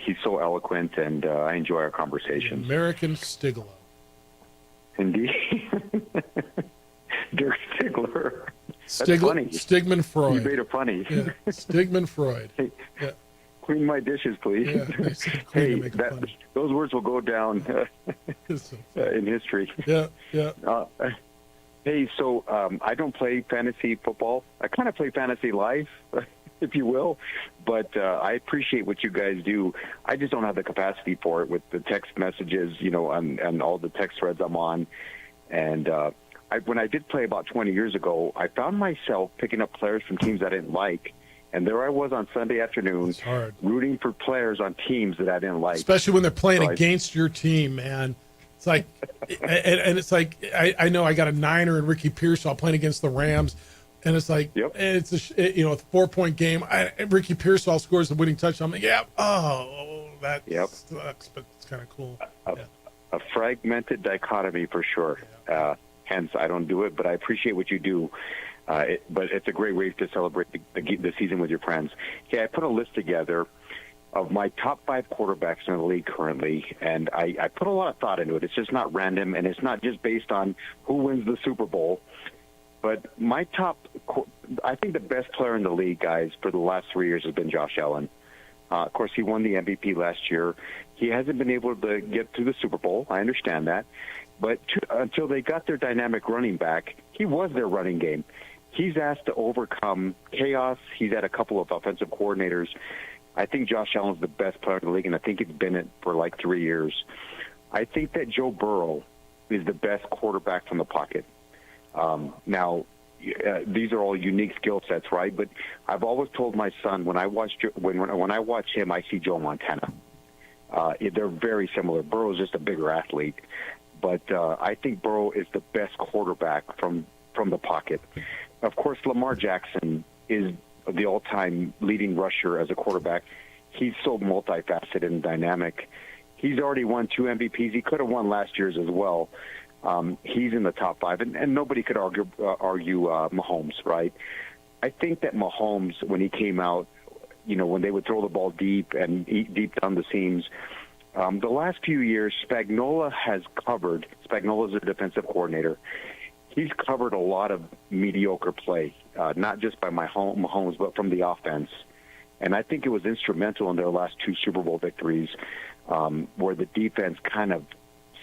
he's so eloquent, and I enjoy our conversations. American Stigler. Indeed. Dirk Stigler. That's funny. Stigmund Freud. You made it funny. Yeah. Stigmund Freud. Hey, yeah. Clean my dishes, please. Yeah, hey, those words will go down in history. Yeah. Hey, so I don't play fantasy football. I kind of play fantasy life, if you will, but I appreciate what you guys do. I just don't have the capacity for it with the text messages, and all the text threads I'm on. And when I did play about 20 years ago, I found myself picking up players from teams I didn't like. And there I was on Sunday afternoon rooting for players on teams that I didn't like. Especially when they're playing against your team, man. It's like, and it's like, I know I got a Niner and Ricky Pearsall playing against the Rams, and it's like, it's a 4-point game. Ricky Pearsall scores the winning touchdown. I'm like, that sucks, but it's kind of cool. A fragmented dichotomy for sure. Hence, I don't do it, but I appreciate what you do. But it's a great way to celebrate the season with your friends. Okay, I put a list together of my top 5 quarterbacks in the league currently, and I put a lot of thought into it. It's just not random, and it's not just based on who wins the Super Bowl. But my I think the best player in the league, guys, for the last 3 years has been Josh Allen. Of course, he won the MVP last year. He hasn't been able to get to the Super Bowl. I understand that. But until they got their dynamic running back, he was their running game. He's asked to overcome chaos. He's had a couple of offensive coordinators. I think Josh Allen's the best player in the league, and I think he's been it for like 3 years. I think that Joe Burrow is the best quarterback from the pocket. Now, these are all unique skill sets, right? But I've always told my son when I watch him, I see Joe Montana. They're very similar. Burrow's just a bigger athlete, but I think Burrow is the best quarterback from the pocket. Of course, Lamar Jackson is the all-time leading rusher as a quarterback. He's so multifaceted and dynamic. He's already won 2 MVPs. He could have won last year's as well. He's in the top 5, and nobody could argue Mahomes, right? I think that Mahomes, when he came out, when they would throw the ball deep and deep down the seams, the last few years, Spagnuolo has covered. Spagnuolo's a defensive coordinator. He's covered a lot of mediocre play, not just by Mahomes, but from the offense. And I think it was instrumental in their last 2 Super Bowl victories, where the defense kind of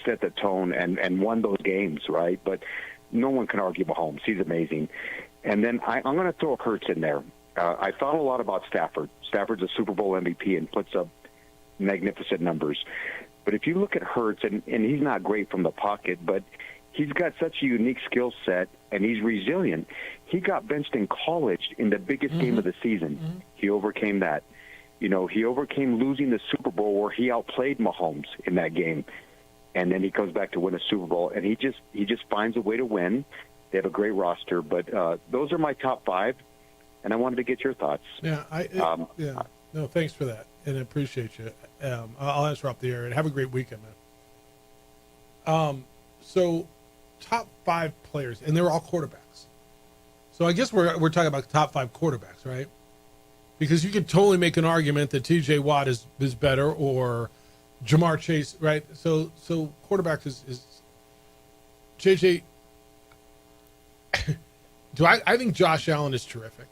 set the tone and won those games, right? But no one can argue Mahomes. He's amazing. And then I'm going to throw Hurts in there. I thought a lot about Stafford. Stafford's a Super Bowl MVP and puts up magnificent numbers. But if you look at Hurts, and he's not great from the pocket, but he's got such a unique skill set, and he's resilient. He got benched in college in the biggest game of the season. He overcame that. He overcame losing the Super Bowl where he outplayed Mahomes in that game. And then he comes back to win a Super Bowl, and he just finds a way to win. They have a great roster, but those are my top 5, and I wanted to get your thoughts. Yeah, no, thanks for that, and I appreciate you. I'll answer off the air, and have a great weekend, man. So, top 5 players, and they're all quarterbacks. So I guess we're talking about top 5 quarterbacks, right? Because you could totally make an argument that T.J. Watt is better, or Jamar Chase, right? So quarterback is JJ. I think Josh Allen is terrific.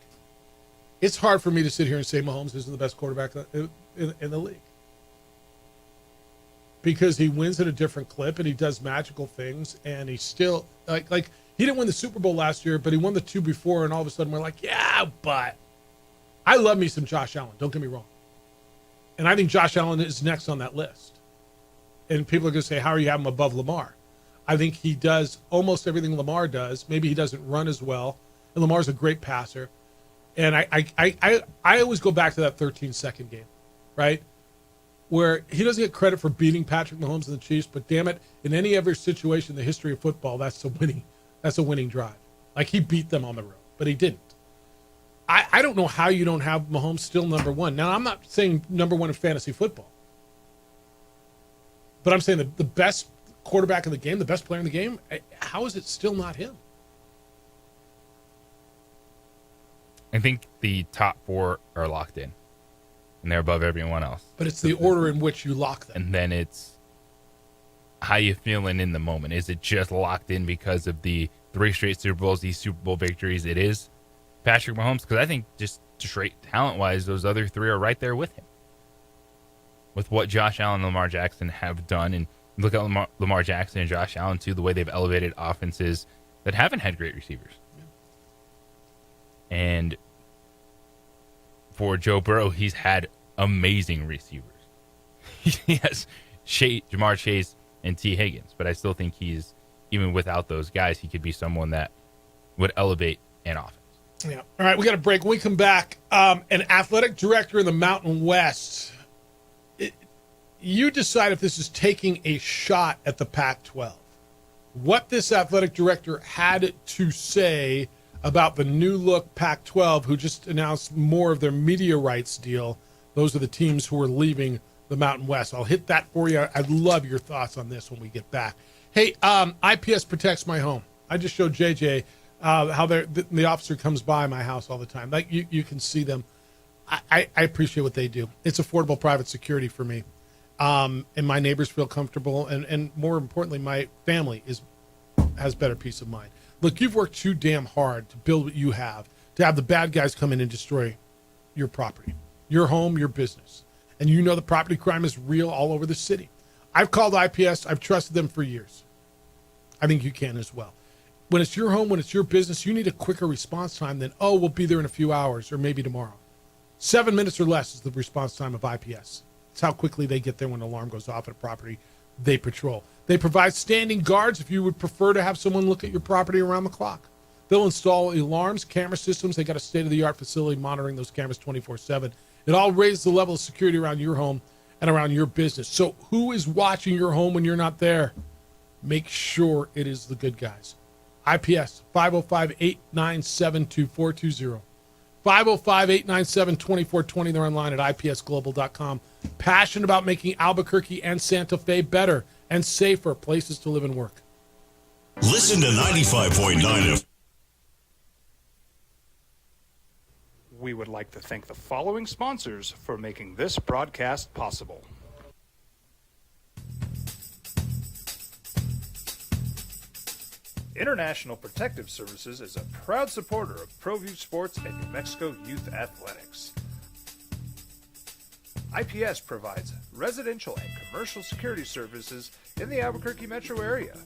It's hard for me to sit here and say Mahomes isn't the best quarterback in the league, because he wins at a different clip and he does magical things, and he's still like he didn't win the Super Bowl last year, but he won the 2 before, and all of a sudden we're like, yeah, but I love me some Josh Allen. Don't get me wrong. And I think Josh Allen is next on that list. And people are going to say, how are you having him above Lamar? I think he does almost everything Lamar does. Maybe he doesn't run as well. And Lamar's a great passer. And I always go back to that 13-second game, right? Where he doesn't get credit for beating Patrick Mahomes and the Chiefs, but damn it, in any other situation in the history of football, that's a winning drive. Like, he beat them on the road, but he didn't. I don't know how you don't have Mahomes still number 1. Now, I'm not saying number 1 in fantasy football, but I'm saying the best quarterback in the game, the best player in the game, how is it still not him? I think the top 4 are locked in, and they're above everyone else. But it's the order in which you lock them. And then it's how you feeling in the moment. Is it just locked in because of the 3 straight Super Bowls, these Super Bowl victories? It is Patrick Mahomes, because I think just straight talent-wise, those other 3 are right there with him. with what Josh Allen and Lamar Jackson have done. And look at Lamar Jackson and Josh Allen, too, the way they've elevated offenses that haven't had great receivers. Yeah. And for Joe Burrow, he's had amazing receivers. He has Jamar Chase and T. Higgins, but I still think even without those guys, he could be someone that would elevate an offense. Yeah. All right, we got a break. When we come back, an athletic director in the Mountain West, you decide if this is taking a shot at the Pac-12. What this athletic director had to say about the new look Pac-12, who just announced more of their media rights deal. Those are the teams who are leaving the Mountain West. I'll hit that for you. I'd love your thoughts on this when we get back. Hey, IPS protects my home. I just showed JJ how the officer comes by my house all the time. Like you can see them. I appreciate what they do. It's affordable private security for me. And my neighbors feel comfortable, and more importantly, my family has better peace of mind. Look, you've worked too damn hard to build what you have, to have the bad guys come in and destroy your property, your home, your business. And you know the property crime is real all over the city. I've called IPS. I've trusted them for years. I think you can as well. When it's your home, when it's your business, you need a quicker response time than, we'll be there in a few hours or maybe tomorrow. 7 minutes or less is the response time of IPS. It's how quickly they get there when an alarm goes off at a property they patrol. They provide standing guards if you would prefer to have someone look at your property around the clock. They'll install alarms, camera systems. They got a state-of-the-art facility monitoring those cameras 24/7. It all raises the level of security around your home and around your business. So who is watching your home when you're not there? Make sure it is the good guys. IPS, 505-897-2420. 505-897-2420. They're online at ipsglobal.com. Passionate about making Albuquerque and Santa Fe better and safer places to live and work. Listen to 95.9 FM. We would like to thank the following sponsors for making this broadcast possible. International Protective Services is a proud supporter of ProView Sports and New Mexico Youth Athletics. IPS provides residential and commercial security services in the Albuquerque metro area.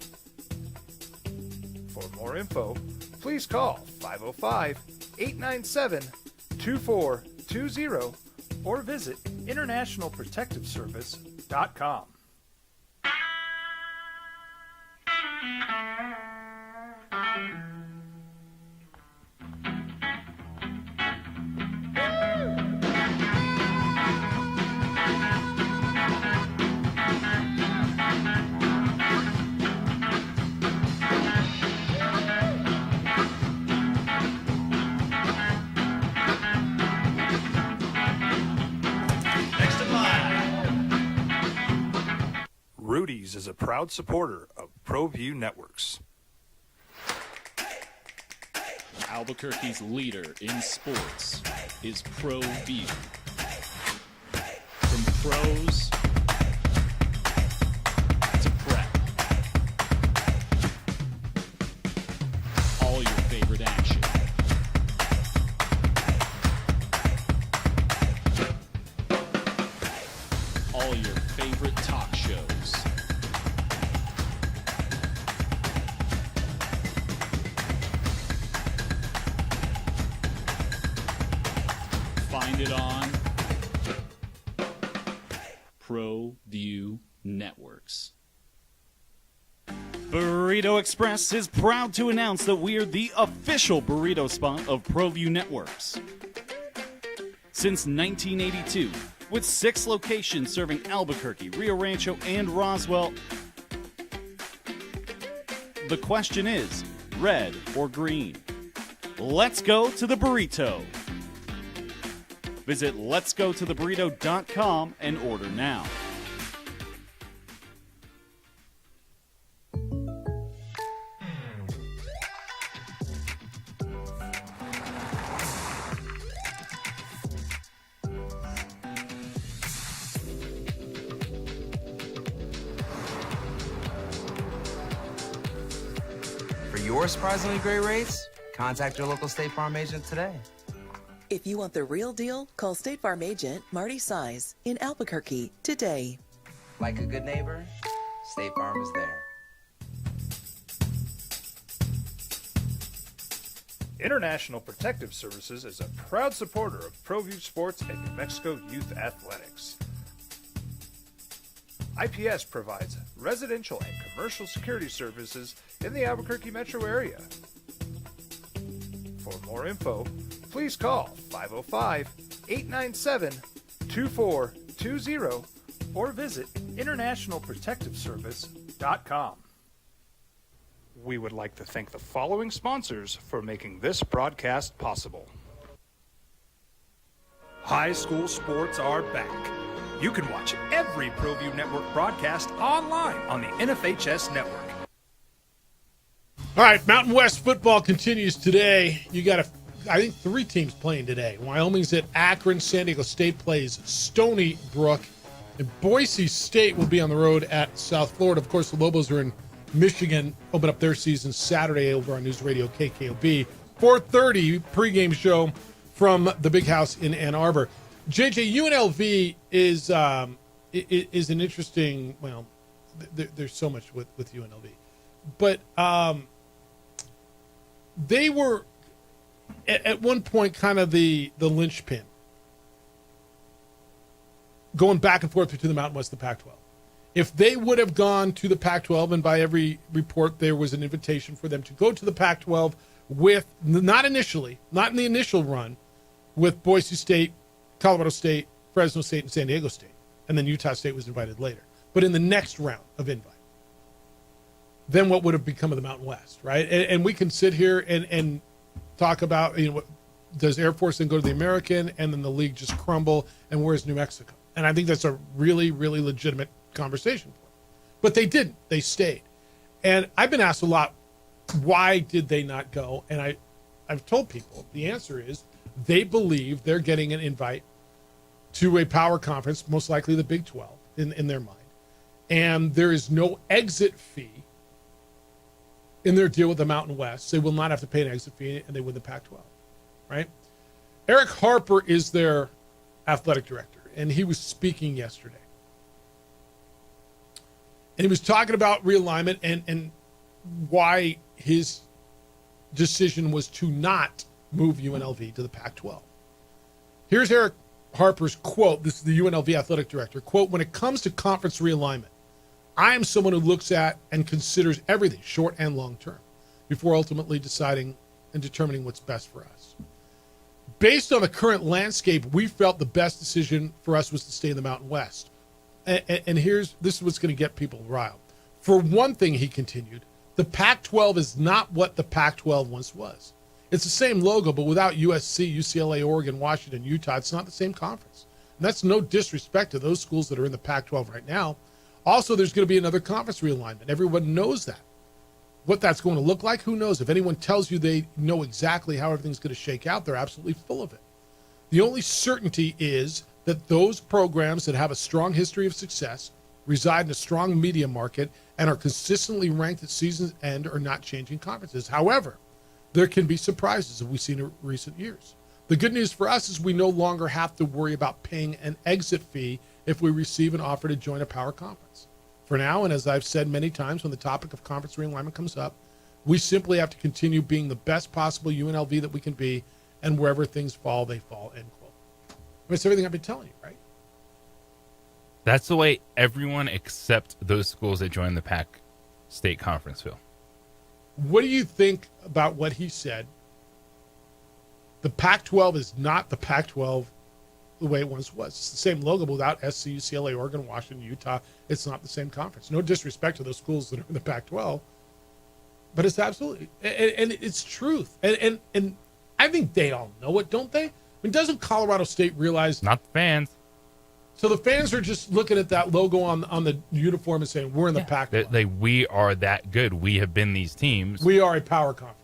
For more info, please call 505-897-2420 or visit internationalprotectiveservice.com. Rudy's is a proud supporter of ProView Networks. Albuquerque's leader in sports is ProView. From pros to prep, all your favorite action. All your favorite talk shows. Find it on ProView Networks. Burrito Express is proud to announce that we are the official burrito spot of ProView Networks. Since 1982, with 6 locations serving Albuquerque, Rio Rancho, and Roswell, the question is, red or green? Let's go to the burrito. Visit letsgototheburrito.com and order now. For your surprisingly great rates, contact your local State Farm agent today. If you want the real deal, call State Farm agent Marty Size in Albuquerque today. Like a good neighbor, State Farm is there. International Protective Services is a proud supporter of ProView Sports and New Mexico Youth Athletics. IPS provides residential and commercial security services in the Albuquerque metro area. For more info, please call 505-897-2420 or visit internationalprotectiveservice.com. We would like to thank the following sponsors for making this broadcast possible. High school sports are back. You can watch every ProView Network broadcast online on the NFHS network. All right, Mountain West football continues today. You got, I think, 3 teams playing today. Wyoming's at Akron. San Diego State plays Stony Brook. And Boise State will be on the road at South Florida. Of course, the Lobos are in Michigan, open up their season Saturday over on News Radio KKOB. 4:30 pregame show from the Big House in Ann Arbor. JJ, UNLV is an interesting. Well, there's so much with UNLV, but they were at one point kind of the linchpin, going back and forth between the Mountain West and the Pac-12. If they would have gone to the Pac-12, and by every report there was an invitation for them to go to the Pac-12 with, not in the initial run, with Boise State, Colorado State, Fresno State, and San Diego State. And then Utah State was invited later. But in the next round of invite, then what would have become of the Mountain West, right? And we can sit here and talk about, does Air Force then go to the American and then the league just crumble, and where's New Mexico? And I think that's a really, really legitimate conversation point. But they didn't. They stayed. And I've been asked a lot, why did they not go? And I've told people the answer is they believe they're getting an invite to a power conference, most likely the Big 12 in their mind. And there is no exit fee in their deal with the Mountain West. They will not have to pay an exit fee, and they win the Pac-12, right? Eric Harper is their athletic director, and he was speaking yesterday. And he was talking about realignment and why his decision was to not move UNLV to the Pac-12. Here's Eric Harper's quote. This is the UNLV athletic director. Quote, "When it comes to conference realignment, I am someone who looks at and considers everything short and long term before ultimately deciding and determining what's best for us. Based on the current landscape, we felt the best decision for us was to stay in the Mountain West." And this is what's going to get people riled. For one thing, he continued, the Pac-12 is not what the Pac-12 once was. It's the same logo, but without USC, UCLA, Oregon, Washington, Utah, it's not the same conference. And that's no disrespect to those schools that are in the Pac-12 right now. Also, there's going to be another conference realignment. Everyone knows that. What that's going to look like, who knows? If anyone tells you they know exactly how everything's going to shake out, they're absolutely full of it. The only certainty is that those programs that have a strong history of success, reside in a strong media market, and are consistently ranked at season's end are not changing conferences. However, there can be surprises, as we've seen in recent years. The good news for us is we no longer have to worry about paying an exit fee if we receive an offer to join a power conference. For now, and as I've said many times when the topic of conference realignment comes up, we simply have to continue being the best possible UNLV that we can be, and wherever things fall, they fall, end quote. I mean, it's everything I've been telling you, right? That's the way everyone except those schools that joined the Pac State Conference feel. What do you think about what he said? The Pac-12 is not the Pac-12 the way it once was. It's the same logo, but without SC, UCLA, Oregon, Washington, Utah. It's not the same conference. No disrespect to those schools that are in the Pac-12, but it's absolutely, and it's truth. And I think they all know it, don't they? I mean, doesn't Colorado State realize? Not the fans. So the fans are just looking at that logo on the uniform and saying, we're in the Pac-12. We are that good. We have been these teams. We are a power conference.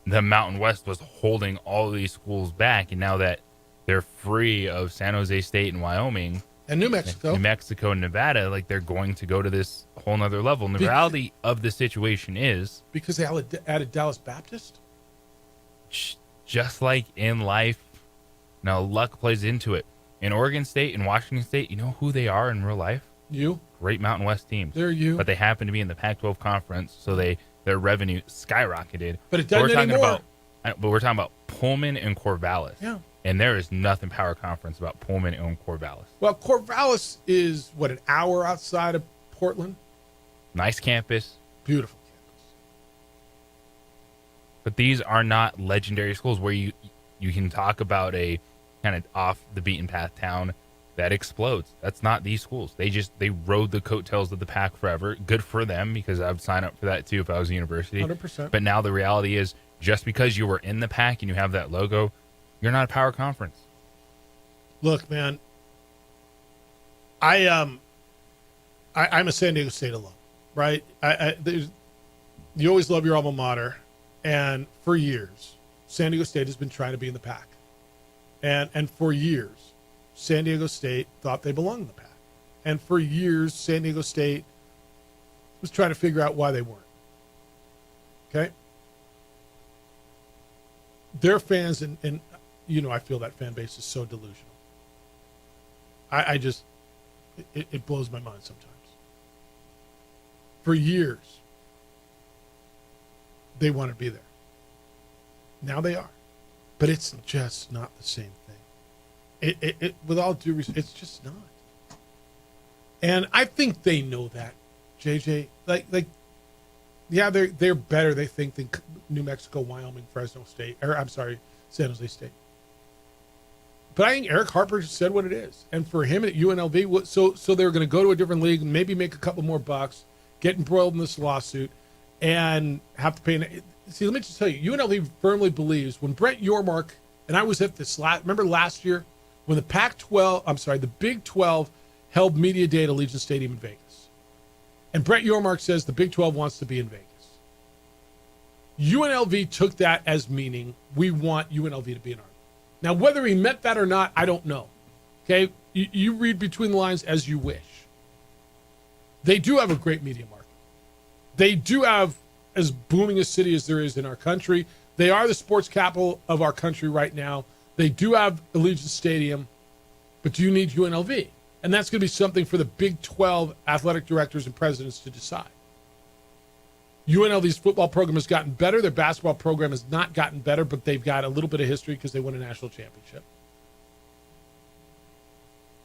The Mountain West was holding all of these schools back, and now that they're free of San Jose State and Wyoming and New Mexico and Nevada, like they're going to go to this whole nother level. And the reality of the situation is, because they added Dallas Baptist, just like in life, Now, luck plays into it. In Oregon State and Washington State, you know who they are in real life? You. Great Mountain West teams. They're you. But they happen to be in the Pac-12 conference, so their revenue skyrocketed. But it doesn't anymore. But we're talking about Pullman and Corvallis. Yeah. And there is nothing power conference about Pullman and Corvallis. Well, Corvallis is, an hour outside of Portland? Nice campus. Beautiful campus. But these are not legendary schools where you can talk about a kind of off the beaten path town that explodes. That's not these schools. They rode the coattails of the pack forever. Good for them, because I would sign up for that too if I was a university. 100%. But now the reality is, just because you were in the pack and you have that logo, you're not a power conference. Look, man, I'm a San Diego State alum, right? You always love your alma mater, and for years, San Diego State has been trying to be in the pack, and for years, San Diego State thought they belonged in the pack, and for years, San Diego State was trying to figure out why they weren't. Okay, their fans and I feel that fan base is so delusional. I just, it blows my mind sometimes. For years, they wanted to be there. Now they are. But it's just not the same thing. It with all due respect, it's just not. And I think they know that, JJ. Like, yeah, they're better, they think, than New Mexico, Wyoming, Fresno State, San Jose State. But I think Eric Harper said what it is. And for him at UNLV, so they're going to go to a different league, maybe make a couple more bucks, get embroiled in this lawsuit, and have to pay. See, let me just tell you, UNLV firmly believes when Brett Yormark, and I was at this remember last year when the Big 12 held media day at Allegiant Stadium in Vegas. And Brett Yormark says the Big 12 wants to be in Vegas. UNLV took that as meaning we want UNLV to be in our. Now, whether he meant that or not, I don't know. Okay? You read between the lines as you wish. They do have a great media market. They do have as booming a city as there is in our country. They are the sports capital of our country right now. They do have Allegiant Stadium, but do you need UNLV? And that's going to be something for the Big 12 athletic directors and presidents to decide. UNLV's football program has gotten better. Their basketball program has not gotten better, but they've got a little bit of history because they won a national championship.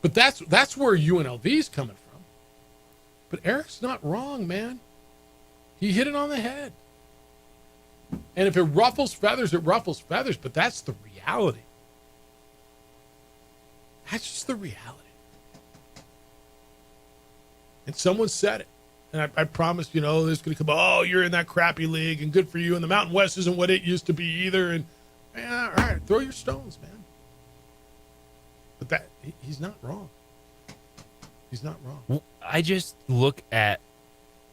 But that's where UNLV's coming from. But Eric's not wrong, man. He hit it on the head. And if it ruffles feathers, it ruffles feathers, but that's the reality. That's just the reality. And someone said it. And I promised, there's going to come, oh, you're in that crappy league and good for you. And the Mountain West isn't what it used to be either. And, all right, throw your stones, man. But he's not wrong. He's not wrong. Well, I just look at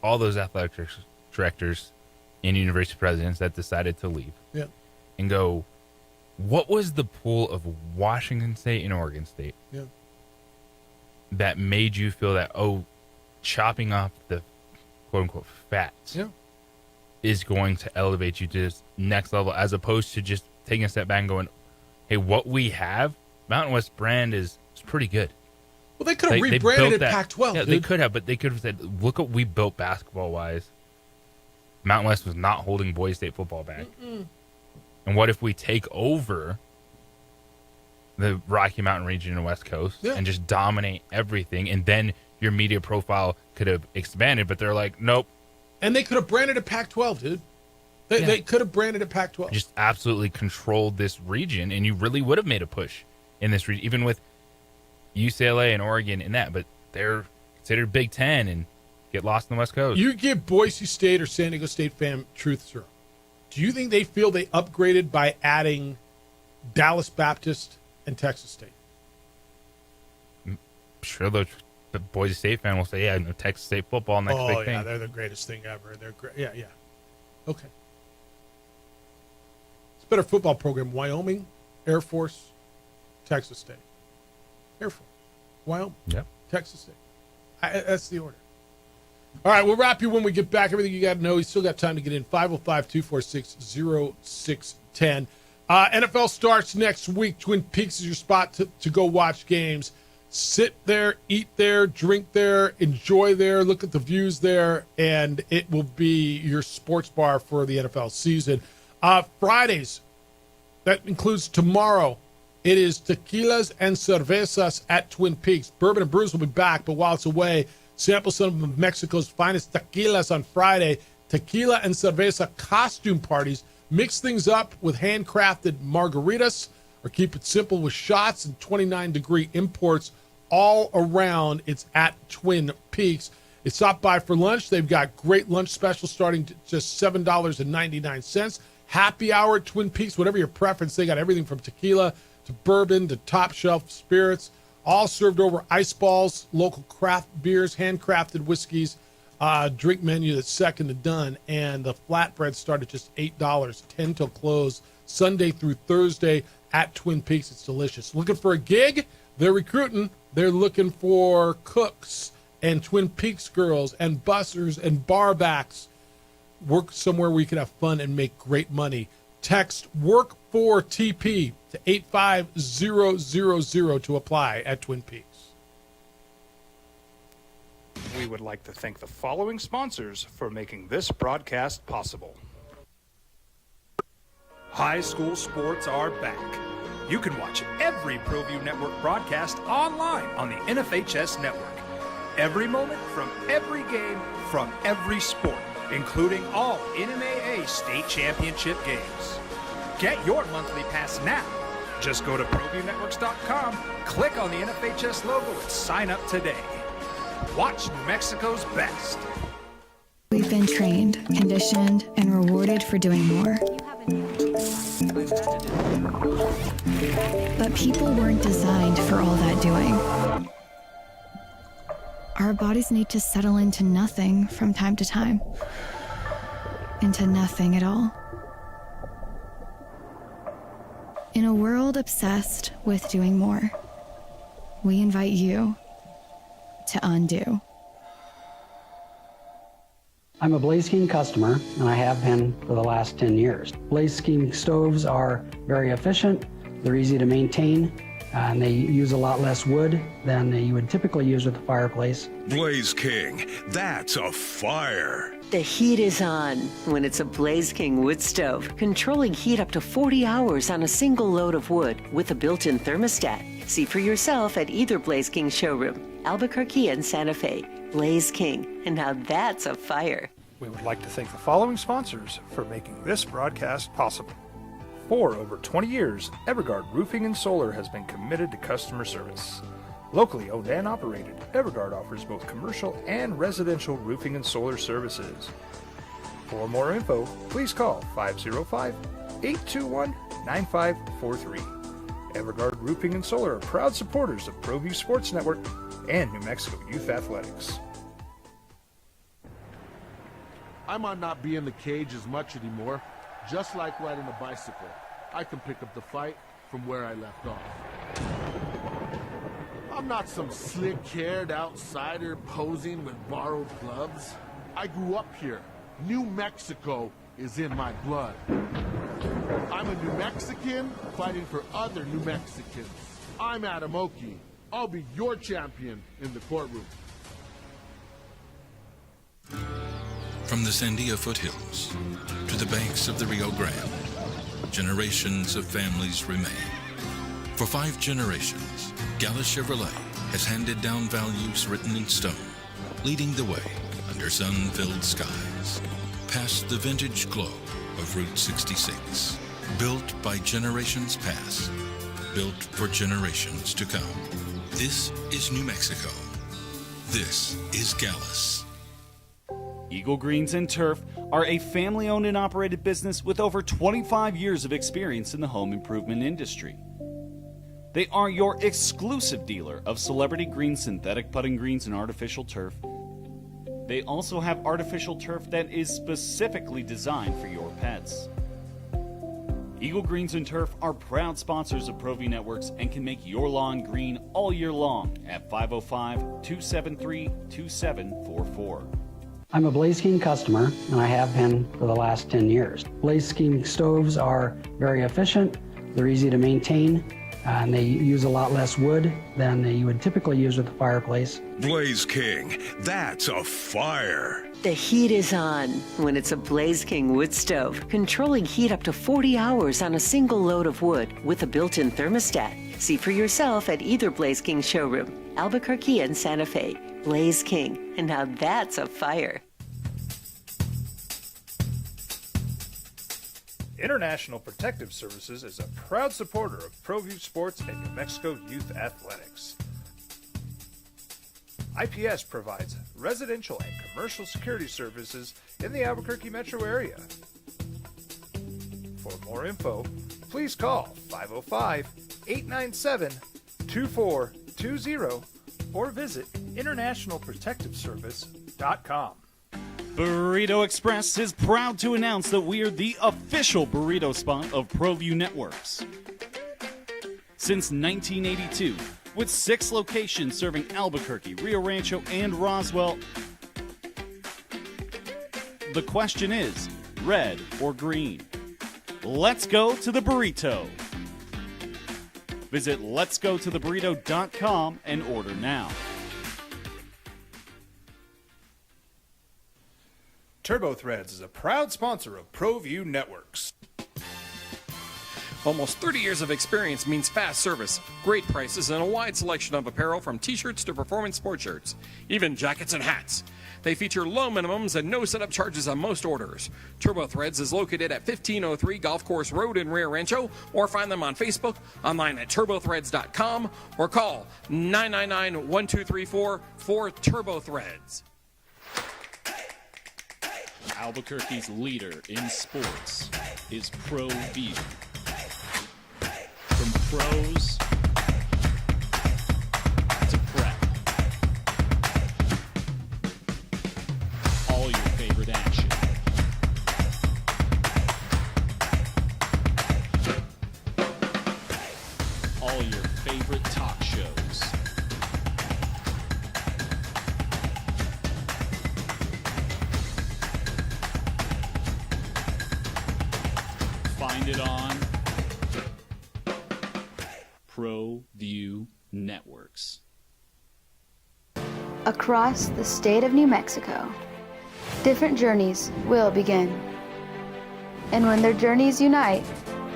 all those athletic directors and university presidents that decided to leave. Yeah. And go, what was the pool of Washington State and Oregon State that made you feel that, chopping off the quote-unquote fats is going to elevate you to this next level, as opposed to just taking a step back and going, hey, what we have, Mountain West brand is pretty good. Well, they could have rebranded it Pac-12. Yeah, dude. they could have, but they could have said, look what we built basketball-wise. Mountain West was not holding Boise State football back. And what if we take over the Rocky Mountain region and West Coast and just dominate everything, and then your media profile could have expanded, but they're like, nope. And they could have branded it Pac-12, dude. They could have branded it Pac-12. Just absolutely controlled this region, and you really would have made a push in this region, even with UCLA and Oregon in that, but they're considered Big Ten and get lost on the West Coast. You give Boise State or San Diego State fan truth serum. Do you think they feel they upgraded by adding Dallas Baptist and Texas State? Sure, the Boise State fan will say, yeah, no, Texas State football, next big thing. Oh, yeah, they're the greatest thing ever. They're great. Yeah. Okay. It's a better football program. Wyoming, Air Force, Texas State. Air Force, Wyoming, Texas State. That's the order. All right, we'll wrap you when we get back. Everything you got to know. You still got time to get in. 505-246-0610. NFL starts next week. Twin Peaks is your spot to go watch games. Sit there, eat there, drink there, enjoy there, look at the views there, and it will be your sports bar for the NFL season. Fridays, that includes tomorrow, it is Tequilas and Cervezas at Twin Peaks. Bourbon and Brews will be back, but while it's away, sample some of Mexico's finest tequilas on Friday. Tequila and Cerveza costume parties. Mix things up with handcrafted margaritas, or keep it simple with shots and 29-degree imports all around. It's at Twin Peaks. It's stop by for lunch. They've got great lunch specials starting to just $7.99. Happy hour at Twin Peaks, whatever your preference. They got everything from tequila to bourbon to top shelf spirits, all served over ice balls, local craft beers, handcrafted whiskeys. Drink menu that's second to none, and the flatbread start at just $8, 10 till close, Sunday through Thursday at Twin Peaks. It's delicious. Looking for a gig? They're recruiting. They're looking for cooks and Twin Peaks girls and bussers and barbacks. Work somewhere where you can have fun and make great money. Text work for TP to 85000 to apply at Twin Peaks. We would like to thank the following sponsors for making this broadcast possible. High school sports are back. You can watch every ProView Network broadcast online on the NFHS network. Every moment from every game from every sport, including all NMAA state championship games. Get your monthly pass now. Just go to ProViewNetworks.com, click on the NFHS logo, and sign up today. Watch New Mexico's best. We've been trained, conditioned, and rewarded for doing more. But people weren't designed for all that doing. Our bodies need to settle into nothing from time to time. Into nothing at all. In a world obsessed with doing more, we invite you to undo. I'm a Blaze King customer, and I have been for the last 10 years. Blaze King stoves are very efficient, they're easy to maintain, and they use a lot less wood than you would typically use with a fireplace. Blaze King, that's a fire. The heat is on when it's a Blaze King wood stove, controlling heat up to 40 hours on a single load of wood with a built-in thermostat. See for yourself at either Blaze King showroom, Albuquerque and Santa Fe. Blaze King, and now that's a fire. We would like to thank the following sponsors for making this broadcast possible. For over 20 years, Evergard Roofing and Solar has been committed to customer service. Locally owned and operated, Evergard offers both commercial and residential roofing and solar services. For more info, please call 505-821-9543. Evergard Roofing and Solar are proud supporters of ProView Sports Network and New Mexico Youth Athletics. I might not be in the cage as much anymore. Just like riding a bicycle, I can pick up the fight from where I left off. I'm not some slick-haired outsider posing with borrowed gloves. I grew up here. New Mexico is in my blood. I'm a New Mexican fighting for other New Mexicans. I'm Adam Oki. I'll be your champion in the courtroom. From the Sandia foothills to the banks of the Rio Grande, generations of families remain. For 5 generations, Gallus Chevrolet has handed down values written in stone, leading the way under sun-filled skies, past the vintage glow of Route 66. Built by generations past, built for generations to come. This is New Mexico. This is Gallus. Eagle Greens and Turf are a family-owned and operated business with over 25 years of experience in the home improvement industry. They are your exclusive dealer of celebrity green, synthetic putting greens, and artificial turf. They also have artificial turf that is specifically designed for your pets. Eagle Greens and Turf are proud sponsors of ProView Networks and can make your lawn green all year long at 505-273-2744. I'm a Blaze King customer, and I have been for the last 10 years. Blaze King stoves are very efficient, they're easy to maintain, and they use a lot less wood than you would typically use with a fireplace. Blaze King, that's a fire. The heat is on when it's a Blaze King wood stove, controlling heat up to 40 hours on a single load of wood with a built-in thermostat. See for yourself at either Blaze King showroom, Albuquerque and Santa Fe. Blaze King, and now that's a fire. International Protective Services is a proud supporter of ProView Sports and New Mexico Youth Athletics. IPS provides residential and commercial security services in the Albuquerque metro area. For more info, please call 505-897-2420 or visit internationalprotectiveservice.com. Burrito Express is proud to announce that we are the official burrito spot of ProView Networks. Since 1982, with 6 locations serving Albuquerque, Rio Rancho, and Roswell, the question is, red or green? Let's go to the burrito. Visit letsgototheburrito.com and order now. TurboThreads is a proud sponsor of ProView Networks. Almost 30 years of experience means fast service, great prices, and a wide selection of apparel from t-shirts to performance sport shirts, even jackets and hats. They feature low minimums and no setup charges on most orders. TurboThreads is located at 1503 Golf Course Road in Rio Rancho, or find them on Facebook, online at turbothreads.com, or call 999-1234 for TurboThreads. Albuquerque's leader in sports is ProView. From pros to prep, all your favorite action. All your favorite talk shows. Find it on ProView Networks. Across the state of New Mexico, different journeys will begin. And when their journeys unite,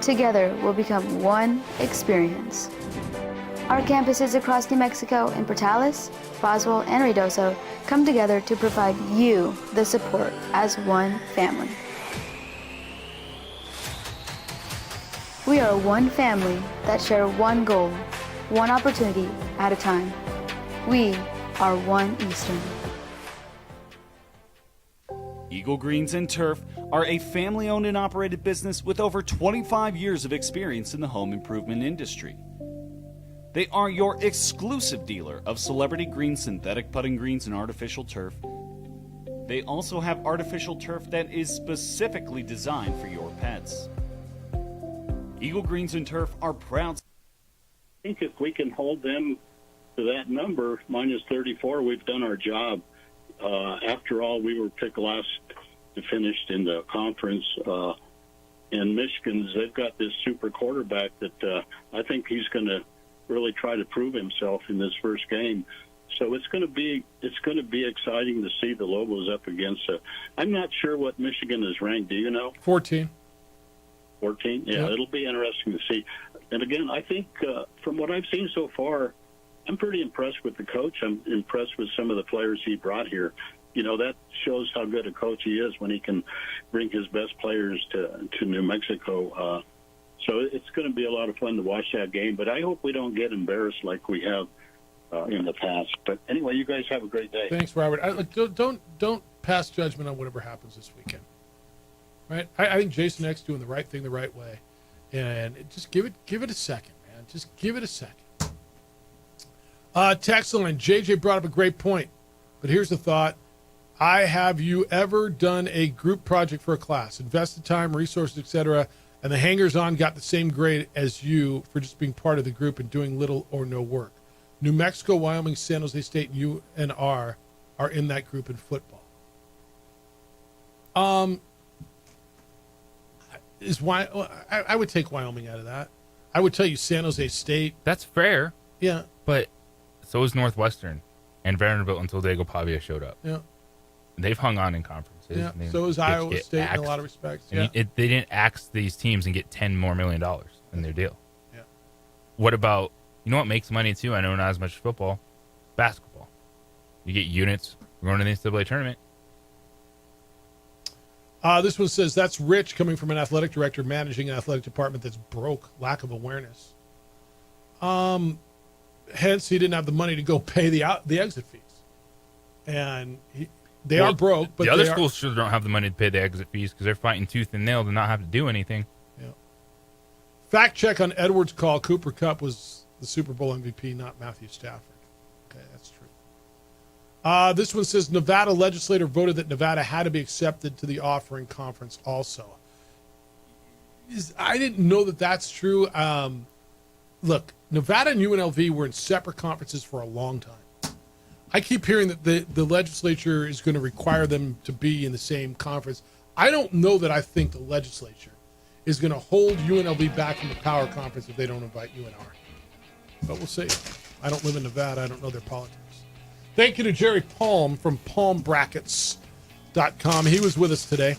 together will become one experience. Our campuses across New Mexico in Portales, Roswell, and Ruidoso come together to provide you the support as one family. We are one family that share one goal, one opportunity at a time. We are one Eastern. Eagle Greens and Turf are a family-owned and operated business with over 25 years of experience in the home improvement industry. They are your exclusive dealer of celebrity green, synthetic putting greens, and artificial turf. They also have artificial turf that is specifically designed for your pets. Eagle Greens and Turf are proud. I think if we can hold them to that number, minus 34, we've done our job. After all, we were picked last to finish in the conference. And Michigan's, they've got this super quarterback that I think he's going to really try to prove himself in this first game. So it's going to be exciting to see the Lobos up against. I'm not sure what Michigan is ranked. Do you know? 14. 14? Yeah, Yep. It'll be interesting to see. And again, I think from what I've seen so far, I'm pretty impressed with the coach. I'm impressed with some of the players he brought here. You know, that shows how good a coach he is when he can bring his best players to New Mexico. So it's going to be a lot of fun to watch that game. But I hope we don't get embarrassed like we have in the past. But anyway, you guys have a great day. Thanks, Robert. Don't pass judgment on whatever happens this weekend. Right? I think Jason X doing the right thing the right way, and just give it a second, man. Just give it a second. Text line. JJ brought up a great point, but here's the thought. Have you ever done a group project for a class, invested time, resources, etc., and the hangers-on got the same grade as you for just being part of the group and doing little or no work? New Mexico, Wyoming, San Jose State, and UNR are in that group in football. I would take Wyoming out of that. I would tell you San Jose State. That's fair. Yeah. But so is Northwestern and Vanderbilt until Diego Pavia showed up. Yeah. They've hung on in conferences. Yeah. They So is Iowa State in a lot of respects. I mean, they didn't axe these teams and get $10 more million in their deal. Yeah. What about, you know what makes money too? I know not as much football. Basketball. You get units. We're going to the NCAA tournament. This one says, that's rich coming from an athletic director managing an athletic department that's broke. Lack of awareness. Hence, he didn't have the money to go pay the exit fees. And they are broke. But the other schools sure don't have the money to pay the exit fees because they're fighting tooth and nail to not have to do anything. Yeah. Fact check on Edwards' call. Cooper Kupp was the Super Bowl MVP, not Matthew Stafford. Okay, that's true. This one says Nevada legislator voted that Nevada had to be accepted to the offering conference also. I didn't know that that's true. Look, Nevada and UNLV were in separate conferences for a long time. I keep hearing that the legislature is going to require them to be in the same conference. I don't know that I think the legislature is going to hold UNLV back from the power conference if they don't invite UNR. But we'll see. I don't live in Nevada. I don't know their politics. Thank you to Jerry Palm from palmbrackets.com. He was with us today.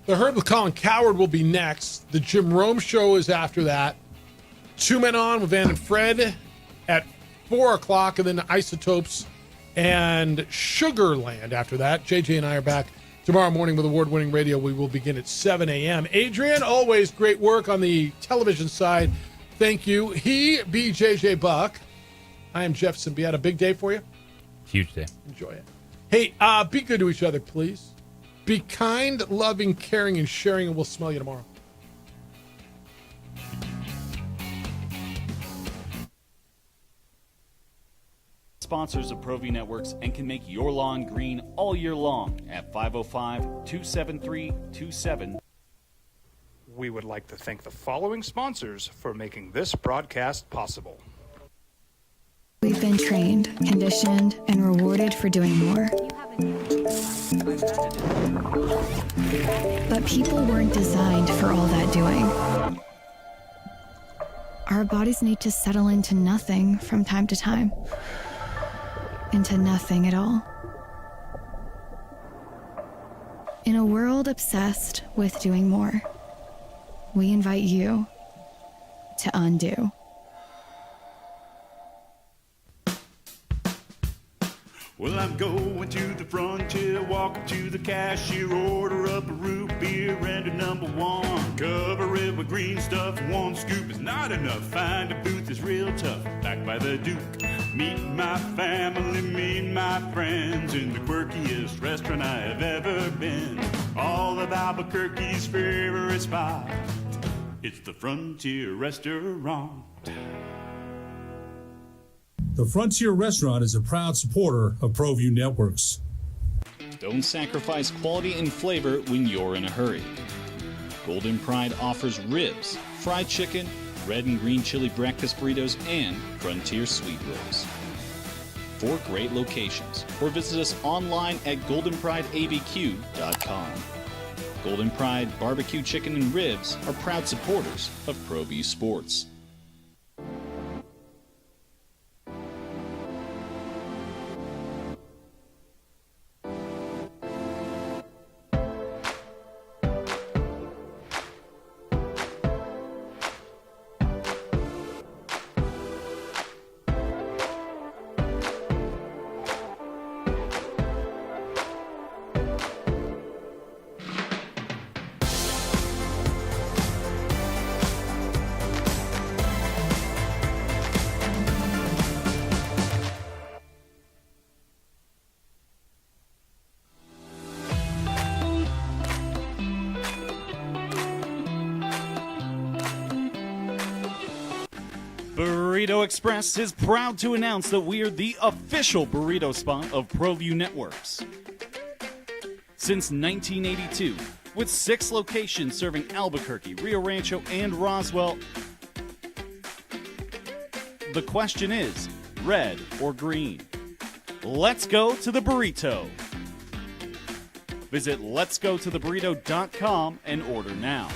The Herd with Colin Cowherd will be next. The Jim Rome Show is after that. 2 Men On with Van and Fred at 4 o'clock, and then Isotopes and Sugarland after that. JJ and I are back tomorrow morning with award-winning radio. We will begin at 7 a.m. Adrian, always great work on the television side. Thank you. He be JJ Buck. I am Jeff Symbieta. Big day for you? Huge day. Enjoy it. Hey, be good to each other, please. Be kind, loving, caring, and sharing, and we'll smell you tomorrow. Sponsors of ProView Networks and can make your lawn green all year long at 505-273-27. We would like to thank the following sponsors for making this broadcast possible. We've been trained, conditioned, and rewarded for doing more. But people weren't designed for all that doing. Our bodies need to settle into nothing from time to time. Into nothing at all. In a world obsessed with doing more, we invite you to undo. Well, I'm going to the frontier, walking to the cashier, order up a root beer and a number one. Cover it with green stuff, one scoop is not enough. Find a booth is real tough, back by the Duke. Meet my family, meet my friends in the quirkiest restaurant I have ever been. All of Albuquerque's favorite spot, it's the Frontier Restaurant. The Frontier Restaurant is a proud supporter of ProView Networks. Don't sacrifice quality and flavor when you're in a hurry. Golden Pride offers ribs, fried chicken, red and green chili breakfast burritos, and Frontier sweet rolls. 4 great locations, or visit us online at goldenprideabq.com. Golden Pride Barbecue Chicken and Ribs are proud supporters of ProView Sports. Burrito Express is proud to announce that we are the official burrito spot of ProView Networks. Since 1982, with 6 locations serving Albuquerque, Rio Rancho, and Roswell, the question is, red or green? Let's go to the burrito. Visit letsgototheburrito.com and order now.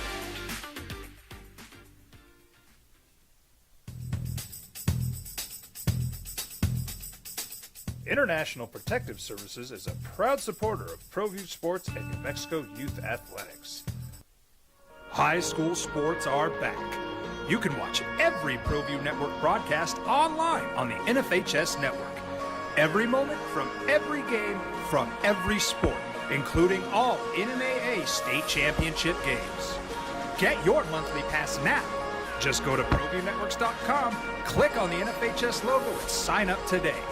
International Protective Services is a proud supporter of ProView Sports and New Mexico Youth Athletics. High school sports are back. You can watch every ProView Network broadcast online on the NFHS network. Every moment from every game from every sport, including all NMAA state championship games. Get your monthly pass now. Just go to ProViewNetworks.com, click on the NFHS logo, and sign up today.